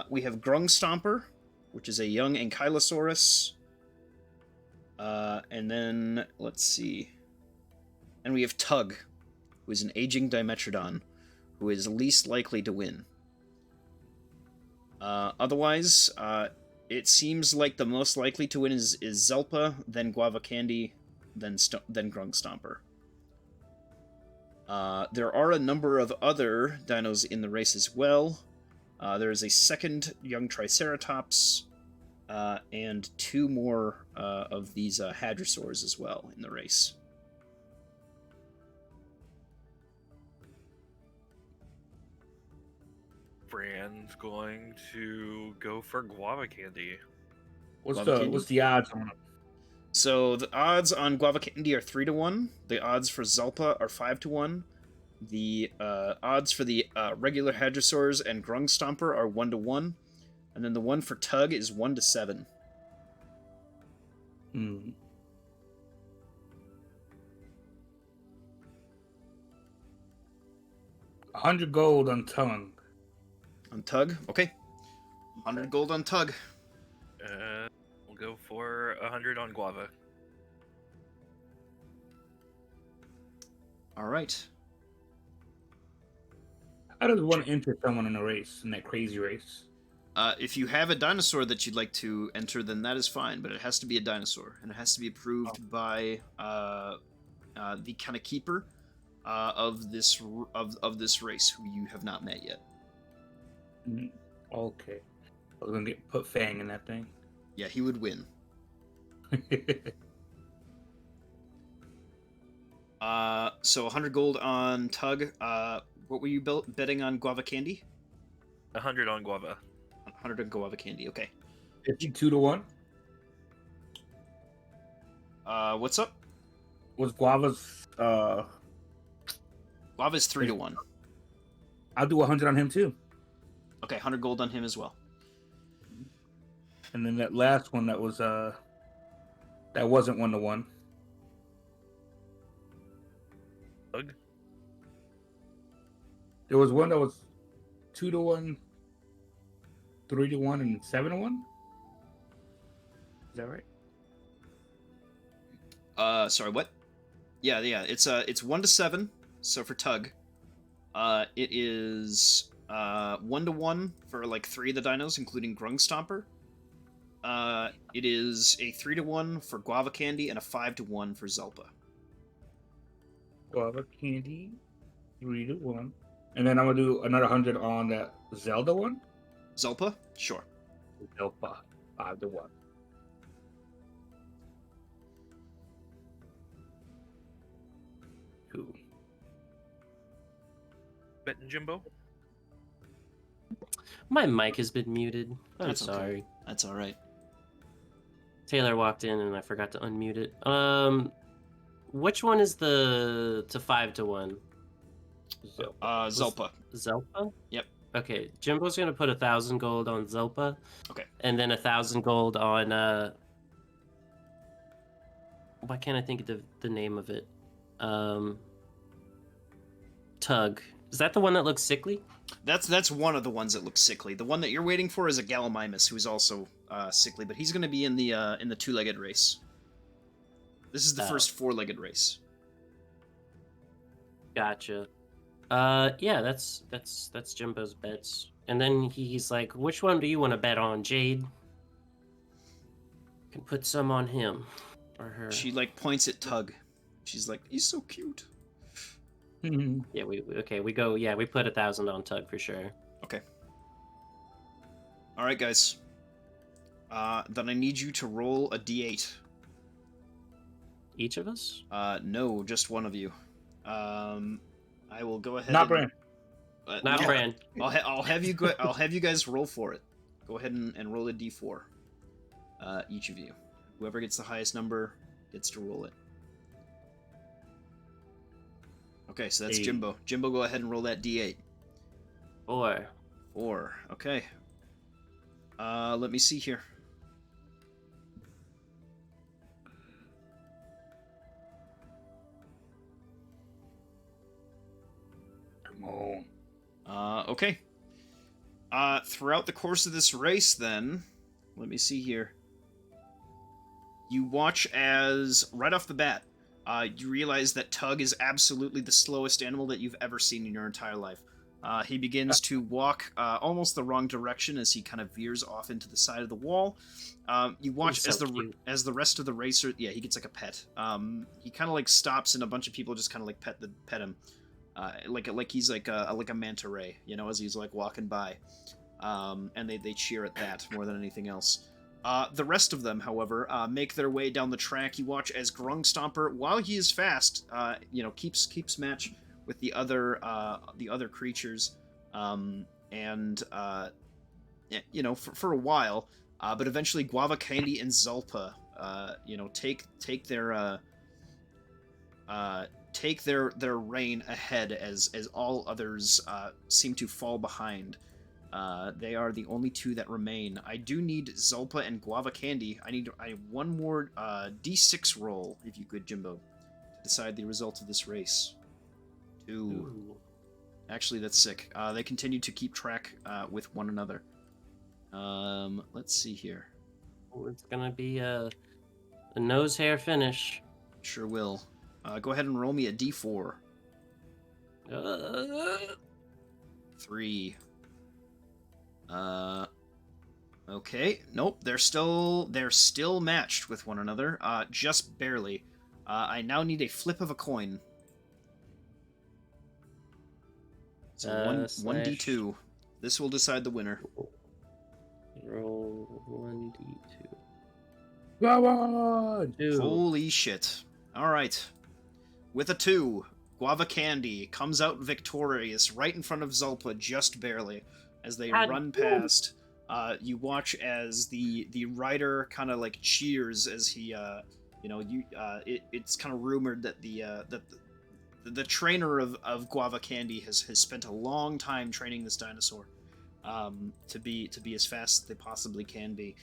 We have Grung Stomper, which is a young Ankylosaurus. And then, let's see. And we have Tug, who is an aging Dimetrodon, who is least likely to win. Otherwise, it seems like the most likely to win is Zelpa, then Guava Candy, then Grung Stomper. There are a number of other dinos in the race as well. There is a second young Triceratops, and 2 more of these Hadrosaurs as well in the race. Brand's going to go for Guava Candy. What's the odds on it? So the odds on Guava Candy are 3-1. The odds for Zulpa are 5-1. The odds for the regular Hadrosaurs and Grung Stomper are 1-1. And then the one for Tug is 1-7. Hmm. $100 gold on Tongue. On Tug? Okay. 100 gold on Tug. We'll go for 100 on Guava. Alright. How does one enter someone in a race, in that crazy race? If you have a dinosaur that you'd like to enter, then that is fine, but it has to be a dinosaur, and it has to be approved by the kind of keeper of this race, who you have not met yet. Okay. I was gonna put Fang in that thing. Yeah, he would win. So 100 gold on Tug. What were you betting on Guava Candy? 100 on Guava. 100 on Guava Candy. Okay. 52-1. What's up? Was Guava's Guava's 3-1. I'll do 100 on him too. Okay, 100 gold on him as well. And then that last one that was that wasn't 1-1. Tug? There was one that was 2-1, 3-1, and 7-1. Is that right? Sorry, what? Yeah. It's 1-7. So for Tug, it is 1-1 for like 3 of the dinos, including Grung Stomper. It is a 3-1 for Guava Candy and a 5-1 for Zelpa. Guava Candy, 3-1. And then I'm gonna do another 100 on that Zelda one. Zelpa? Sure. Zelda, 5-1. Cool. Betting Jimbo? My mic has been muted. I'm That's okay. sorry. That's all right. Taylor walked in and I forgot to unmute it. Which one is the 5-1? Zelpa. Zelpa? Yep. Okay, Jimbo's gonna put 1,000 gold on Zelpa. Okay. And then 1,000 gold on why can't I think of the name of it? Tug. Is that the one that looks sickly? That's one of the ones that looks sickly. The one that you're waiting for is a Gallimimus, who's also sickly, but he's going to be in the two-legged race. This is the first four-legged race. Gotcha. Yeah, that's Jimbo's bets. And then he's like, "Which one do you want to bet on, Jade? Can put some on him or her." She like points at Tug. She's like, "He's so cute." Yeah, we go. Yeah, we put 1,000 on Tug for sure. Okay. All right, guys. Then I need you to roll a d8. Each of us? No, just one of you. I will go ahead. Not Bran. Not no, Bran. I'll have you go. I'll have you guys roll for it. Go ahead and roll a d4. Each of you. Whoever gets the highest number gets to roll it. Okay, so that's 8. Jimbo. Jimbo, go ahead and roll that d8. 4. 4. Okay. Let me see here. Come on. Okay. Throughout the course of this race, then, let me see here. You watch as, right off the bat, you realize that Tug is absolutely the slowest animal that you've ever seen in your entire life. He begins to walk almost the wrong direction as he kind of veers off into the side of the wall. You watch He's so cute. as the rest of the racer, yeah, he gets like a pet. He kind of like stops, and a bunch of people just kind of like pet him, like he's like a manta ray, you know, as he's like walking by, and they cheer at that more than anything else. The rest of them, however, make their way down the track. You watch as Grung Stomper, while he is fast, keeps match with the other creatures, for a while, but eventually Guava Candy and Zulpa, take their reign ahead as all others seem to fall behind. They are the only two that remain. I do need Zulpa and Guava Candy. I need one more D6 roll, if you could, Jimbo, to decide the result of this race. 2. Ooh. Actually, that's sick. They continue to keep track with one another. Let's see here. It's gonna be a nose hair finish. Sure will. Go ahead and roll me a D4. 3. Okay. Nope. They're still matched with one another. Just barely. I now need a flip of a coin. So one D2. This will decide the winner. Roll 1d2. Come on! 2. Holy shit. Alright. With a 2, Guava Candy comes out victorious right in front of Zulpa, just barely, as they God. run past. You watch as the rider kind of like cheers as he, it's kind of rumored that the trainer of Guava Candy has spent a long time training this dinosaur to be as fast as they possibly can be.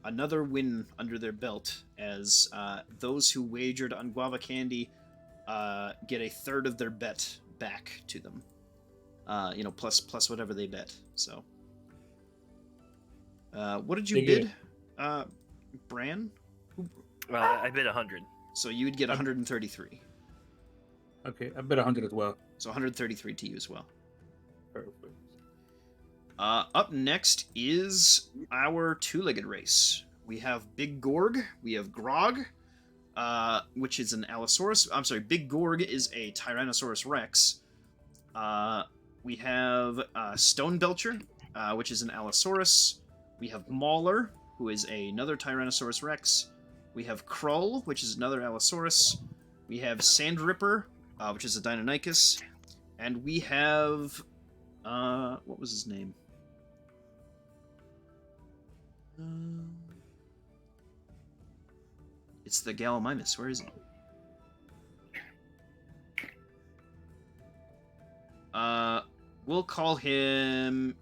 Another win under their belt, as those who wagered on Guava Candy get a third of their bet back to them. Plus whatever they bet. So, what did you They bid, Bran? I bid 100. So you would get 133. Okay, I bet 100 as well. So 133 to you as well. Perfect. Up next is our two-legged race. We have Big Gorg, we have Grog, which is an Allosaurus. I'm sorry, Big Gorg is a Tyrannosaurus Rex. We have Stone Belcher, which is an Allosaurus. We have Mauler, who is another Tyrannosaurus Rex. We have Krull, which is another Allosaurus. We have Sand Ripper, which is a Deinonychus. And we have... what was his name? It's the Gallimimus. Where is he? We'll call him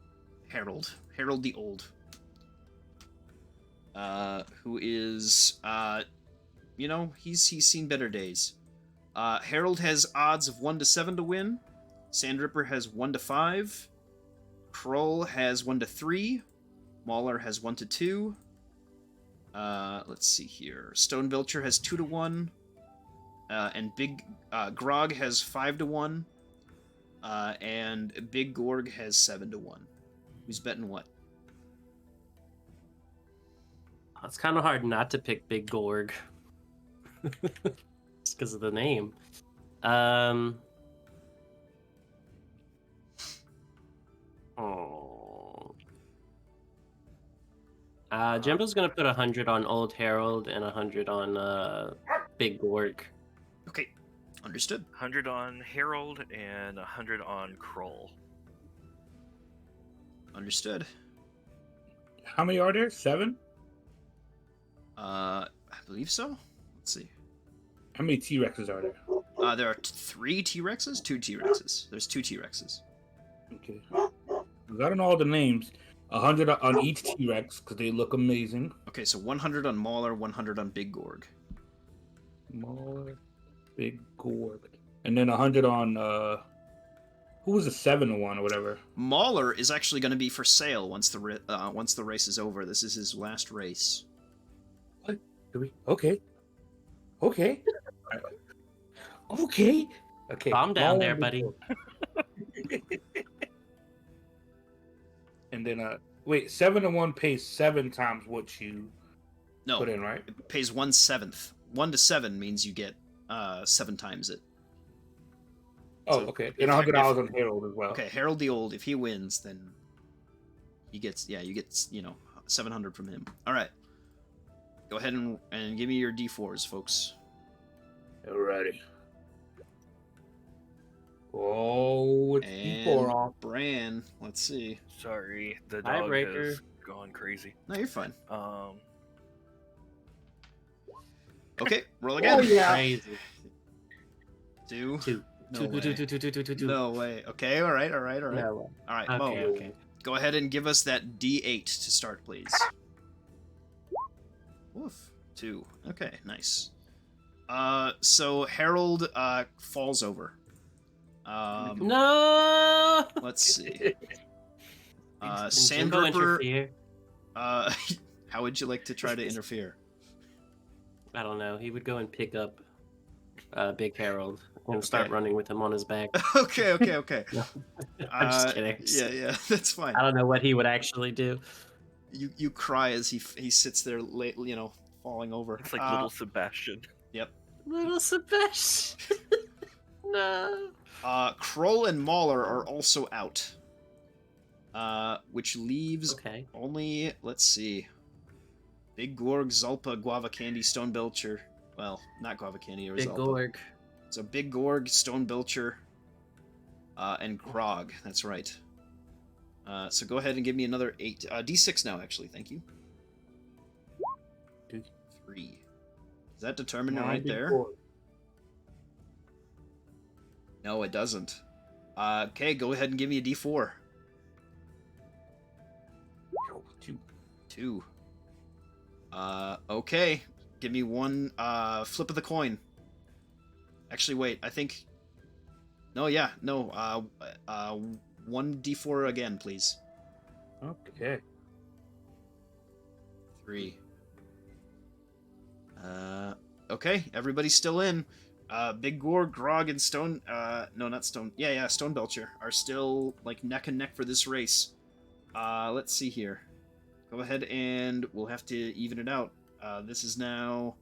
Harold. Harold the Old. Who is, he's seen better days. Harold has odds of 1 to 7 to win. Sandripper has 1 to 5. Krull has 1 to 3. Mauler has 1 to 2. Let's see here. Stone Belcher has 2 to 1. And Big Grog has 5 to 1. And Big Gorg has 7 to 1. Who's betting what? It's kind of hard not to pick Big Gorg. Just because of the name. Jimbo's gonna put 100 on Old Harold and 100 on Big Gorg. Okay, understood. 100 on Harold and 100 on Krull. Understood. How many are there? 7? I believe so. Let's see. How many T-Rexes are there? There are 3 T-Rexes? 2 T-Rexes. There's 2 T-Rexes. Okay. I don't know all the names. 100 on each T-Rex, because they look amazing. Okay, so 100 on Mauler, 100 on Big Gorg. Mauler, Big Gorg. And then 100 on, who was the 7 to 1 or whatever? Mauler is actually going to be for sale once the race is over. This is his last race. What? Okay. Okay. Okay. Okay. Calm down Mauler there, and buddy. Big Gorg. And then, wait, 7 to 1 pays 7 times what you No, put in, right? it pays 1/7. 1 to 7 means you get 7 times it. Oh, So, okay. if- And $100 if- on Harold as well. Okay, Harold the Old, if he wins, then you get 700 from him. All right. Go ahead and give me your D4s, folks. Alrighty. Oh, it's D4 off. And Bran, let's see. Sorry, the dog Tiebreaker. has gone crazy. No, you're fine. Okay, roll again. Crazy. 2. Two. No way. Two. No way. Okay, all right. No. All right, Okay, Mo, okay. go ahead and give us that D8 to start, please. Woof. 2. Okay, nice. So Harold falls over. No. Let's see. Can Jimbo Sandripper. interfere? How would you like to try to interfere? I don't know. He would go and pick up Big Harold and start Okay. running with him on his back. Okay. No, I'm just kidding. Yeah, that's fine. I don't know what he would actually do. You cry as he sits there, falling over. It's like little Sebastian. Little Sebastian. No. Krull and Mauler are also out. which leaves Okay. only, let's see, Big Gorg, Zulpa, Guava Candy, Stone Belcher. Well, not Guava Candy or Big Zulpa. Gorg. So Big Gorg, Stone Belcher, and Grog. That's right. So go ahead and give me another 8. D6 now, actually. Thank you. 3. Does that determine it right there? No, it doesn't. Okay, go ahead and give me a D4. 2. Okay. Give me one flip of the coin. Actually, wait. I think. No, yeah, no. 1 D4 again, please. Okay. 3. Okay, everybody's still in. Big Gore, Grog, and Stone. No, not Stone. Yeah, Stone Belcher are still like neck and neck for this race. Let's see here. Go ahead and we'll have to even it out. This is now.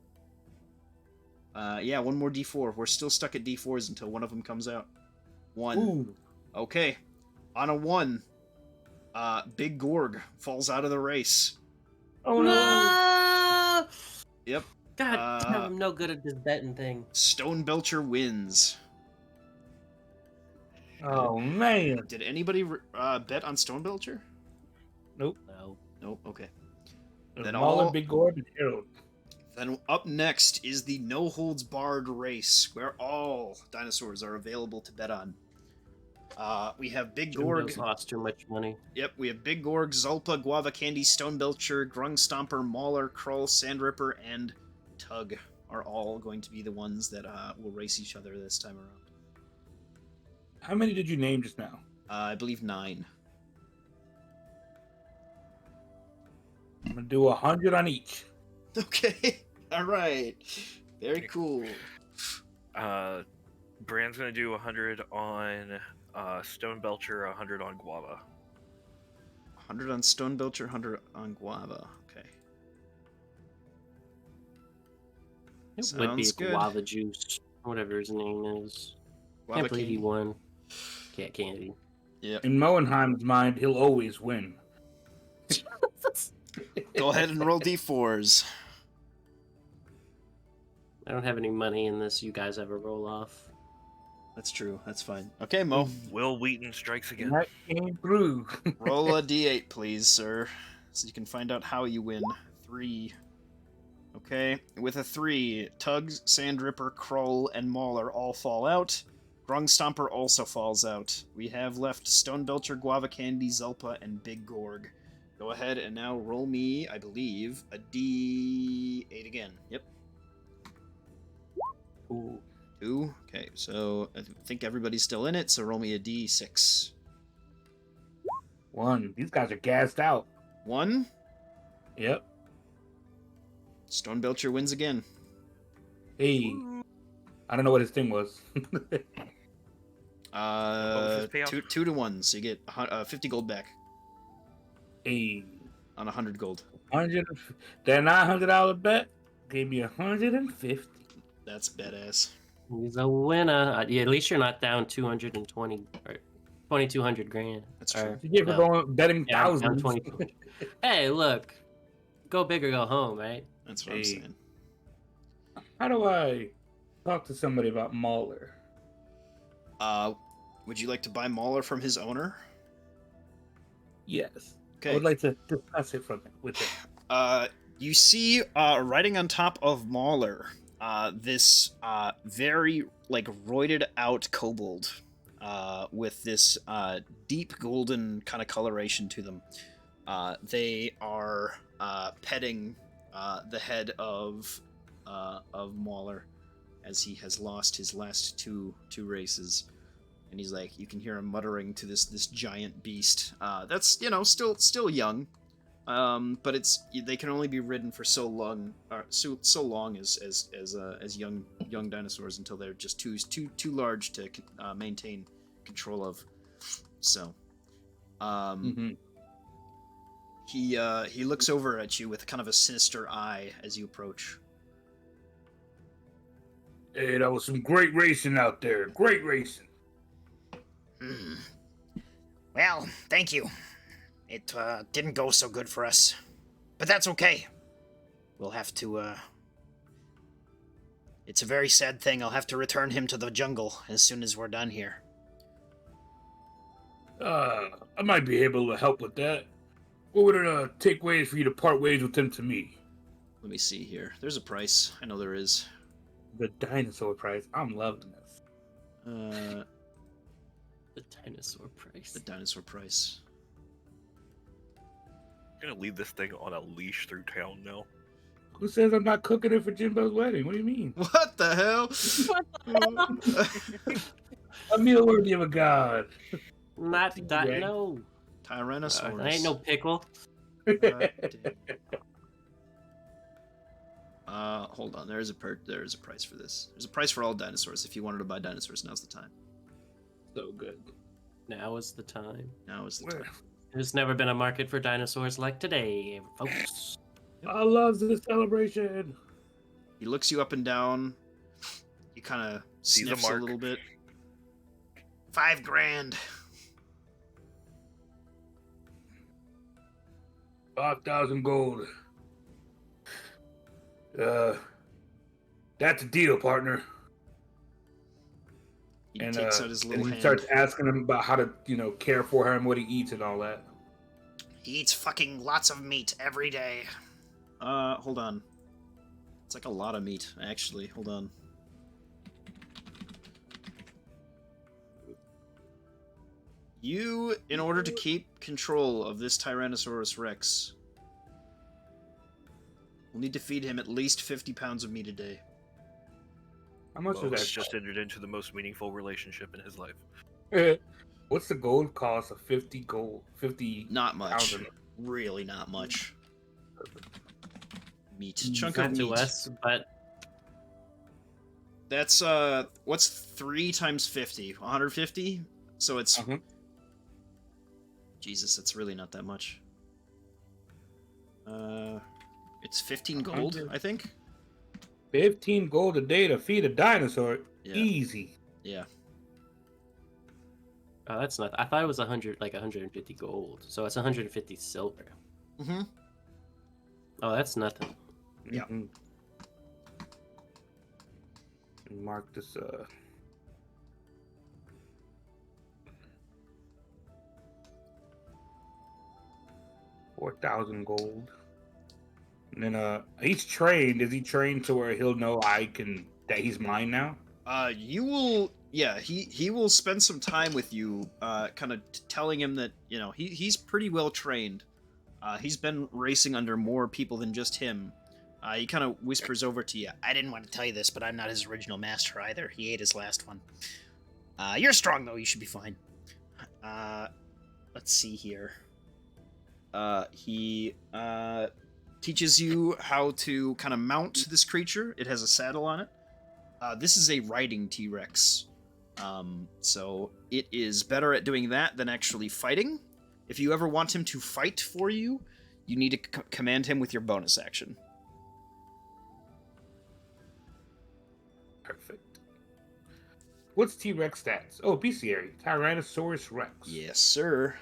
Yeah, one more D4. We're still stuck at D4s until one of them comes out. 1. Ooh. Okay. On a 1, Big Gorg falls out of the race. Oh no! No! Yep. God damn, I'm no good at this betting thing. Stone Belcher wins. Oh man! Did anybody bet on Stone Belcher? Nope. No. Nope. Okay. Then all- Big Gorb and Harold. Then up next is the no holds barred race, where all dinosaurs are available to bet on. We have Big Gorg. Jimbo's lost too much money. Yep, we have Big Gorg, Zulpa, Guava Candy, Stone Belcher, Grung Stomper, Mauler, Krull, Sandripper, and Tug are all going to be the ones that will race each other this time around. How many did you name just now? I believe 9. I'm gonna do 100 on each. Okay, all right, very cool. Brand's gonna do 100 on Stone Belcher, 100 on Guava. 100 on Stone Belcher, 100 on Guava. Okay. It would be Sounds good. guava juice, whatever his name is. Guava Can't believe he Candy. won. Cat candy. Yep. In Moenheim's mind, he'll always win. Go ahead and roll d4s. I don't have any money in this. You guys ever roll off? That's true. That's fine. Okay, Mo. Will Wheaton strikes again. That came through. Roll a d8, please, sir, so you can find out how you win. 3. Okay, with a 3, Tugs, Sandripper, Krull, and Mauler all fall out. Grung Stomper also falls out. We have left Stone Belcher, Guava Candy, Zulpa, and Big Gorg. Go ahead and now roll me, I believe, a d8 again. Yep. Ooh. 2. Okay, so I think everybody's still in it, so roll me a d6. 1. These guys are gassed out. 1. Yep. Stone Belcher wins again. Hey. I don't know what his thing was. was his payout? 2 to 1, so you get 50 gold back Hey. on 100 gold. 100. That $900 bet gave me 150. That's badass. He's a winner. Yeah, at least you're not down 220 or 2,200 grand. That's true. You get for going betting Yeah, I'm down thousands. 20. Hey, look. Go big or go home, right? That's what I'm Hey. saying. How do I talk to somebody about Mauler? Would you like to buy Mauler from his owner? Yes. I Okay. would like to discuss it with him. You see, riding on top of Mauler, this very like roided out kobold, with this deep golden kind of coloration to them. They are petting the head of Mauler as he has lost his last two races, and he's like, you can hear him muttering to this giant beast. That's still young. But they can only be ridden for so long as young dinosaurs until they're just too large to maintain control of. So, he looks over at you with kind of a sinister eye as you approach. Hey, that was some great racing out there. Great racing. Well, thank you. It didn't go so good for us. But that's okay. We'll have to, It's a very sad thing. I'll have to return him to the jungle as soon as we're done here. I might be able to help with that. What would it take ways for you to part ways with him to me? Let me see here. There's a price. I know there is. The dinosaur price. I'm loving this. Uh, The dinosaur price. the dinosaur price. I'm gonna leave this thing on a leash through town now. Who says I'm not cooking it for Jimbo's wedding? What do you mean? What the hell? A meal worthy of a god. Not that. Right. No. Tyrannosaurus. That ain't no pickle. Hold on. There's a price for this. There's a price for all dinosaurs. If you wanted to buy dinosaurs, now's the time. So good. Now is the time. Now is the Where? time. There's never been a market for dinosaurs like today, folks. I love this celebration. He looks you up and down. He kind of Sees a sniffs a mark. little bit. 5 grand. 5,000 gold. That's a deal, partner. He And takes out his little and he hand. starts asking him about how to, care for him, what he eats, and all that. He eats fucking lots of meat every day. Hold on. It's like a lot of meat, actually. Hold on. You, in order to keep control of this Tyrannosaurus Rex, will need to feed him at least 50 pounds of meat a day. How much Well, is he's that? just entered into the most meaningful relationship in his life. What's the gold cost of 50 gold? 50 Not much. thousand? Really not much. Meat. It's Chunk not of meat. to us, but That's, what's 3 times 50? 150? So it's... Uh-huh. Jesus, that's really not that much. It's 15 gold, 100. I think? 15 gold a day to feed a dinosaur. Yeah. Easy. Yeah. oh, that's not. I thought it was 100, like 150 gold. So it's 150 silver. Mm-hmm. Oh, that's nothing. Yeah. Mhm. Mark this. 4,000 gold. And then he's trained. Is he trained to where he'll know that he's mine now? You will... Yeah, he will spend some time with you, kind of telling him that, he's pretty well trained. He's been racing under more people than just him. He kind of whispers over to you. I didn't want to tell you this, but I'm not his original master either. He ate his last one. You're strong, though. You should be fine. Let's see here. He teaches you how to kind of mount this creature. It has a saddle on it. This is a riding T-Rex. So it is better at doing that than actually fighting. If you ever want him to fight for you, you need to command him with your bonus action. Perfect. What's T-Rex stats? Oh, bestiary. Tyrannosaurus Rex. Yes, sir.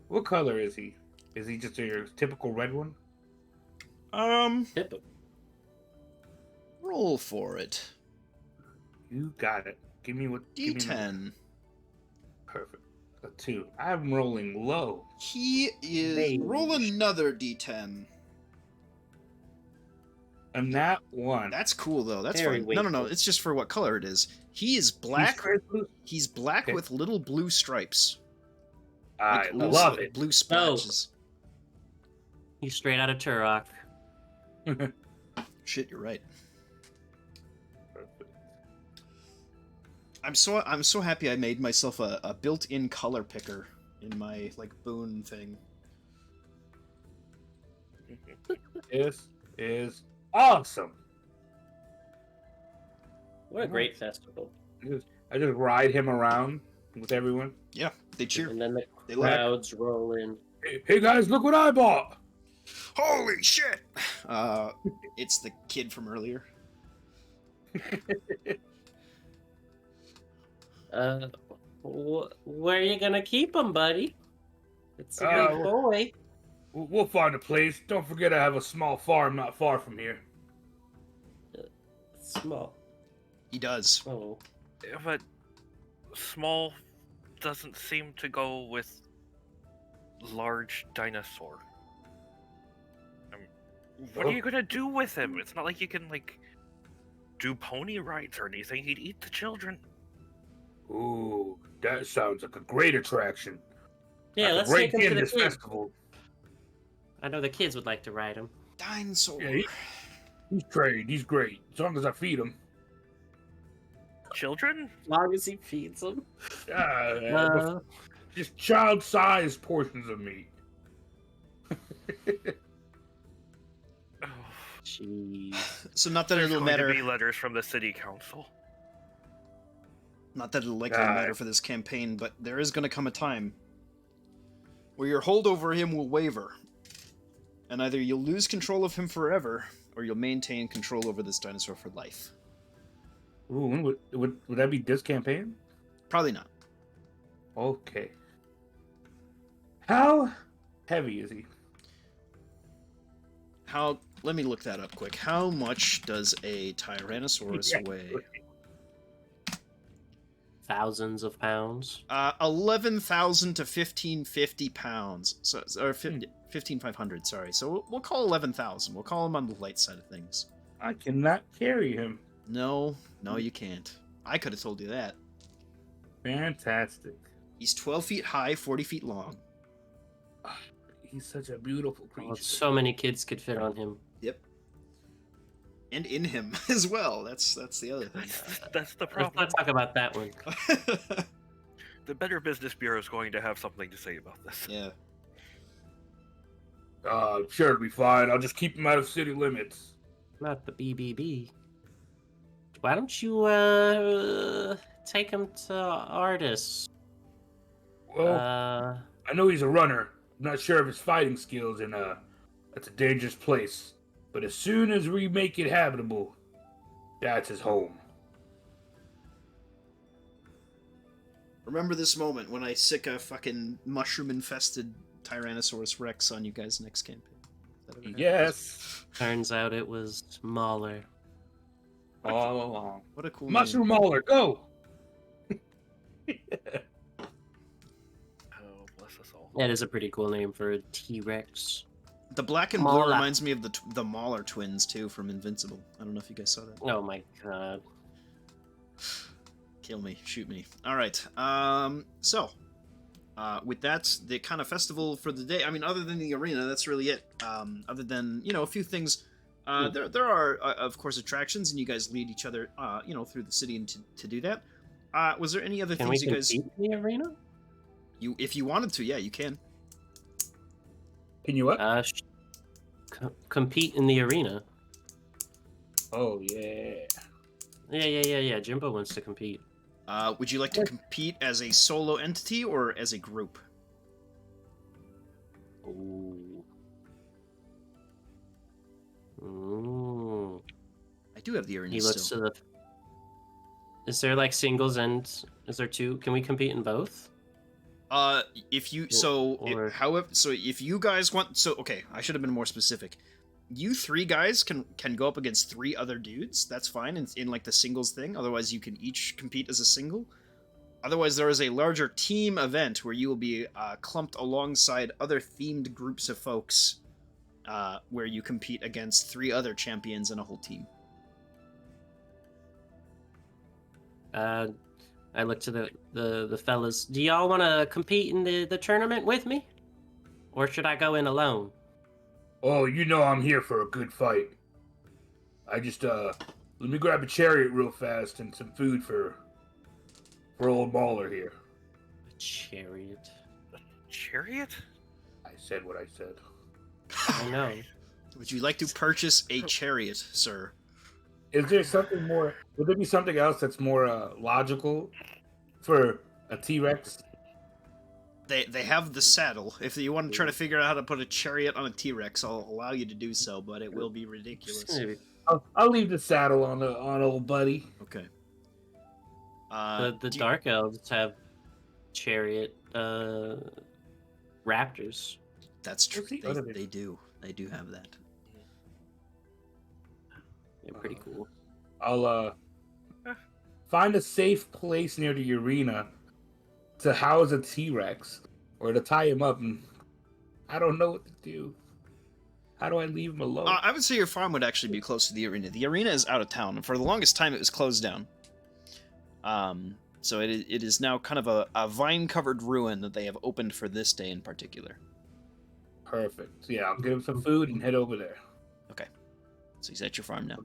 What color is he? Is he just your typical red one? Hippo. Roll for it. You got it. Give me what? give me D10. Perfect. A 2. I'm rolling low. He is... Beige. Roll another D10. And that one. That's cool, though. That's Very fine. No. wakeful. It's just for what color it is. He is He's black. crystal- He's black Okay. with little blue stripes. I Like little love it. Blue splashes. He's straight out of Turok. Shit, you're right. Perfect. I'm so happy I made myself a built-in color picker in my boon thing. This is awesome. What a great festival. I just ride him around with everyone. Yeah, they cheer. And then the They laugh. crowds roll in. Hey guys, look what I bought. Holy shit! It's the kid from earlier. Where you gonna keep him, buddy? It's a big boy. We'll find a place. Don't forget I have a small farm not far from here. Small. He does. Oh. Yeah, but small doesn't seem to go with large dinosaur. What are you gonna do with him? It's not like you can, like, do pony rides or anything. He'd eat the children. Ooh, that sounds like a great attraction. Yeah, Like let's a great take him to the this kids. festival. I know the kids would like to ride him. Dinosaur. Yeah, he's great. He's great. As long as I feed him. Children? As long as he feeds them. Just child-sized portions of meat. Oh, Jeez. So not that there's it'll going matter. to be letters from the city council. Not that it'll likely matter for this campaign, but there is going to come a time where your hold over him will waver, and either you'll lose control of him forever, or you'll maintain control over this dinosaur for life. Ooh, would that be this campaign? Probably not. Okay. How heavy is he? Let me look that up quick. How much does a Tyrannosaurus Yeah. weigh? Thousands of pounds. 11,000 to 1,550 pounds. So, or 15,500, sorry. So we'll call 11,000. We'll call him on the light side of things. I cannot carry him. No, you can't. I could have told you that. Fantastic. He's 12 feet high, 40 feet long. He's such a beautiful creature. Oh, so many kids could fit on him. Yep. And in him as well. That's the other thing. That's the Let's problem. not talk about that one. The Better Business Bureau is going to have something to say about this. Yeah. Sure, it'll be fine. I'll just keep him out of city limits. Not the BBB. Why don't you take him to Artis? Well, I know he's a runner. I'm not sure of his fighting skills, and that's a dangerous place. But as soon as we make it habitable, that's his home. Remember this moment when I sick a fucking mushroom-infested Tyrannosaurus Rex on you guys next campaign. Is that ever happened? Yes, Turns out it was Mahler. all along. What a cool Mushroom name. Mauler, go! Oh, bless us all. That is a pretty cool name for a T-Rex. The black and blue Mauler. reminds me of the Mauler twins, too, from Invincible. I don't know if you guys saw that. Oh my god. Kill me, shoot me. Alright, with that, the kind of festival for the day, I mean, other than the arena, that's really it. Other than, a few things, there are, of course, attractions, and you guys lead each other, through the city and to do that. Was there any other Can we things you guys... compete in the arena? If you wanted to, yeah, you can. Can you what? Compete in the arena. Oh, yeah. Yeah. Jimbo wants to compete. Would you like to compete as a solo entity or as a group? Ooh. Ooh. I do have the arena He looks still. to the. Is there like singles and is there two? Can we compete in both? If you Or- however, so if you guys want, okay, I should have been more specific. You three guys can go up against three other dudes. That's fine in like the singles thing. Otherwise, you can each compete as a single. Otherwise, there is a larger team event where you will be clumped alongside other themed groups of folks, where you compete against three other champions and a whole team. I look to the fellas. Do y'all want to compete in the tournament with me, or should I go in alone? Oh, I'm here for a good fight. I just, let me grab a chariot real fast and some food for old Mauler here. A chariot. Chariot? I said what I said. I know. Would you like to purchase a chariot, sir? Is there something more, would there be something else that's more, logical for a T-Rex? They have the saddle. If you want to try to figure out how to put a chariot on a T-Rex, I'll allow you to do so, but it will be ridiculous. I'll leave the saddle on old buddy. Okay. The do you- Dark Elves have chariot raptors. That's true. What's the other They thing? do. They do have that. They're pretty cool. I'll find a safe place near the arena to house a T-Rex or to tie him up. And I don't know what to do. How do I leave him alone? I would say your farm would actually be close to the arena. The arena is out of town, and for the longest time it was closed down. So it is now kind of a vine-covered ruin that they have opened for this day in particular. Perfect. So, yeah, I'll get him some food and head over there. Okay. So he's at your farm now.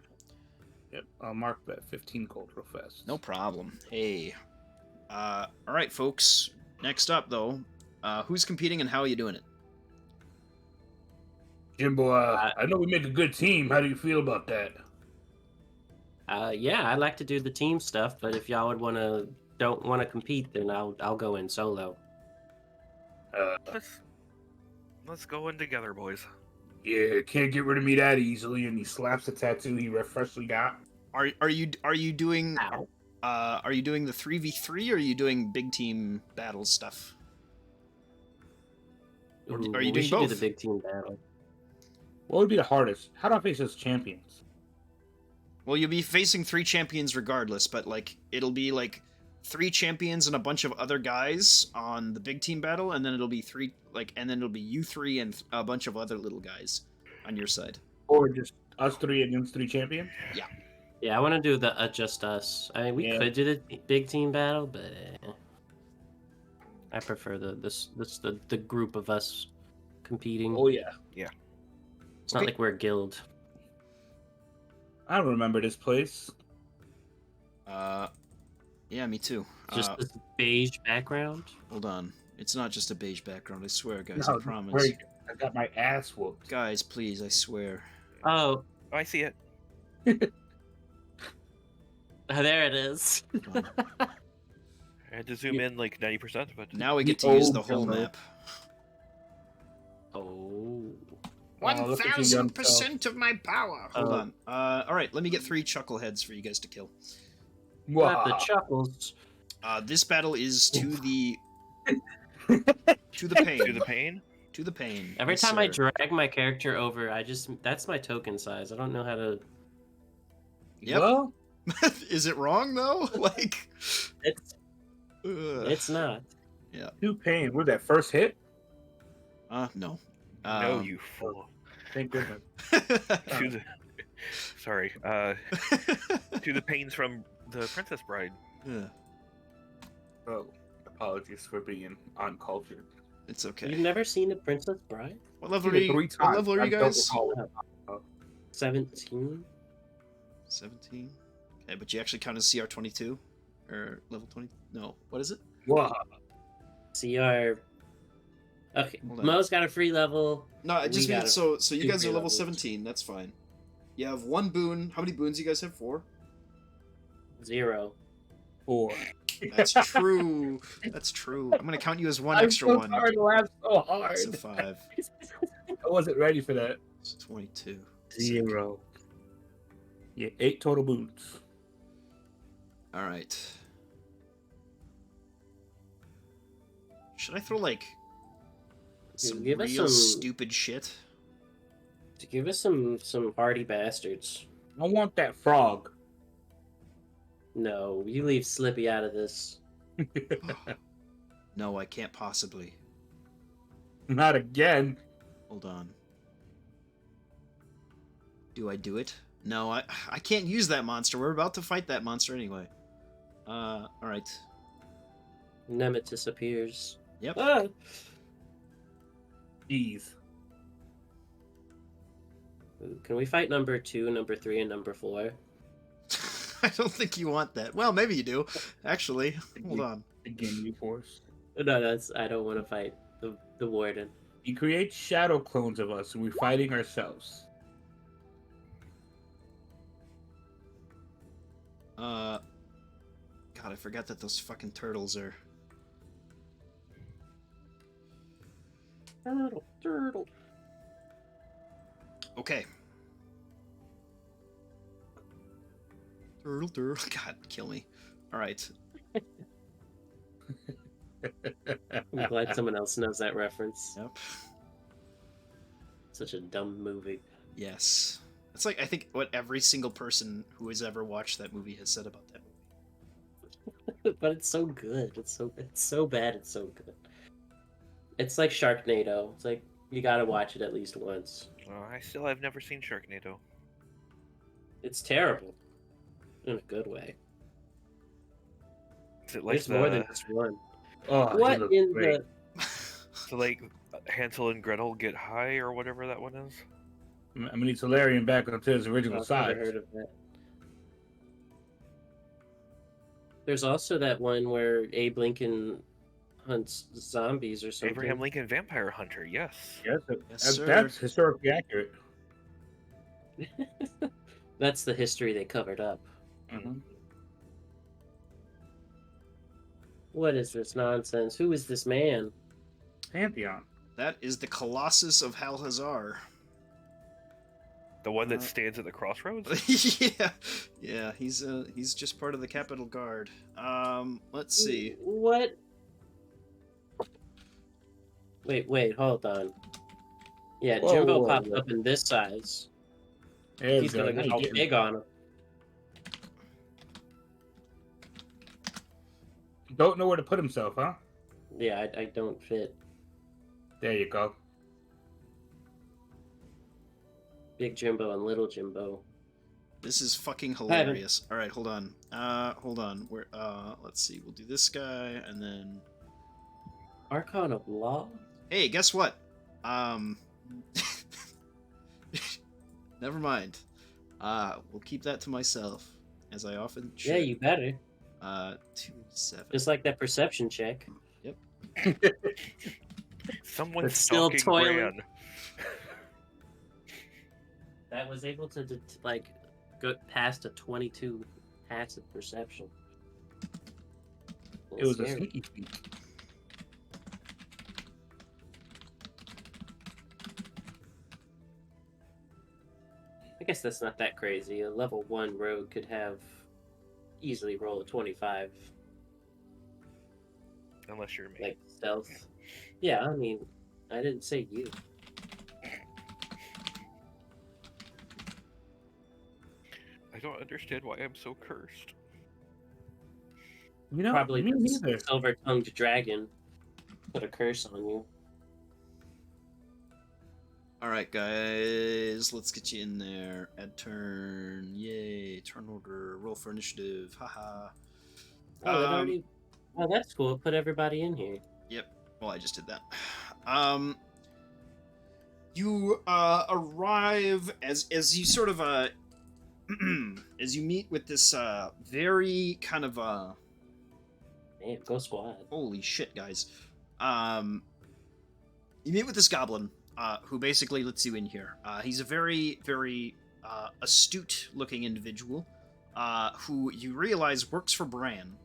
Yep, I'll mark that 15 gold real fast. No problem. Hey. All right, folks. Next up, though, who's competing and how are you doing it? Jimbo, I know we make a good team. How do you feel about that? Yeah, I'd like to do the team stuff, but if y'all don't want to compete, then I'll go in solo. Let's go in together, boys. Yeah, can't get rid of me that easily. And he slaps the tattoo he freshly got. Are you doing Ow. are you doing the 3v3 or are you doing big team battle stuff? Or Ooh, are you we doing should do both? the big team battle. What would be the hardest? How do I face those champions? Well, you'll be facing 3 champions regardless, but like it'll be like 3 champions and a bunch of other guys on the big team battle, and then it'll be you 3 and a bunch of other little guys on your side. Or just us 3 against 3 champions? Yeah, I want to do the just us. I mean, we Yeah. could do the big team battle, but I prefer the group of us competing. Oh, yeah. It's not Okay. like we're a guild. I remember this place. Yeah, me too. Just this beige background. Hold on. It's not just a beige background, I swear, guys, No, I promise. great. I got my ass whooped. Guys, please, I swear. Oh, I see it. there it is. Hold on. I had to zoom in like 90%, but Now we get to The use old the whole Jumbo. map. Oh. Oh, look at you, young 1000% of my power. Hold Oh. on. Alright, let me get 3 chuckleheads for you guys to kill. Got the Wow. chuckles. This battle is to the to the pain. to the pain. To the pain. Every Yes, time I sir. drag my character over, that's my token size. I don't know how to. Yep. Well, Is it wrong though? Like It's ugh. it's not. too pain. We're that first hit? No. No, you fool. Thank goodness. To the sorry. To the pains from the Princess Bride. Yeah, Oh, apologies for being uncultured. it's okay. You've never seen a Princess Bride? What level are Seen it you? 3 What times. level are I you don't guys? recall it. 17. 17. Okay, but you actually count as CR 22 or level 20? No. What is it? Wow. CR. Okay, Hold on. Mo's got a free level. No, I just We mean got so you two guys are free level levels. 17. That's fine. You have 1 boon. How many boons you guys have? 4. 0. 4. That's true. That's true. I'm gonna count you as one extra so one. Hard to laugh so hard. So 5. I wasn't ready for that. It's 22. 0. Yeah, 8 total boots. All right. Should I throw like some give us real some- stupid shit? To give us some hardy bastards. I want that frog. No, you leave Slippy out of this. No, I can't possibly. Not again. Hold on. Do I do it? No, I can't use that monster. We're about to fight that monster anyway. All right. Nemesis appears. Yep. Ah! Jeez. Can we fight number 2, number 3, and number 4? I don't think you want that. Well, maybe you do. Actually, hold on. Again, you force. No, I don't want to fight the warden. He creates shadow clones of us, and we're fighting ourselves. God, I forgot that those fucking turtles are. Turtle. Okay. Turtle. God, kill me. All right. I'm glad someone else knows that reference. Yep. Such a dumb movie. Yes. It's like I think what every single person who has ever watched that movie has said about that movie. But it's so good. It's so bad. It's so good. It's like Sharknado. It's like you gotta watch it at least once. I've never seen Sharknado. It's terrible, in a good way. Is it like There's more than just one. Oh, What it looks in great. the? so like Hansel and Gretel get high or whatever that one is? I'm gonna need Solarian back onto his original I've never size. heard of that. There's also that one where Abe Lincoln hunts zombies or something. Abraham Lincoln Vampire Hunter, yes. Yes, Yes, sir. that's historically accurate. That's the history they covered up. Mm-hmm. What is this nonsense? Who is this man? Pantheon. That is the Colossus of Halhazar. The one that stands at the crossroads? yeah. He's just part of the Capitol Guard. Let's see. What? Wait, hold on. Yeah, Whoa, Jimbo whoa, popped whoa. up in this size. There we He's go. gonna Now go you all get me. big on him. Don't know where to put himself, huh? Yeah, I don't fit. There you go. Big Jimbo and Little Jimbo. This is fucking hilarious. All right, hold on. Hold on. Let's see. We'll do this guy, and then. Archon of Law? Hey, guess what? Never mind. We'll keep that to myself, as I often should. Yeah, you better. 287. Just like that perception check. Someone's It's still stalking toiling. Bran. That was able to go past a 22 passive perception. It was a Scary. sneaky feat. I guess that's not that crazy. A level 1 rogue could have easily roll a 25, Unless you're me. like stealth. Yeah, I mean, I didn't say you. I don't understand why I'm so cursed. You know, Probably me the neither. silver-tongued dragon put a curse on you. All right, guys, let's get you in there. Add turn, yay! Turn order, roll for initiative, haha. Oh, it already. Oh, that's cool. Put everybody in here. Well, I just did that. You arrive as you sort of as you meet with this very kind of Damn, go squad. holy shit, guys. You meet with this goblin who basically lets you in here. He's a very very astute-looking individual who you realize works for Bran.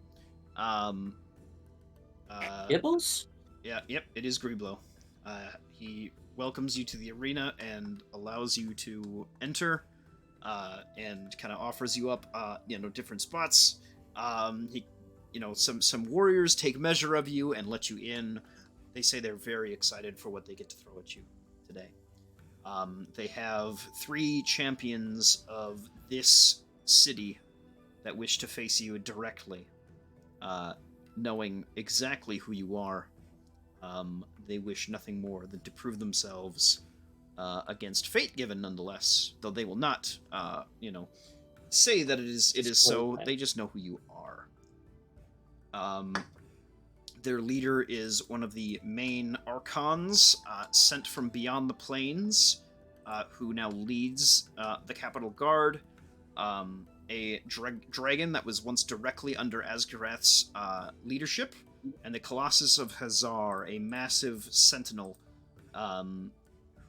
Gibbles? Yeah, yep, it is Griblo. He welcomes you to the arena and allows you to enter, and kind of offers you up, different spots. He, some warriors take measure of you and let you in. They say they're very excited for what they get to throw at you today. They have 3 champions of this city that wish to face you directly, knowing exactly who you are. They wish nothing more than to prove themselves against fate given, nonetheless. Though they will not, say that it is so. They just know who you are. Their leader is one of the main archons sent from beyond the plains, who now leads the Capitol Guard. A dragon that was once directly under Asgarath's leadership, and the Colossus of Hazar, a massive sentinel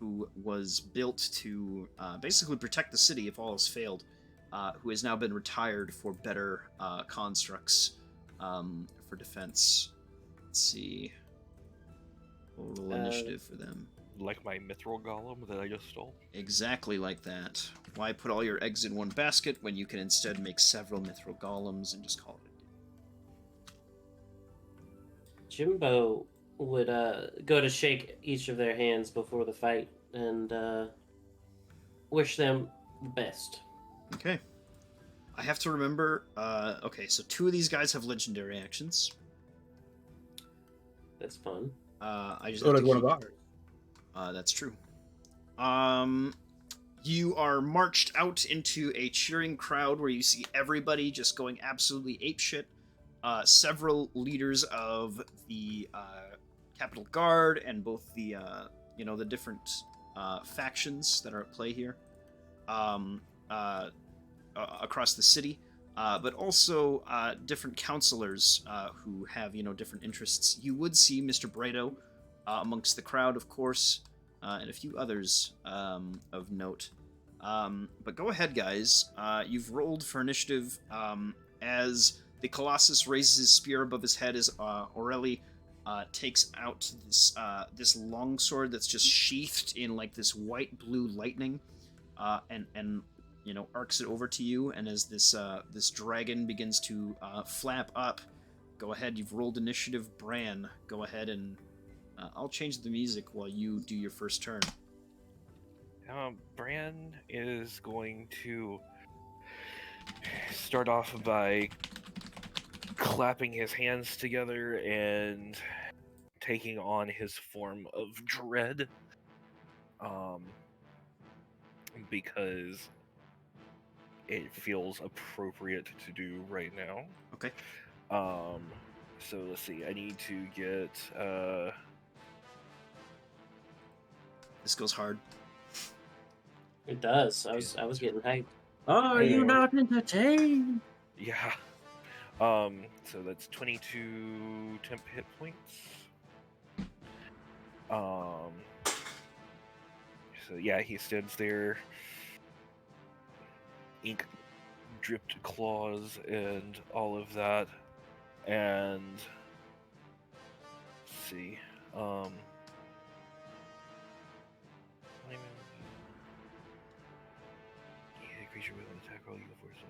who was built to basically protect the city if all has failed, who has now been retired for better constructs for defense. Let's see. We'll roll initiative for them. Like my mithril golem that I just stole. Exactly like that. Why put all your eggs in one basket when you can instead make several mithril golems and just call it Jimbo would go to shake each of their hands before the fight and wish them the best. Okay. I have to remember. Okay, so 2 of these guys have legendary actions. That's fun. I just So have does to one of keep. ours. That's true. You are marched out into a cheering crowd where you see everybody just going absolutely apeshit. Several leaders of the Capitol Guard and both the the different factions that are at play here across the city, but also different counselors who have different interests. You would see Mr. Brighto amongst the crowd, of course, and a few others of note. But go ahead, guys. You've rolled for initiative as the Colossus raises his spear above his head as Aureli takes out this longsword that's just sheathed in like this white-blue lightning, and arcs it over to you. And as this dragon begins to flap up, go ahead. You've rolled initiative, Bran. Go ahead and I'll change the music while you do your first turn. Bran is going to start off by clapping his hands together and taking on his form of dread. Because it feels appropriate to do right now. Okay. So let's see. I need to get This goes hard. It does. I was getting hyped. Are you not entertained? Yeah. So that's 22 temp hit points. So yeah, he stands there, ink dripped claws and all of that, and let's see. Creature with an attack roll, you go first.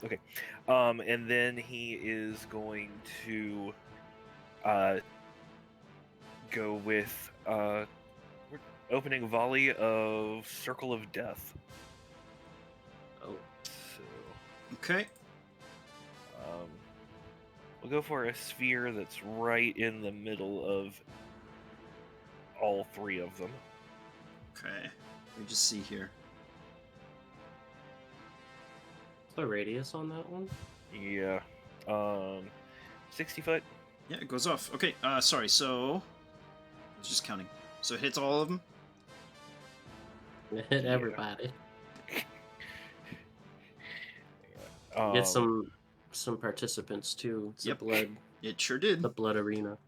Okay. And then he is going to go with opening volley of Circle of Death. Oh. So Okay. we'll go for a sphere that's right in the middle of all 3 of them. Okay. Let me just see here. What's the radius on that one? Yeah. 60 foot. Yeah, it goes off. Okay, sorry, so... I was just counting. So it hits all of them? It hit everybody. Um, Get some participants too. It's Yep. the blood. It sure did. The blood arena.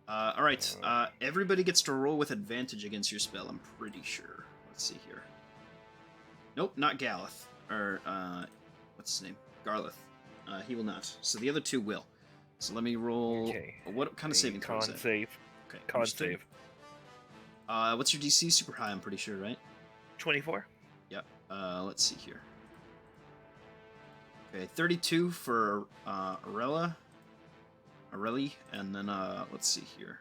Alright, everybody gets to roll with advantage against your spell, I'm pretty sure. Let's see here. Nope, not Galeth. Or, what's his name? Garleth. He will not. So the other 2 will. So let me roll... Okay. What kind of saving throw is Con that? save. Okay, Con understood. save. What's your DC? Super high, I'm pretty sure, right? 24. Yep. Let's see here. Okay, 32 for Aureli, and then let's see here.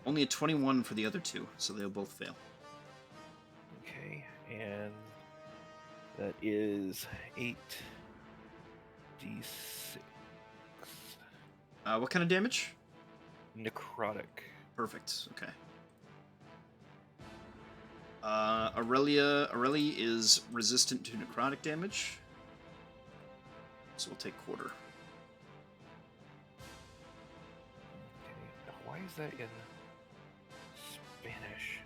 Only a 21 for the other 2, so they'll both fail. Okay, and that is 8d6. What kind of damage? Necrotic. Perfect. Okay. Aurelie is resistant to necrotic damage, so we'll take quarter. Okay. Why is that in Spanish?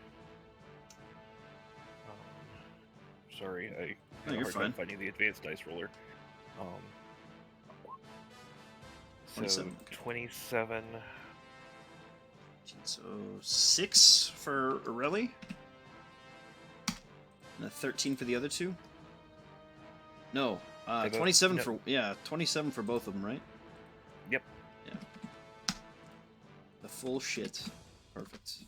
Sorry, I No, you're hard fine. time finding the advanced dice roller. So 27. Okay. 27. So 6 for Aurelie. And a 13 for the other 2? No. They both- 27 no. for... Yeah, 27 for both of them, right? Yep. Yeah. The full shit. Perfect.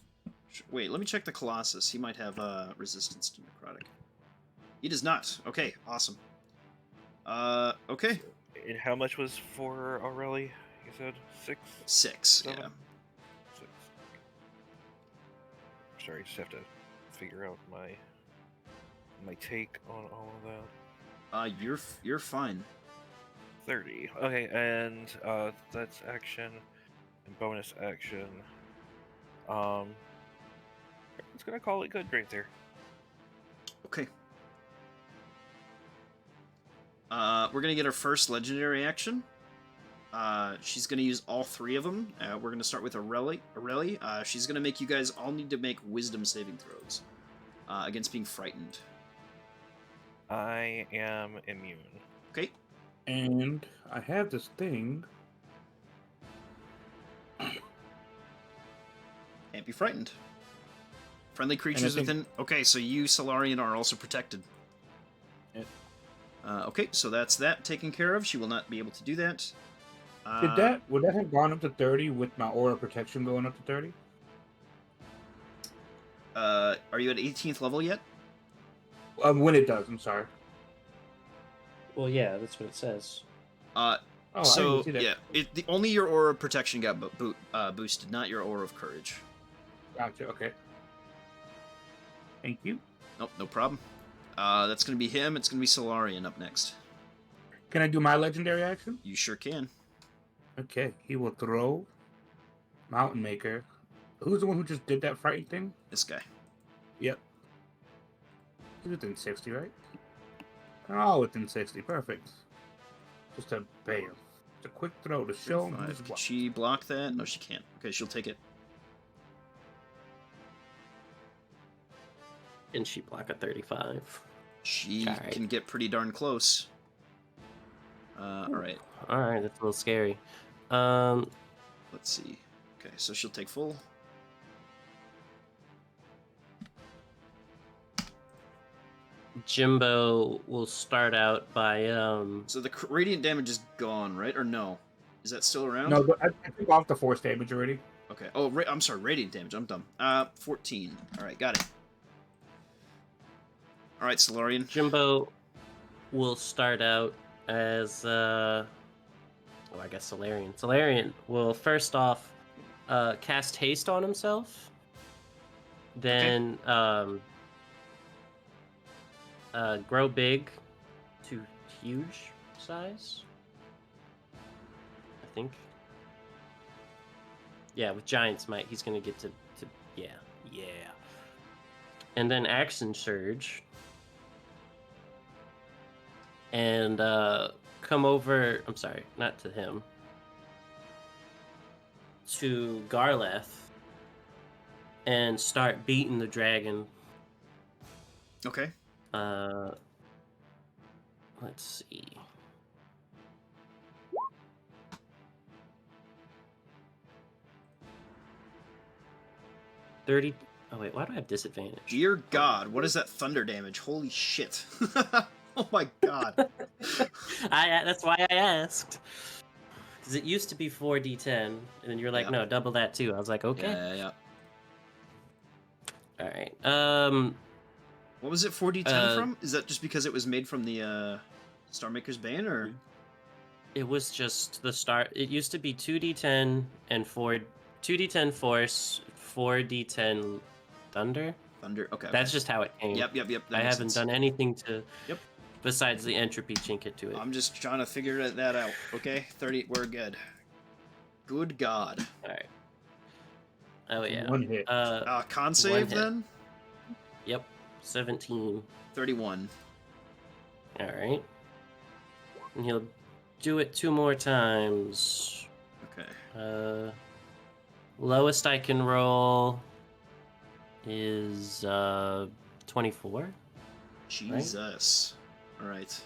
Wait, let me check the Colossus. He might have resistance to necrotic. He does not. Okay, awesome. Okay. And how much was for Aureli? You said 6? 6, Seven? yeah. 6. Sorry, just have to figure out my take on all of that. You're fine. 30. Okay, and that's action and bonus action. It's gonna call it good right there. Okay. We're gonna get our first legendary action. She's gonna use all 3 of them. We're gonna start with Aureli. She's gonna make you guys all need to make wisdom saving throws against being frightened. I am immune. Okay. And I have this thing. Can't be frightened. Friendly creatures think- within. Okay, so you, Solarian, are also protected. Yep. Okay, so that's that taken care of. She will not be able to do that. Would that have gone up to 30 with my aura protection going up to 30? Are you at 18th level yet? When it does, I'm sorry. Well, yeah, that's what it says. Oh, I So didn't see that. yeah, only your aura of protection got boosted, not your aura of courage. Gotcha. Okay. Thank you. Nope, no problem. That's gonna be him. It's gonna be Solarian up next. Can I do my legendary action? You sure can. Okay. He will throw Mountain Maker. Who's the one who just did that frightened thing? This guy. Yep. He's within 60, right? Oh, within 60. Perfect. Just a bam. Just a quick throw to show him who's Can what. she block that? No, she can't. Okay, she'll take it. And she block a 35. She Alright. can get pretty darn close. Alright, Alright, that's a little scary. let's see. Okay, so she'll take full. Jimbo will start out by So the radiant damage is gone, right? Or no? Is that still around? No, but I took off the force damage already. Okay. Oh, I'm sorry. Radiant damage. I'm dumb. 14. All right, got it. All right, Solarian. Jimbo will start out as I guess Solarian. Solarian will first off cast haste on himself. Then grow big to huge size. I think. Yeah, with Giant's Might, he's gonna get to yeah. And then Action Surge. And come over. I'm sorry, not to him. To Garleth. And start beating the dragon. Okay. Let's see. Oh wait, why do I have disadvantage? Dear God, what is that thunder damage? Holy shit! Oh my God. That's why I asked. Because it used to be 4d10, and then you're like, Yeah. no, double that too. I was like, okay. Yeah. All right. What was it 4d10 Uh, from? Is that just because it was made from the Star Maker's Bane, or? It was just the start. It used to be 2d10 and 2d10 force, 4d10 thunder. Thunder. Okay. That's just how it came. Yep. That I makes haven't sense. done anything to. Yep. Besides the entropy chink it to it. I'm just trying to figure that out. Okay, 30. We're good. Good God. All right. Oh yeah. One hit. Con save hit. then. Yep. 17. 31. All right. And he'll do it 2 more times. Okay. Lowest I can roll is 24. Jesus. All right.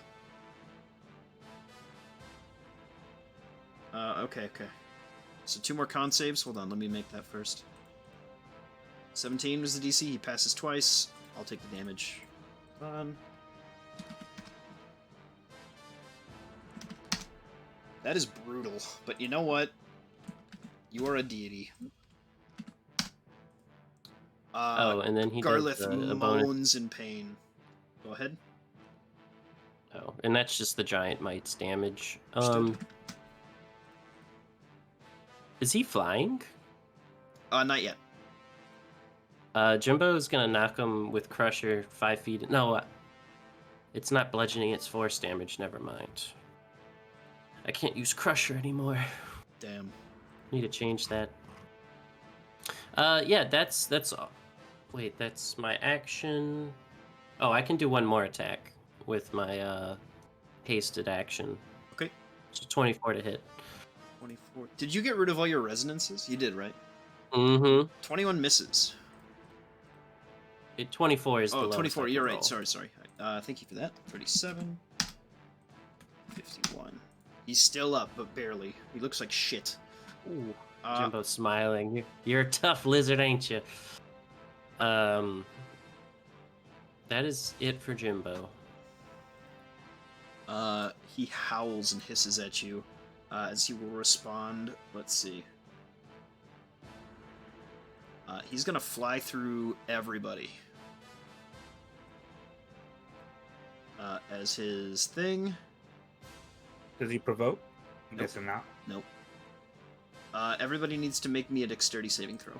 Okay. So 2 more con saves. Hold on, let me make that first. 17 was the DC. He passes twice. I'll take the damage. That is brutal, but you know what? You are a deity. And then he Garleth does a bonus. moans in pain. Go ahead. Oh, and that's just the giant mite's damage. Understood. Is he flying? Not yet. Jimbo's gonna knock him with Crusher 5 feet. No, it's not bludgeoning, it's force damage. Never mind. I can't use Crusher anymore. Damn. Need to change that. Yeah, that's wait, that's my action. Oh, I can do one more attack with my hasted action. Okay. So 24 to hit. 24. Did you get rid of all your resonances? You did, right? Mm-hmm. 21 misses. 24 is the Oh, lowest 24. I can You're roll. right. Sorry. Thank you for that. 37. 51. He's still up, but barely. He looks like shit. Ooh, Jimbo's smiling. You're a tough lizard, ain't you? That is it for Jimbo. He howls and hisses at you as he will respond. Let's see. He's gonna fly through everybody as his thing. Does he provoke? I'm Nope. guessing not. Nope. Everybody needs to make me a dexterity saving throw.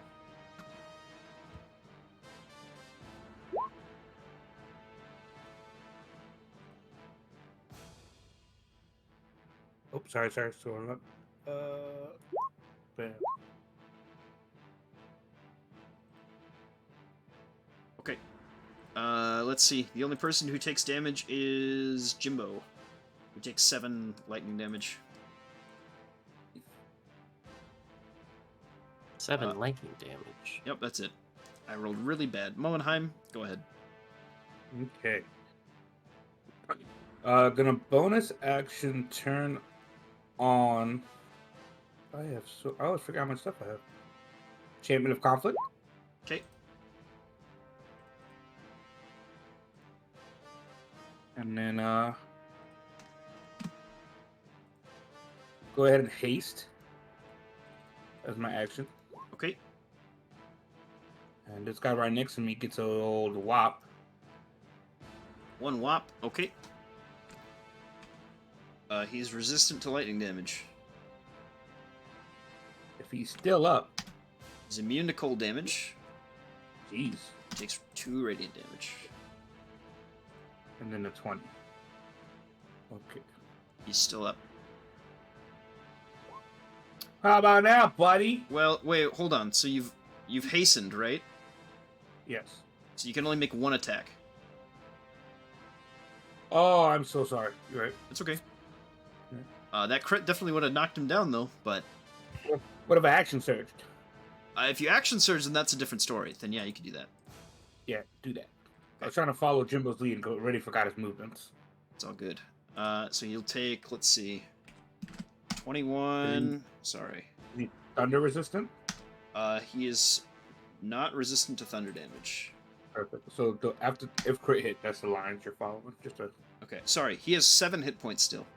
Oh, sorry. So I'm up. Bam. Okay. Let's see. The only person who takes damage is Jimbo, who takes 7 lightning damage. 7 lightning damage. Yep, that's it. I rolled really bad. Moenheim, go ahead. Okay. Gonna bonus action turn on. I always forget how much stuff I have. Champion of Conflict. Okay. And then go ahead and haste as my action. Okay. And this guy right next to me gets a old whop. 1 whop. Okay. He's resistant to lightning damage. If he's still up, He's immune to cold damage. jeez. Takes 2 radiant damage. And then a 20. Okay. He's still up. How about now, buddy? Well, wait, hold on. So you've hastened, right? Yes. So you can only make 1 attack. Oh, I'm so sorry. You're right. It's okay. That crit definitely would have knocked him down, though. But What if I action surged? if you action surge, then that's a different story. Then yeah, you can do that. Yeah, do that. I was trying to follow Jimbo's lead and already forgot his movements. It's all good. So you'll take, let's see, 21. Sorry. Is he thunder resistant? He is not resistant to thunder damage. Perfect. So if crit hit, that's the lines you're following. Just a Okay, sorry. He has 7 hit points still.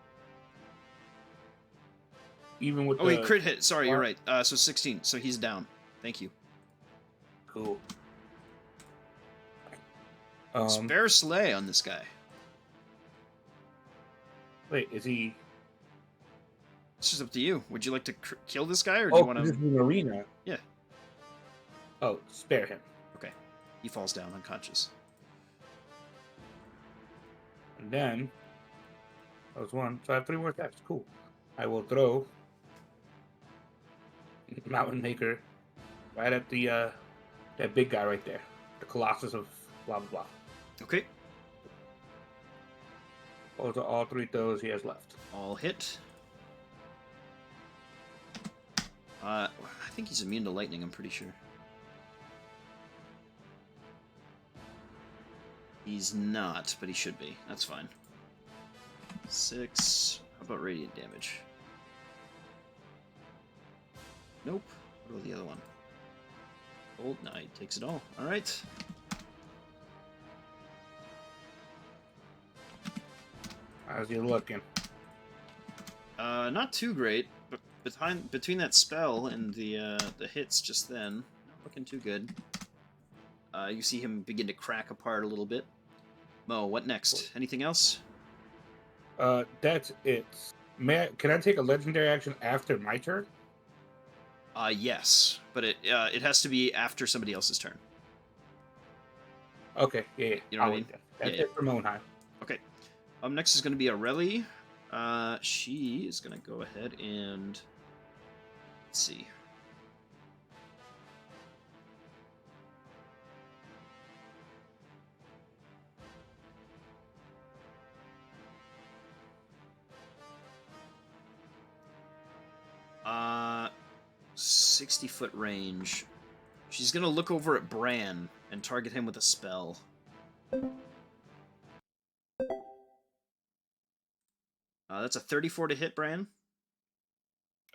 even with Oh, the he crit hit. Sorry, you're right. So 16. So he's down. Thank you. cool. Spare slay on this guy. Wait, is he? It's just up to you. Would you like to kill this guy, or do you want this is to? an arena. Yeah. Oh, spare him. Okay. He falls down unconscious. And then that was 1. So I have 3 more attacks. Cool. I will throw Mountain Maker right at the that big guy right there, the Colossus of blah blah blah. Okay. Those are all 3 throws he has left. All hit. I think he's immune to lightning, I'm pretty sure. He's not, but he should be. That's fine. 6. How about radiant damage? Nope. What about the other one? Gold? No, he takes it all. Alright. How's he looking? Not too great, but between that spell and the hits just then, not looking too good. You see him begin to crack apart a little bit. Mo, what next? Anything else? That's it. Can I take a legendary action after my turn? Yes, but it has to be after somebody else's turn. Okay, yeah. You know what I I'll mean? wait then. That's Yeah, it for Monheim. Okay. Up next is going to be Elegy. She is going to go ahead and let's see. Uh, 60-foot range. She's gonna look over at Bran and target him with a spell. That's a 34 to hit, Bran.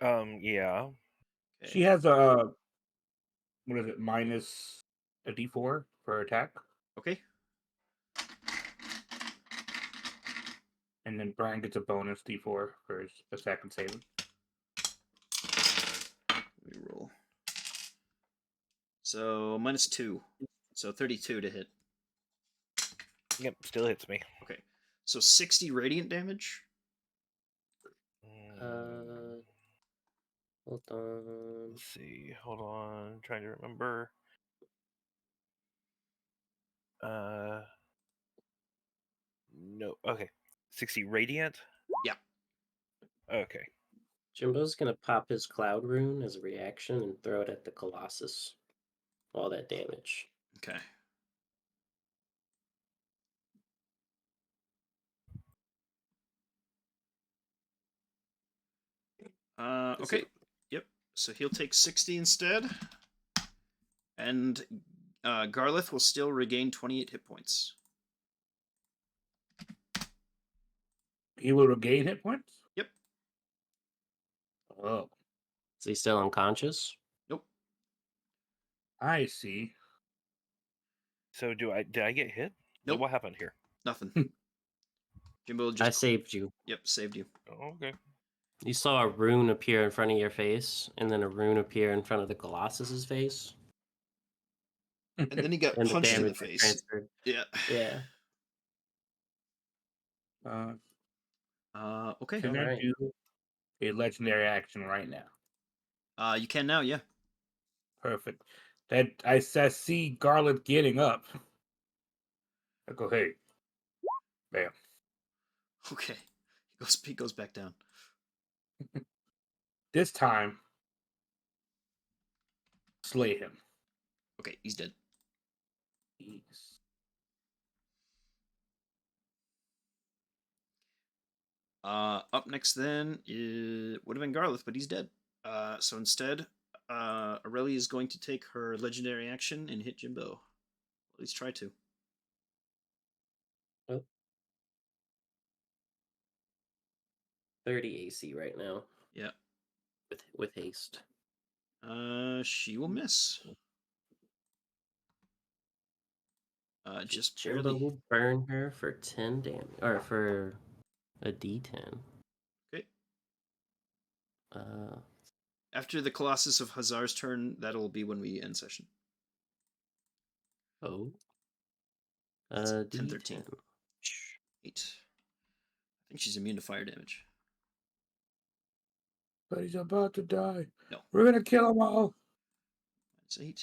Yeah. Okay. She has a what is it? Minus a D4 for attack, Okay. and then Brian gets a bonus D4 for his attack and saving. Let me roll. So -2. So 32 to hit. Yep, still hits me. Okay. So 60 radiant damage. Hold on. Let's see. Hold on. Trying to remember. No. Okay. 60 radiant? Yeah. Okay. Jimbo's gonna pop his cloud rune as a reaction and throw it at the Colossus. All that damage. Okay. Okay. Yep. So he'll take 60 instead. And Garlith will still regain 28 hit points. He will regain hit points? Yep. Oh, Is he still unconscious? Nope. I see. So did I get hit? Nope. What happened here? Nothing. Jimbo I just saved you. Yep, saved you. Oh, okay. You saw a rune appear in front of your face, and then a rune appear in front of the Colossus's face. And then he got And the punched in the damage was face. transferred. Yeah. Yeah. Okay. Can I Alright. do a legendary action right now? You can now, yeah. Perfect. That I see Garland getting up. I go, hey, bam. Okay. He goes back down. This time, slay him. Okay, he's dead. Yes. Up next then would have been Garlith, but he's dead. So instead, Aurelia is going to take her legendary action and hit Jimbo. At least try to. Oh. 30 AC right now. Yeah. With haste. She will miss. Just Jimbo barely. will burn her for 10 damage, or for a D10. Okay. Uh, After the Colossus of Hazar's turn, that'll be when we end session. oh. It's D10. 10-13. 8. I think she's immune to fire damage. But he's about to die. No. We're gonna kill him all. That's 8.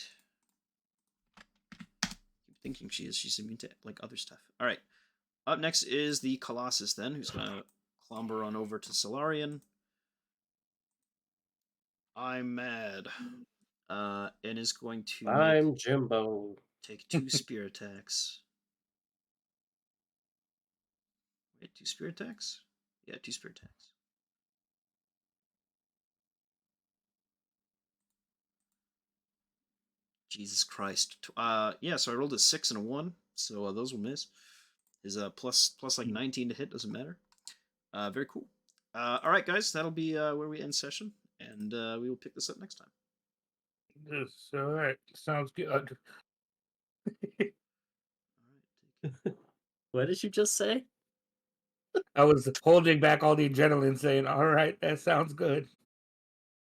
Keep thinking she's immune to like other stuff. All right. Up next is the Colossus then, who's gonna clomber on over to Solarian. I'm mad. And is going to I'm Jimbo. take 2 spear attacks. Wait, 2 spear attacks? Yeah, 2 spear attacks. Jesus Christ. Yeah, so I rolled a 6 and a 1, so those will miss. Is plus like 19 to hit, doesn't matter. Very cool. All right, guys, that'll be where we end session, and we will pick this up next time. Yes, all right. Sounds good. All right, What did you just say? I was holding back all the adrenaline, saying, "All right, that sounds good."